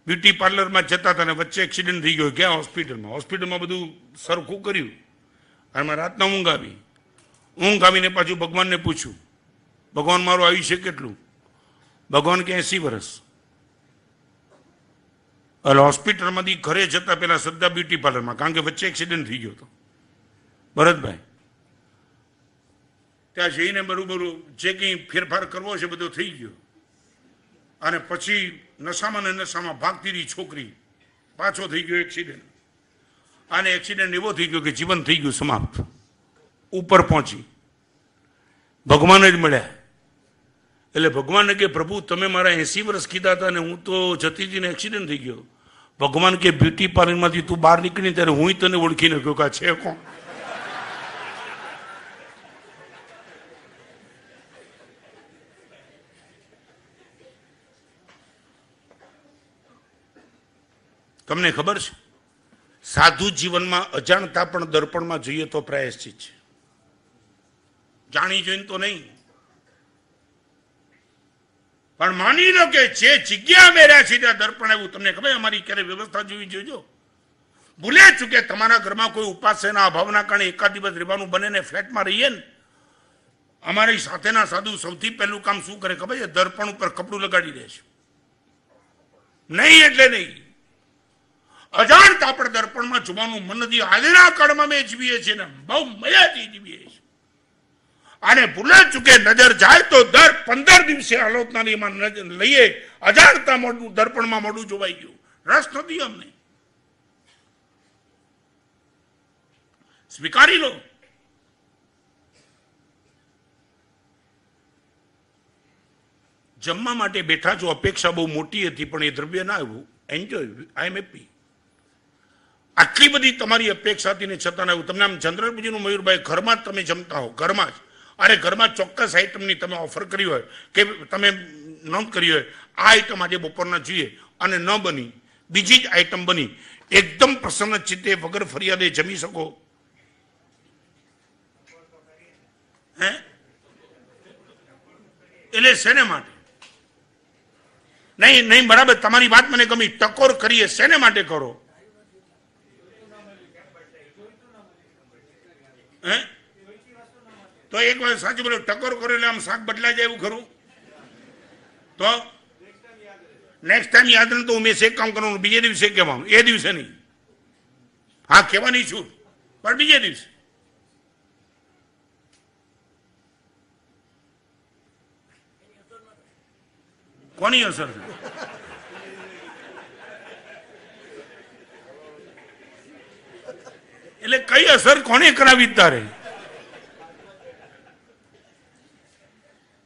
બ્યુટી પાર્લરમાં જતા હતા ને વચ્ચે એક્સિડન્ટ થઈ ગયો. ગયા હોસ્પિટલમાં બધું સરખું કર્યું અને રાતના ઊંઘ આવી. ઊંઘ આવીને પાછું ભગવાનને પૂછ્યું, ભગવાન મારું આયુષ્ય કેટલું? ભગવાન કે 80 વર્ષ. એટલે હોસ્પિટલમાંથી ઘરે જતા પેલા શ્રદ્ધા બ્યુટી પાર્લરમાં, કારણ કે વચ્ચે એક્સિડન્ટ થઈ ગયો હતો ભરતભાઈ. ત્યાં જઈને બરોબર જે કંઈ ફેરફાર કરવો છે બધો થઈ ગયો. અને પછી નશામાં ને નશામાં ભાગતી રહી છોકરી. પાછો થઈ ગયો એક્સિડન્ટ. અને એક્સિડન્ટ એવો થઈ ગયો કે જીવન થઈ ગયું સમાપ્ત. ઉપર પહોંચી ભગવાન જ મળ્યા. એટલે ભગવાનને કે પ્રભુ તમે મારા 80 વર્ષ કીધા હતા ને હું તો જતી હતી ને એક્સિડન્ટ થઈ ગયો. ભગવાન કે બ્યુટી પાર્લરમાંથી તું બહાર નીકળી ત્યારે હું તને ઓળખીને કહ્યું કે છે કોણ? તમને ખબર છે સાધુ જીવનમાં અજાણતા પણ દર્પણમાં જોઈએ તો પ્રાયશ્ચિત છે. જાણી જોઈને તો નહીં, પણ માની લો કે જે જગ્યા મેર્યા છે ત્યાં દર્પણ આવ્યું. તમને ખબર અમારી ક્યારે વ્યવસ્થા જોવી જોઈજો. ભૂલે ચૂકે તમારા ઘરમાં કોઈ ઉપાસ્યના અભાવના કારણે એકાદ દિવસ રહેવાનું બને ને ફ્લેટમાં રહીએ ને, અમારી સાથેના સાધુ સૌથી પહેલું કામ શું કરે ખબર છે? દર્પણ ઉપર કપડું લગાડી દે છે. નહીં એટલે નહીં, અજાણતા આપણે દર્પણમાં જોવાનું મન નથી. આજના કાળમાં મેં જીવીએ છીએ ને બહુ મજાથી જીવીએ છીએ. અને ભૂલે ચૂકે નજર જાય તો દર 15 દિવસે આલોચનાની નજર લઈએ. અજાણતા મોઢું દર્પણમાં મોઢું જોવાઈ ગયું. રસ નથી અમને. સ્વીકારી લો. જમવા માટે બેઠા છો, અપેક્ષા બહુ મોટી હતી પણ એ દ્રવ્ય ના આવ્યું. Enjoy, I am happy. આટલી બધી તમારી અપેક્ષા હતી ને છતાં આવ્યું. તમને આમ ચંદ્રપુજીનું મયુરભાઈ ઘરમાં જ તમે જમતા હો, ઘરમાં જ, અને ઘરમાં ચોક્કસ આઈટમની તમે ઓફર કરી હોય કે તમે નોંધ કરી હોય આ આઈટમ આજે બપોરના જોઈએ અને ન બની, બીજી જ આઈટમ બની, એકદમ પ્રસન્ન ચિત્તે વગર ફરિયાદે જમી શકો. હે એટલે શેને માટે? નહીં બરાબર, તમારી વાત મને ગમી. ટકોર કરીએ શેને માટે કરો? હે તો એક વાર સાચું બોલો, ટકોર કરો એટલે આમ શાક બદલાઈ જાય એવું ખરું? તો નેક્સ્ટ ટાઈમ યાદ નહીં તો ઉમેશ એક કામ કરવાનું, બીજે દિવસે કહેવાનું, એ દિવસે નહીં. હા કહેવાની છું પણ બીજે દિવસે. કોની અસર છે? એટલે કઈ અસર કોને કરાવી? તારે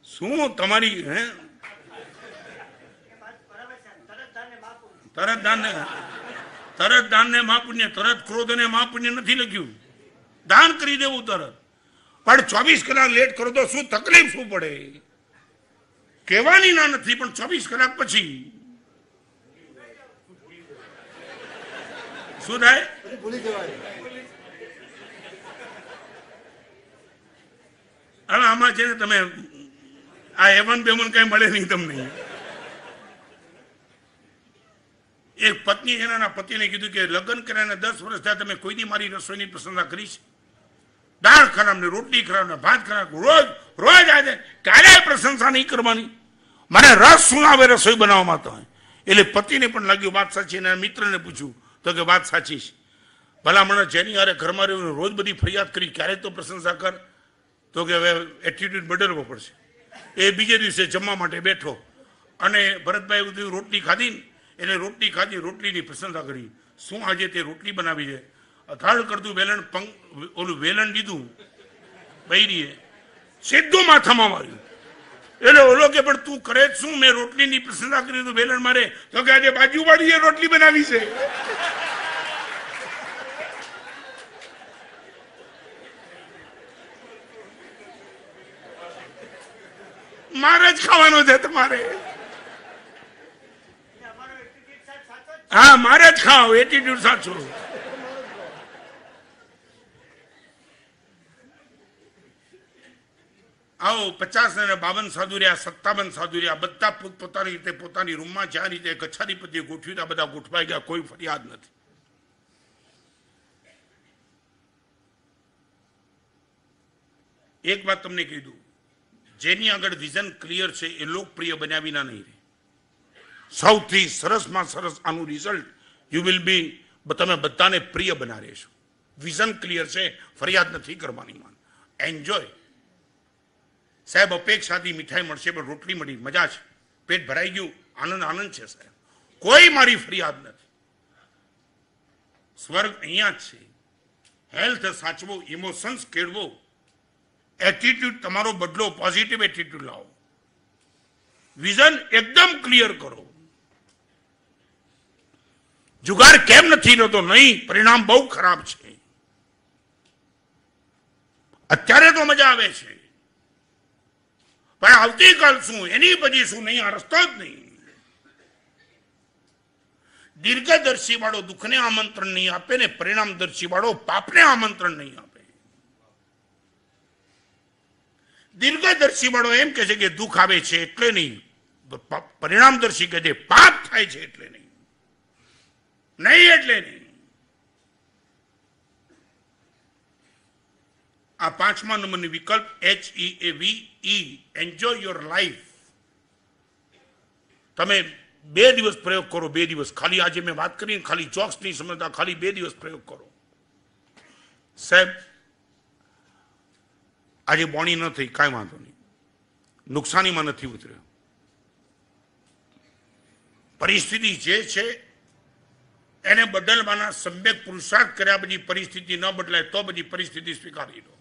શું તમારી હે? તરત દાન ને મહાપુણ્ય, તરત ક્રોધ ને મહાપુણ્ય નથી લખ્યું. દાન કરી દેવું તરત. પણ 24 કલાક લેટ કરો તો શું તકલીફ શું પડે? કહેવાની ના નથી પણ 24 કલાક પછી શું થાય? હવે આમાં છે ને તમે આ એવન બેવન કઈ મળે નહીં તમને. એક પત્ની એના પતિને કીધું કે લગ્ન કર્યાને 10 વર્ષ થયા તમે કોઈ દી મારી રસોઈની પ્રશંસા કરી છે? દાળ ખરાબ ને રોટલી ખરાબ ને ભાત ખરાબ, રોજ રોજ આજે ક્યારે પ્રશંસા નહીં કરવાની? મને રસ શું આવે રસોઈ બનાવવામાં તો. એટલે પતિને પણ લાગ્યું વાત સાચી, અને મિત્રને પૂછ્યું તો કે વાત સાચી છે. ભલામણ જેની હારે ઘરમાં રહ્યું રોજ બધી ફરિયાદ કરી, ક્યારે તો પ્રશંસા કર. તો કે હવે એટીટ્યુડ બદલવો પડશે. એ બીજે દિવસે જમવા માટે બેઠો અને ભરતભાઈ એવું થયું રોટલી ખાધી ને એને રોટલી ખાધી, રોટલીની પ્રશંસા કરી. શું આજે તે રોટલી બનાવી છે? અથાળ કરતું વેલણ ઓલું વેલણ લીધું બૈરીએ, સીધું માથામાં માર્યું. એટલે ઓલો કે પણ તું કરે શું? મેં રોટલીની પ્રશંસા કરી તું વેલણ મારે? તો કે આજે બાજુવાળીએ રોટલી બનાવી છે. મારે જ ખાવાનો છે તમારે. હા, મારે જ ખાવ, એટીટ્યુડ સાચો. આવો 50 અને 52 સાધુ રહ્યા, 57 સાધુ રહ્યા, બધા પોતપોતાની રીતે પોતાની રૂમમાં જ્યાં રીતે કછારી પદ્ધતિ ગોઠવી બધા ગોઠવાઈ ગયા, કોઈ ફરિયાદ નથી. એક વાત તમને કીધું, જેની આગળ વિઝન ક્લિયર છે એ લોકપ્રિય બન્યા વિના નહીં રહે. સૌથી સરસમાં સરસ આનું રિઝલ્ટ યુ વિલ બી, તમે બધાને પ્રિય બના રહેશો. વિઝન ક્લિયર છે, ફરિયાદ નથી કરવાની. માન એન્જોય. સાહેબ અપેક્ષાથી મીઠાઈ મળશે પણ રોટલી મળી, મજા છે, પેટ ભરાઈ ગયું, આનંદ આનંદ છે સાહેબ, કોઈ મારી ફરિયાદ નથી. સ્વર્ગ અહીંયા જ છે. હેલ્થ સાચવો, ઇમોશન્સ કેળવો, એટીટ્યુડ તમારો બદલો, પોઝિટિવ એટીટ્યુડ લાવો, વિઝન એકદમ ક્લિયર કરો. જુગાર કેમ નથી રહેતો? નહીં, પરિણામ બહુ ખરાબ છે. અત્યારે તો મજા આવે છે પણ આવતીકાલ શું, એની પછી શું નહીં, આ રસ્તો જ નહીં. દીર્ઘદર્શી વાળો દુઃખને આમંત્રણ નહીં આપે ને પરિણામદર્શી વાળો પાપને આમંત્રણ નહીં આપે. દીર્ઘદર્શી વાળો એમ કહે છે કે દુઃખ આવે છે એટલે નહીં, પરિણામદર્શી કહે છે પાપ થાય છે એટલે નહીં, નહીં એટલે નહીં. આ 5મા નંબરની વિકલ્પ HEAVE, એન્જોય યોર લાઈફ. તમે 2 દિવસ પ્રયોગ કરો, 2 દિવસ ખાલી. આજે મેં વાત કરી ખાલી ચોક્સ નહીં સમજતા, ખાલી 2 દિવસ પ્રયોગ કરો. સાહેબ આજે બોણી ન થઈ, કાંઈ વાંધો નહીં, નુકસાનીમાં નથી ઉતર્યો. પરિસ્થિતિ જે છે એને બદલવાના સમ્યક પુરુષાર્થ કર્યા પછી પરિસ્થિતિ ન બદલાય તો બધી પરિસ્થિતિ સ્વીકારી લો.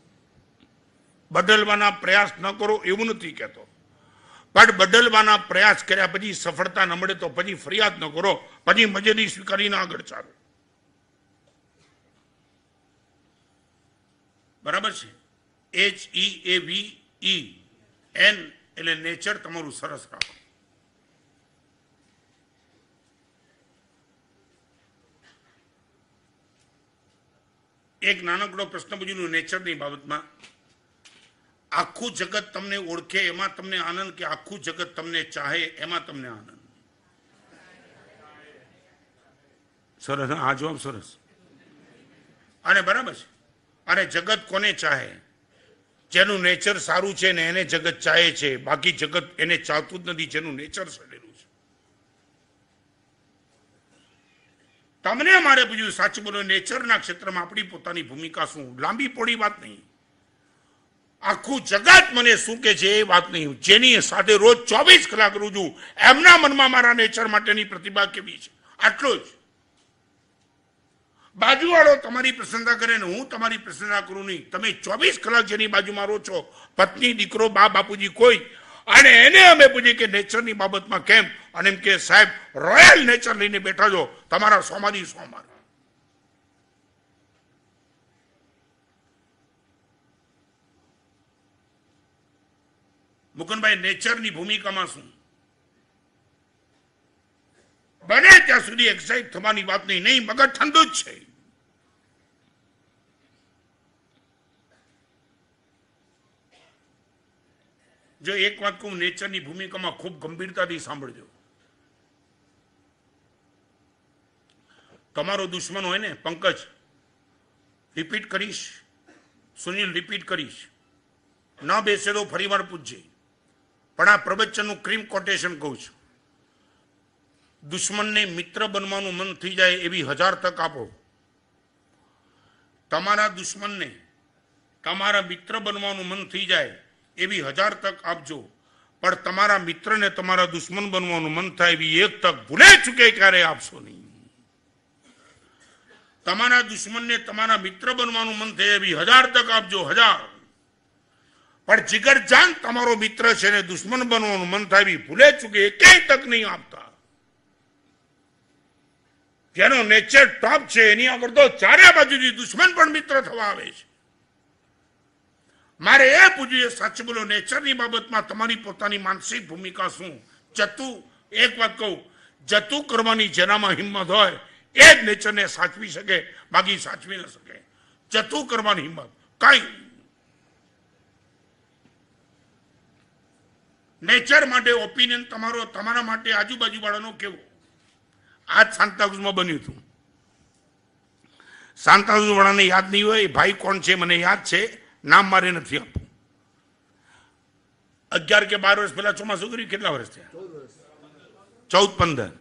બદલવાના પ્રયાસ ન કરો એવું નથી કહેતો, પણ બદલવાના પ્રયાસ કર્યા પછી સફળતા ન મળે તો પછી ફરિયાદ ન કરો, પછી મજેરી સ્વીકારીને આગળ ચાલો. બરાબર છે? HEAVE, N એટલે નેચર તમારું સરસ રાખો. એક નાનકડો પ્રશ્ન પૂછ્યું નેચરની બાબતમાં. આખું જગત તમને ઓળખે એમાં તમને આનંદ કે આખું જગત તમને ચાહે એમાં તમને આનંદ? સરસ, આ જવાબ સરસ. અને બરાબર છે. અને જગત કોને ચાહે? જેનું નેચર સારું છે ને એને જગત ચાહે છે, બાકી જગત એને ચાહતું જ નથી જેનું નેચર સડેલું છે. તમને મારે પૂછ્યું સાચું બોલો, નેચરના ક્ષેત્રમાં આપણી પોતાની ભૂમિકા શું? લાંબી પોળી વાત નહીં, આખું જગત મને શું કે છે એ વાત નહીં. જેની સાથે રોજ 24 કલાક કરું છું એમના મનમાં મારા નેચર માટેની પ્રતિભા કેવી છે, આટલું જ. બાજુવાળો તમારી પ્રશંસા કરે ને હું તમારી પ્રશંસા કરું નહીં, તમે 24 કલાક જેની બાજુમાં રહો છો, પત્ની, દીકરો, બા, બાપુજી, કોઈ, અને એને અમે પૂછીએ કે નેચરની બાબતમાં કેમ, અને એમ કે સાહેબ રોયલ નેચર લઈને બેઠા છો, તમારા સોમારી સોમાર. મુકુંદભાઈ નેચરની ભૂમિકામાં શું? બને ત્યાં સુધી એક્સાઇટ થવાની વાત નહીં, નહીં મગજ ઠંડુ જ છે. જો એક વાત કહું, નેચરની ભૂમિકામાં ખૂબ ગંભીરતાથી સાંભળજો. તમારો દુશ્મન હોય ને પંકજ, રિપીટ કરીશ, સુનિલ રિપીટ કરીશ, ન બેસે તો ફરીવાર પૂછજે, પણ આ પ્રવચનનું ક્રીમ કોટેશન કહું છું. દુશ્મનને મિત્ર બનવાનું મન થઈ જાય એવી 1000 તક આપો. તમારા દુશ્મનને તમારા મિત્ર બનવાનું મન થઈ જાય એવી 1000 તક આપજો, પણ તમારા મિત્રને તમારા દુશ્મન બનવાનું મન થાય એવી એક તક ભૂલે ચૂકે ક્યારે આપશો નહીં. તમારા દુશ્મનને તમારા મિત્ર બનવાનું મન થાય એવી 1000 તક આપજો, 1000. પણ જીગરજાન તમારો મિત્ર છે ને દુશ્મન બનવાનું મન થાય એવી ભૂલે ચૂકે એકેય તક નહીં આપતા. જેનો નેચર ટોપ છે એની આગળ તો ચારે બાજુથી દુશ્મન પણ મિત્ર થવા આવે છે. મારે એ પૂછ્યું, સાચું બોલો, નેચરની બાબતમાં તમારી પોતાની માનસિક ભૂમિકા શું? જતું, એક વાત કહું, જતું કરવાની જેનામાં હિંમત હોય એ જ નેચરને સાચવી શકે, બાકી સાચવી ન શકે. જતું કરવાની હિંમત કઈ નેચર માટે ઓપિનિયન તમારો, તમારા માટે આજુબાજુ વાળાનો કેવો? આજ સાંતાક્રુઝમાં બન્યું હતું. સાંતાક્રુઝ વાળાને યાદ નહીં હોય, ભાઈ કોણ છે મને યાદ છે, નામ મારે નથી આપવું. 11 કે 12 વર્ષ પહેલા ચોમાસું કર્યું, કેટલા વર્ષ થયા? 14-15.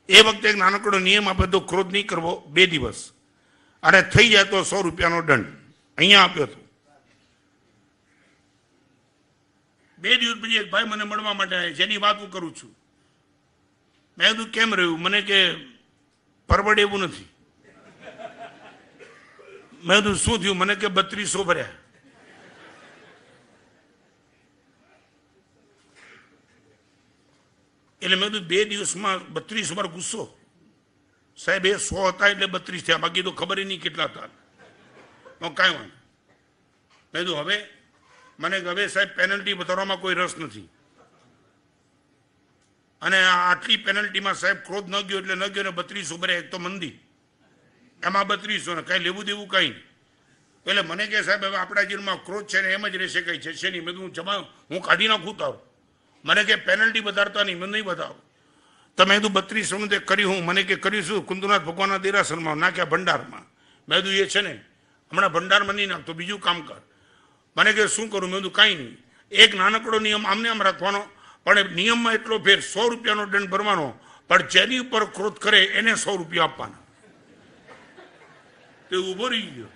એ વખતે એક નાનકડો નિયમ આપે તો ક્રોધ નહીં કરવો 2 દિવસ, અને થઈ જાય તો 100 રૂપિયાનો દંડ અહીંયા આપ્યો હતો. 2 દિવસ પછી એક ભાઈ મને મળવા માટે આવ્યા, જેની વાત હું કરું છું. મેં કીધું કેમ રહ્યું? મને કે પરવડે એવું નથી. મેં કીધું શું થયું? મને કે 3200 ભર્યા. એટલે મેં કીધું 2 દિવસમાં 3200 પર ગુસ્સો? સાહેબ એ 100 હતા એટલે 32 થયા, બાકી તો ખબર નહીં કેટલા હતા. કાંઈ વાંધો. મેં કીધું હવે મને હવે સાહેબ પેનલ્ટી વધારવામાં કોઈ રસ નથી, અને આટલી પેનલ્ટીમાં સાહેબ ક્રોધ ન ગયો એટલે ન ગયો ને 3200 ભર્યા. એક તો મંદી, એમાં 3200 ને કાંઈ લેવું દેવું કાંઈ નહીં. એટલે મને કે સાહેબ હવે આપણા જીવનમાં ક્રોધ છે ને એમ જ રહેશે, કંઈ છે નહીં. મેં કીધું હું કાઢી નાખું તારું. મને કે પેનલ્ટી વધારતા નહીં, મને નહીં વધારો. તો મેં કીધું 3200 તે કર્યું હું. મને કે કરીશું કુંદુનાથ ભગવાનના દેરાસરમાં, નાખ્યા ભંડારમાં. મેં કીધું એ છે ને હમણાં ભંડારમાં નહીં નાખતો, બીજું કામ કર. મને કે શું કરું? મેં કીધું કાંઈ નહીં, એક નાનકડો નિયમ આમને આમ રાખવાનો, પણ નિયમમાં એટલો ફેર 100 રૂપિયાનો દંડ ભરવાનો, પણ જેની ઉપર ક્રોધ કરે એને 100 રૂપિયા આપવાના. તે ઉભો રહી ગયો.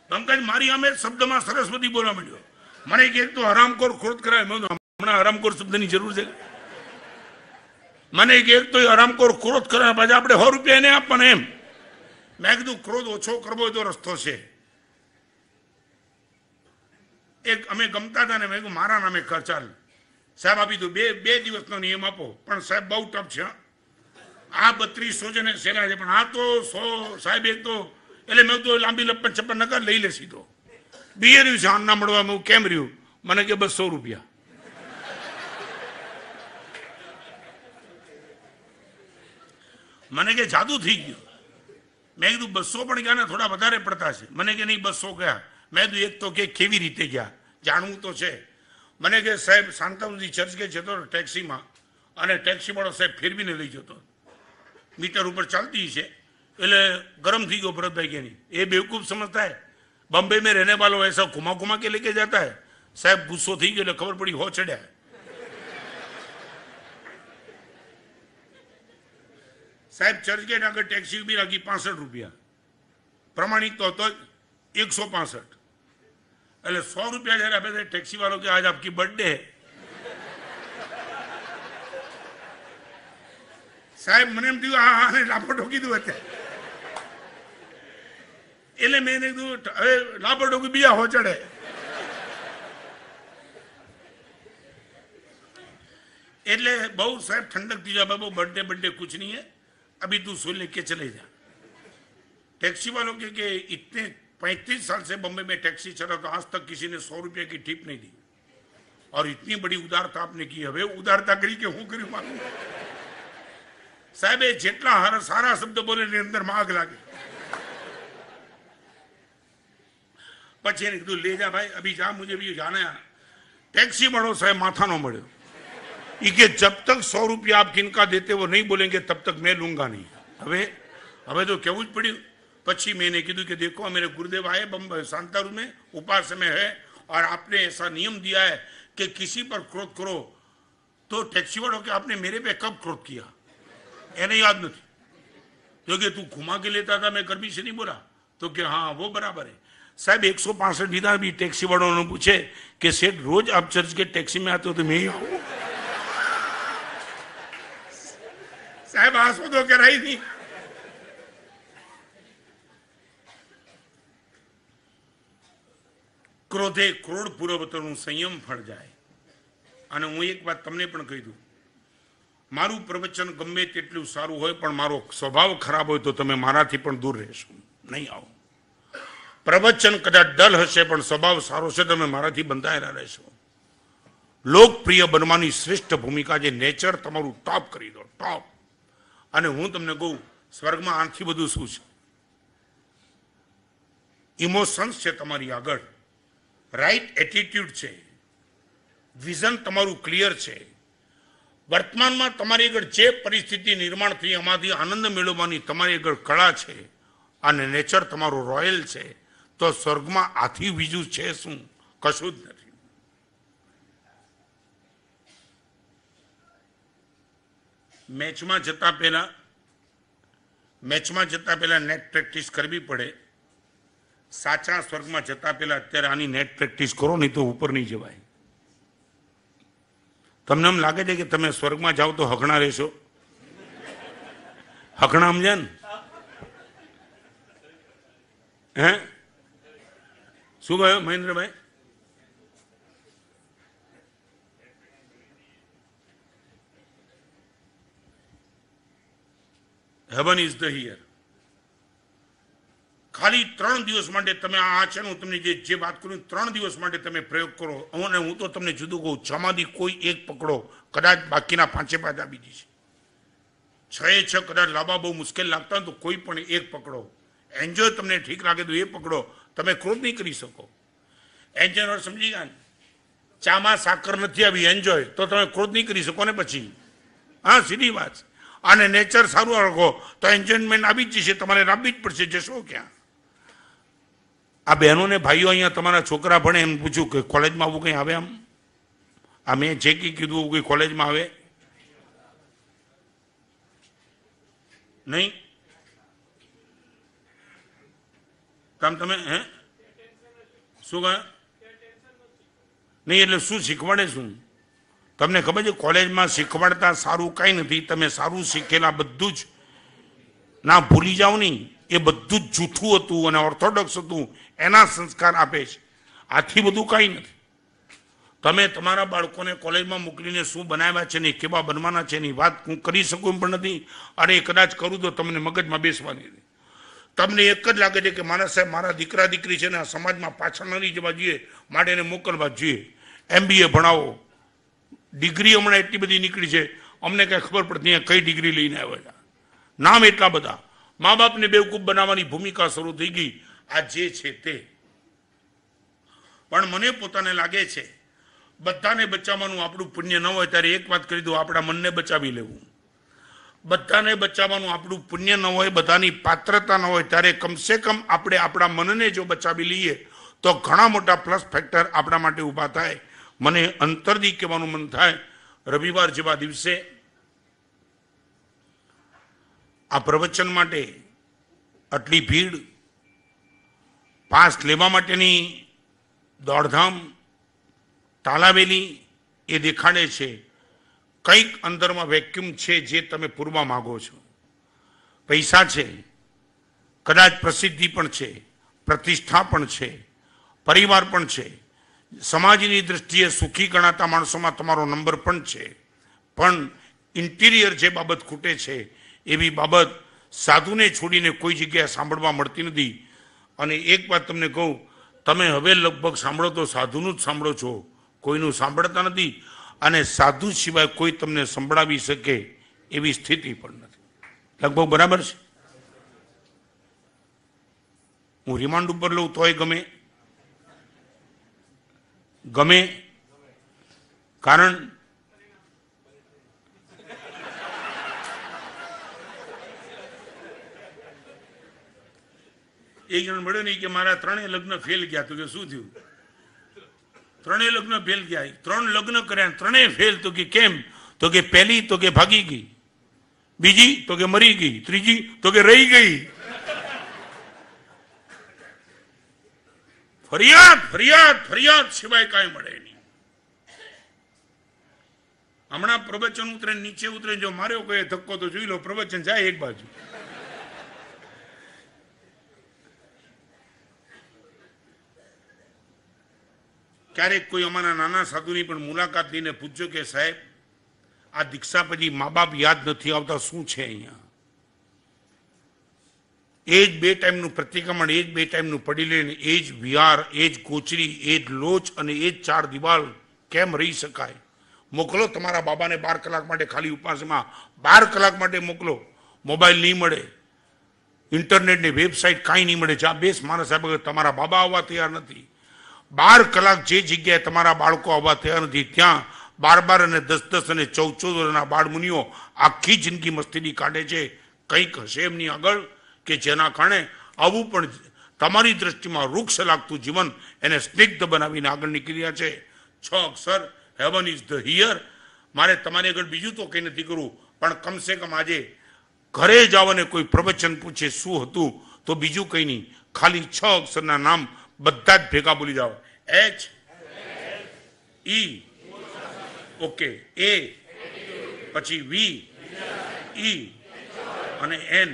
પંકજ મારી આમે શબ્દમાં સરસ્વતી બોલવા માંડ્યો. મને કે તો હરામખોર ક્રોધ કરાય. મેં હમણાં હરામખોર શબ્દની જરૂર છે? મને કે એક તો હરામખોર ક્રોધ કરાય, પછી આપણે 100 રૂપિયા એને આપવાના એમ. મેં કીધું ક્રોધ ઓછો કરવો હોય તો રસ્તો છે. એક અમે ગમતા હતા ને, મેં કીધું મારા નામે કર, ચાલ સાહેબ આપી દો. બે દિવસનો નિયમ આપો, પણ સાહેબ બહુ ટફ છે. આ 3200 છે ને સેલા છે, પણ આ તો 100 સાહેબ એક તો. એટલે મેં તો લાંબી લપટ ચપ્પટ ન કર, લઈ લે સીધો. બીજે દિવસે આના મળવા હું કેમ રહ્યું? મને કે 200 રૂપિયા. મને કે જાદુ થઈ ગયું. મેં કીધું 200 પણ ગયા ને થોડા વધારે પડતા છે. મને કે નહીં 200 ગયા. મેં કીધું એક તો કે કેવી રીતે ગયા, જાણવું તો છે. મને કે સાહેબ શાંતાવતી ચર્ચ કે જતો ટેક્સીમાં, અને ટેક્સી વાળો સાહેબ ફેરવીને લઈ જતો. મીટર ઉપર ચાલતી છે એટલે ગરમ થઈ ગયો ભરતભાઈ કે નહીં. એ બેવકૂફ સમજતા है बॉम्बे में रहने वालों ऐसा घुमा घुमा के लेके जाता है. साहब गुस्सो થઈ ગયો એટલે ખબર પડી હો ચડ્યા. સાહેબ ચર્ચ ગેટ આગળ ટેક્સી ઉભી રાખી, 65 રૂપિયા પ્રમાણિક તો હતો 165. એટલે 100 રૂપિયા જયારે આપે ટેક્સી વાળો કે આજ આપકી બર્થડે है. સાહેબ મને એમ થયું હા લાપો ઠોકી દઉં અત્યારે. એટલે મેં કીધું હવે લાપો ઠોકી બીજા હો ચડે. એટલે બહુ સાહેબ ઠંડક થઈ જાય, બહુ बर्थडे कुछ नहीं है, अभी तू सोल लेके चले जा. टैक्सी वालों के इतने 35 साल से बम्बई में टैक्सी चला तो आज तक किसी ने 100 रुपये की टिप नहीं दी, और इतनी बड़ी उदारता आपने की. હવે ઉદારતા કરી કે હું કર્યું માલુમ? સાહેબ જેટલા સારા શબ્દ બોલે એની અંદર આગ લાગે. પછી એને કીધું ले जा भाई अभी जा मुझे भी जाना है। टैक्सी वालों साहब माथा नो मड़ो कि जब तक 100 रुपया आप किनका देते वो नहीं बोलेंगे तब तक मैं लूंगा नहीं। हवे तो केवू ज पड़्યું। पछी मैंने कीधु कि देखो मेरे गुरुदेव आए शांतारू में उपास में है और आपने ऐसा नियम दिया है कि किसी पर क्रोध करो तो टैक्सी वालों के आपने मेरे पे कब क्रोध किया एने याद नहीं क्योंकि तू घुमा के लेता था मैं गर्मी से नहीं बोला तो कि हाँ वो बराबर है। साहब 165 दीदा भी टैक्सी वालों ने पूछे कि सेठ रोज आप चर्च के टैक्सी में आते हो तो मैं ही आऊं। साहब आंसू तो कराई थी। क्रोधे क्रोध पूर्वतरનું સંયમ ફળ જાય। અને હું એક વાત તમને પણ કહી દઉં, મારું પ્રવચન ગમે તેટલું સારું હોય પણ મારો સ્વભાવ ખરાબ હોય તો તમે મારાથી પણ દૂર રહેશો, નહીં આવો। પ્રવચન કદાચ ડલ હશે પણ સ્વભાવ સારો છે તમે મારાથી બંધાયેલા રહેશો। લોકપ્રિય બનવાની શ્રેષ્ઠ ભૂમિકા જે નેચર તમારું ટોપ કરી દો, ટોપ। અને હું તમને કહું સ્વર્ગમાં આથી બધું શું છે? ઇમોશન્સ છે તમારી આગળ, રાઈટ એટીટ્યુડ છે, વિઝન તમારું ક્લિયર છે। વર્તમાનમાં તમારી આગળ જે પરિસ્થિતિ નિર્માણ થઈ એમાંથી આનંદ મેળવવાની તમારી આગળ કળા છે અને નેચર તમારું રોયલ છે તો સ્વર્ગમાં આથી બીજું છે શું? કશું જ નથી। મેચમાં જતા પહેલા નેટ પ્રેક્ટિસ કરવી પડે। સાચા સ્વર્ગમાં જતા પહેલા અત્યારે આની નેટ પ્રેક્ટિસ કરો નહીં તો ઉપર નહીં જવાય। તમને એમ લાગે છે કે તમે સ્વર્ગમાં જાઓ તો હકણા રહેશો? હકણા સમજ્યા ને? હે શું કહ્યું Mahendrabhai? Heaven is the here. ખાલી 3 દિવસ માટે તમે આ છે હું તમને જે વાત કરું 3 દિવસ માટે તમે પ્રયોગ કરો અને હું તો તમને જુદું કહું, 6માંથી કોઈ એક પકડો, કદાચ બાકીના 5 આપી દીધી છે। 6 કદાચ લાવવા બહુ મુશ્કેલ લાગતા હોય તો કોઈ પણ એક પકડો। એન્જોય તમને ઠીક લાગે તો એ પકડો, તમે ક્રોધ નહીં કરી શકો। એન્જોય સમજી ગયા ને? ચામાં સાકર નથી આવી એન્જોય તો તમે ક્રોધ નહીં કરી શકો ને પછી? હા સીધી વાત। અને નેચર સારું રાખો તો એન્જોયમેન્ટ આવી જ જશે, તમારે લાવવી જ પડશે, જશો ક્યાં? આ બહેનો ને ભાઈઓ અહીંયા તમારા છોકરા ભણે એમ પૂછ્યું કે કોલેજમાં આવું કંઈ આવે? આ મેં જે કંઈ કીધું કોઈ કોલેજમાં આવે નહીં? તમે હે શું કહે નહીં? એટલે શું શીખવાડે શું તમને ખબર છે? કોલેજમાં શીખવાડતા સારું કાંઈ નથી, તમે સારું શીખેલા બધું જ ના ભૂલી જાઓ નહીં, એ બધું જ જૂઠું હતું અને ઓર્થોડોક્સ હતું, એના સંસ્કાર આપે છે। આથી બધું કાંઈ નથી। તમે તમારા બાળકોને કોલેજમાં મોકલીને શું બનાવ્યા છે ને કેવા બનવાના છે એની વાત હું કરી શકું પણ નથી, અને કદાચ કરું તો તમને મગજમાં બેસવાની નથી। તમને એક જ લાગે છે કે મારા સાહેબ મારા દીકરા દીકરી છે ને આ સમાજમાં પાછળ નહીં જવા જોઈએ, માટે એને મોકલવા જોઈએ, MBA ભણાવો। ડિગ્રી હમણાં એટલી બધી નીકળી છે અમને કઈ ખબર પડતી કઈ ડિગ્રી લઈને આવ્યા, નામ એટલા બધા। મા બાપને બેવકૂફ બનાવવાની ભૂમિકા શરૂ થઈ ગઈ। આ જે છે તે પણ મને પોતાને લાગે છે બધાને બચાવવાનું આપણું પુણ્ય ન હોય ત્યારે એક વાત કરી દઉં, આપણા મનને બચાવી લેવું। બધાને બચાવવાનું આપણું પુણ્ય ન હોય, બધાની પાત્રતા ન હોય ત્યારે કમસે કમ આપણે આપણા મનને જો બચાવી લઈએ તો ઘણા મોટા પ્લસ ફેક્ટર આપણા માટે ઊભા થાય। મને અંતરથી કહેવાનું મન થાય, રવિવાર જેવા દિવસે આ પ્રવચન માટે આટલી ભીડ, પાસ લેવા માટેની દોડધામ, તાલાવેલી એ દેખાડે છે કંઈક અંદરમાં વેક્યુમ છે જે તમે પૂરવા માગો છો। પૈસા છે, કદાચ પ્રસિદ્ધિ પણ છે, પ્રતિષ્ઠા પણ છે, પરિવાર પણ છે, સમાજની દૃષ્ટિએ સુખી ગણાતા માણસોમાં તમારો નંબર પણ છે, પણ ઇન્ટિરિયર જે બાબત ખૂટે છે એવી બાબત સાધુને છોડીને કોઈ જગ્યાએ સાંભળવા મળતી નથી। અને એક વાત તમને કહું, તમે હવે લગભગ સાંભળો તો સાધુનું જ સાંભળો છો, કોઈનું સાંભળતા નથી, અને સાધુ સિવાય કોઈ તમને સંભળાવી શકે એવી સ્થિતિ પણ નથી। લગભગ બરાબર છે? હું રિમાન્ડ ઉપર લઉં તોય ગમે, ગમે? કારણ એક જણ મળ્યો નહીં કે મારા 3 લગ્ન ફેલ ગયા. તો કે શું થયું? 3 લગ્ન ફેલ ગયા. 3 લગ્ન કર્યા, 3 ફેલ. તો કે કેમ? તો કે પહેલી તો કે ભાગી ગઈ, બીજી તો કે મરી ગઈ, ત્રીજી તો કે રહી ગઈ. ફરિયાદ ફરિયાદ ફરિયાદ સિવાય કાંઈ મળે નહીં. હમણાં પ્રવચન ઉતરે, નીચે ઉતરે, જો માર્યો કોઈ ધક્કો તો જોઈ લો, પ્રવચન જાય એક બાજુ. ક્યારેક કોઈ અમારા નાના સાધુની પણ મુલાકાત લઈને પૂછજો કે સાહેબ, આ દીક્ષા પછી મા બાપ યાદ નથી આવતા, શું છે અહીંયા? એ જ 2 ટાઈમનું પ્રતિક્રમણ, એ જ 2 ટાઈમનું પડી લઈને, એ જ વિહાર, એ જ કોચરી, એ જ લોચ અને એ જ 4 દિવાલ કેમ રહી શકાય? મોકલો તમારા બાબાને 12 કલાક માટે ખાલી ઉપાસમાં, 12 કલાક માટે મોકલો. મોબાઈલ નહીં મળે, ઇન્ટરનેટની વેબસાઇટ કાંઈ નહીં મળે. જ્યાં બેસ માણસ સાહેબ, તમારા બાબા આવવા તૈયાર નથી. 12 કલાક જે જગ્યાએ તમારા બાળકો આવવા તૈયાર નથી, ત્યાં 12 અને 10 અને 14 વર્ષના બાળમુનિઓ આખી જિંદગી મસ્તીની કાઢે છે. કંઈક હશે એમની આગળ કે જેના કારણે આવું પણ તમારી દ્રષ્ટિમાં વૃક્ષ લાગતું જીવન એને સ્નિગ્ધ બનાવીને આગળ નીકળી રહ્યા છે. 6 અક્ષર, હેવન ઇઝ ધ હિયર. મારે તમારી આગળ બીજું તો કંઈ નથી કરવું, પણ કમસે કમ આજે ઘરે જાઓ અને કોઈ પ્રવચન પૂછે શું હતું, તો બીજું કંઈ નહીં, ખાલી 6 અક્ષરના નામ બધા જ ભેગા બોલી જાઓ. H E ઓકે, A પછી V E અને N.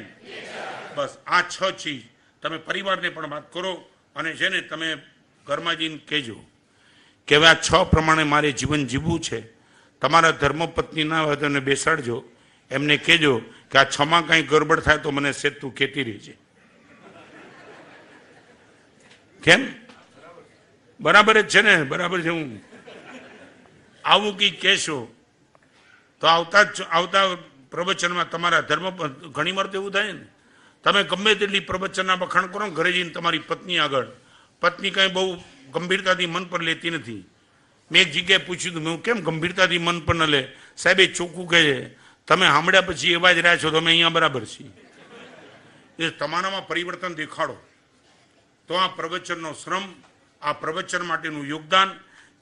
બસ આ 6 ચીજ તમે પરિવારને પણ વાત કરો અને છે ને તમે ઘરમાં જઈને કહેજો કે હવે આ 6 પ્રમાણે મારે જીવન જીવવું છે. તમારા ધર્મપત્ની ના હોય તો એને બેસાડજો, એમને કહેજો કે આ 6માં કાંઈ ગરબડ થાય તો મને સેજ તું કહેતી રહેજે. કેમ? બરાબર જ છે ને? બરાબર છે. હું આવું કંઈક કહેશો તો આવતા પ્રવચનમાં તમારા ધર્મ, ઘણી વાર તો એવું થાય ને, તમે ગમે તેટલી પ્રવચનના વખાણ કરો ઘરે જઈને તમારી પત્ની આગળ, પત્ની કાંઈ બહુ ગંભીરતાથી મન પર લેતી નથી. મેં એક જગ્યાએ પૂછ્યું હતું, મેં કેમ ગંભીરતાથી મન પર ન લે? સાહેબ એ ચોખ્ખું કહે છે, તમે સાંભળ્યા પછી એવા જ રહ્યા છો, તમે અહીંયા બરાબર છીએ. એ તમારામાં પરિવર્તન દેખાડો તો આ પ્રવચનનો શ્રમ, આ પ્રવચન માટેનું યોગદાન,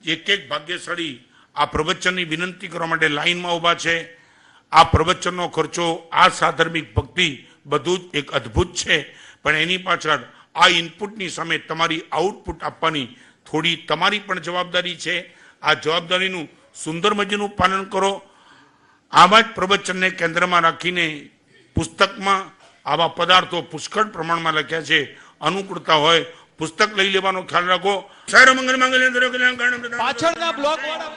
એક ભાગ્યશાળી આ પ્રવચનની વિનંતી કરવા માટે લાઈનમાં ઊભા છે. આ પ્રવચનનો ખર્ચો, આ સાધર્મિક ભક્તિ બધું જ એક અદ્ભુત છે, પણ એની પાછળ આ ઇનપુટની સામે તમારી આઉટપુટ આપવાની થોડી તમારી પણ જવાબદારી છે. આ જવાબદારીનું સુંદર મજાનું પાલન કરો. આવા જ પ્રવચનને કેન્દ્રમાં રાખીને પુસ્તકમાં આવા પદાર્થો પુષ્કળ પ્રમાણમાં લખ્યા છે. અનુકૂળતા હોય પુસ્તક લઈ લેવાનો ખ્યાલ રાખો. સર્વ મંગલ માંગલ્યે સર્વ કલ્યાણ કારણમ. પાછળના બ્લોક વાળા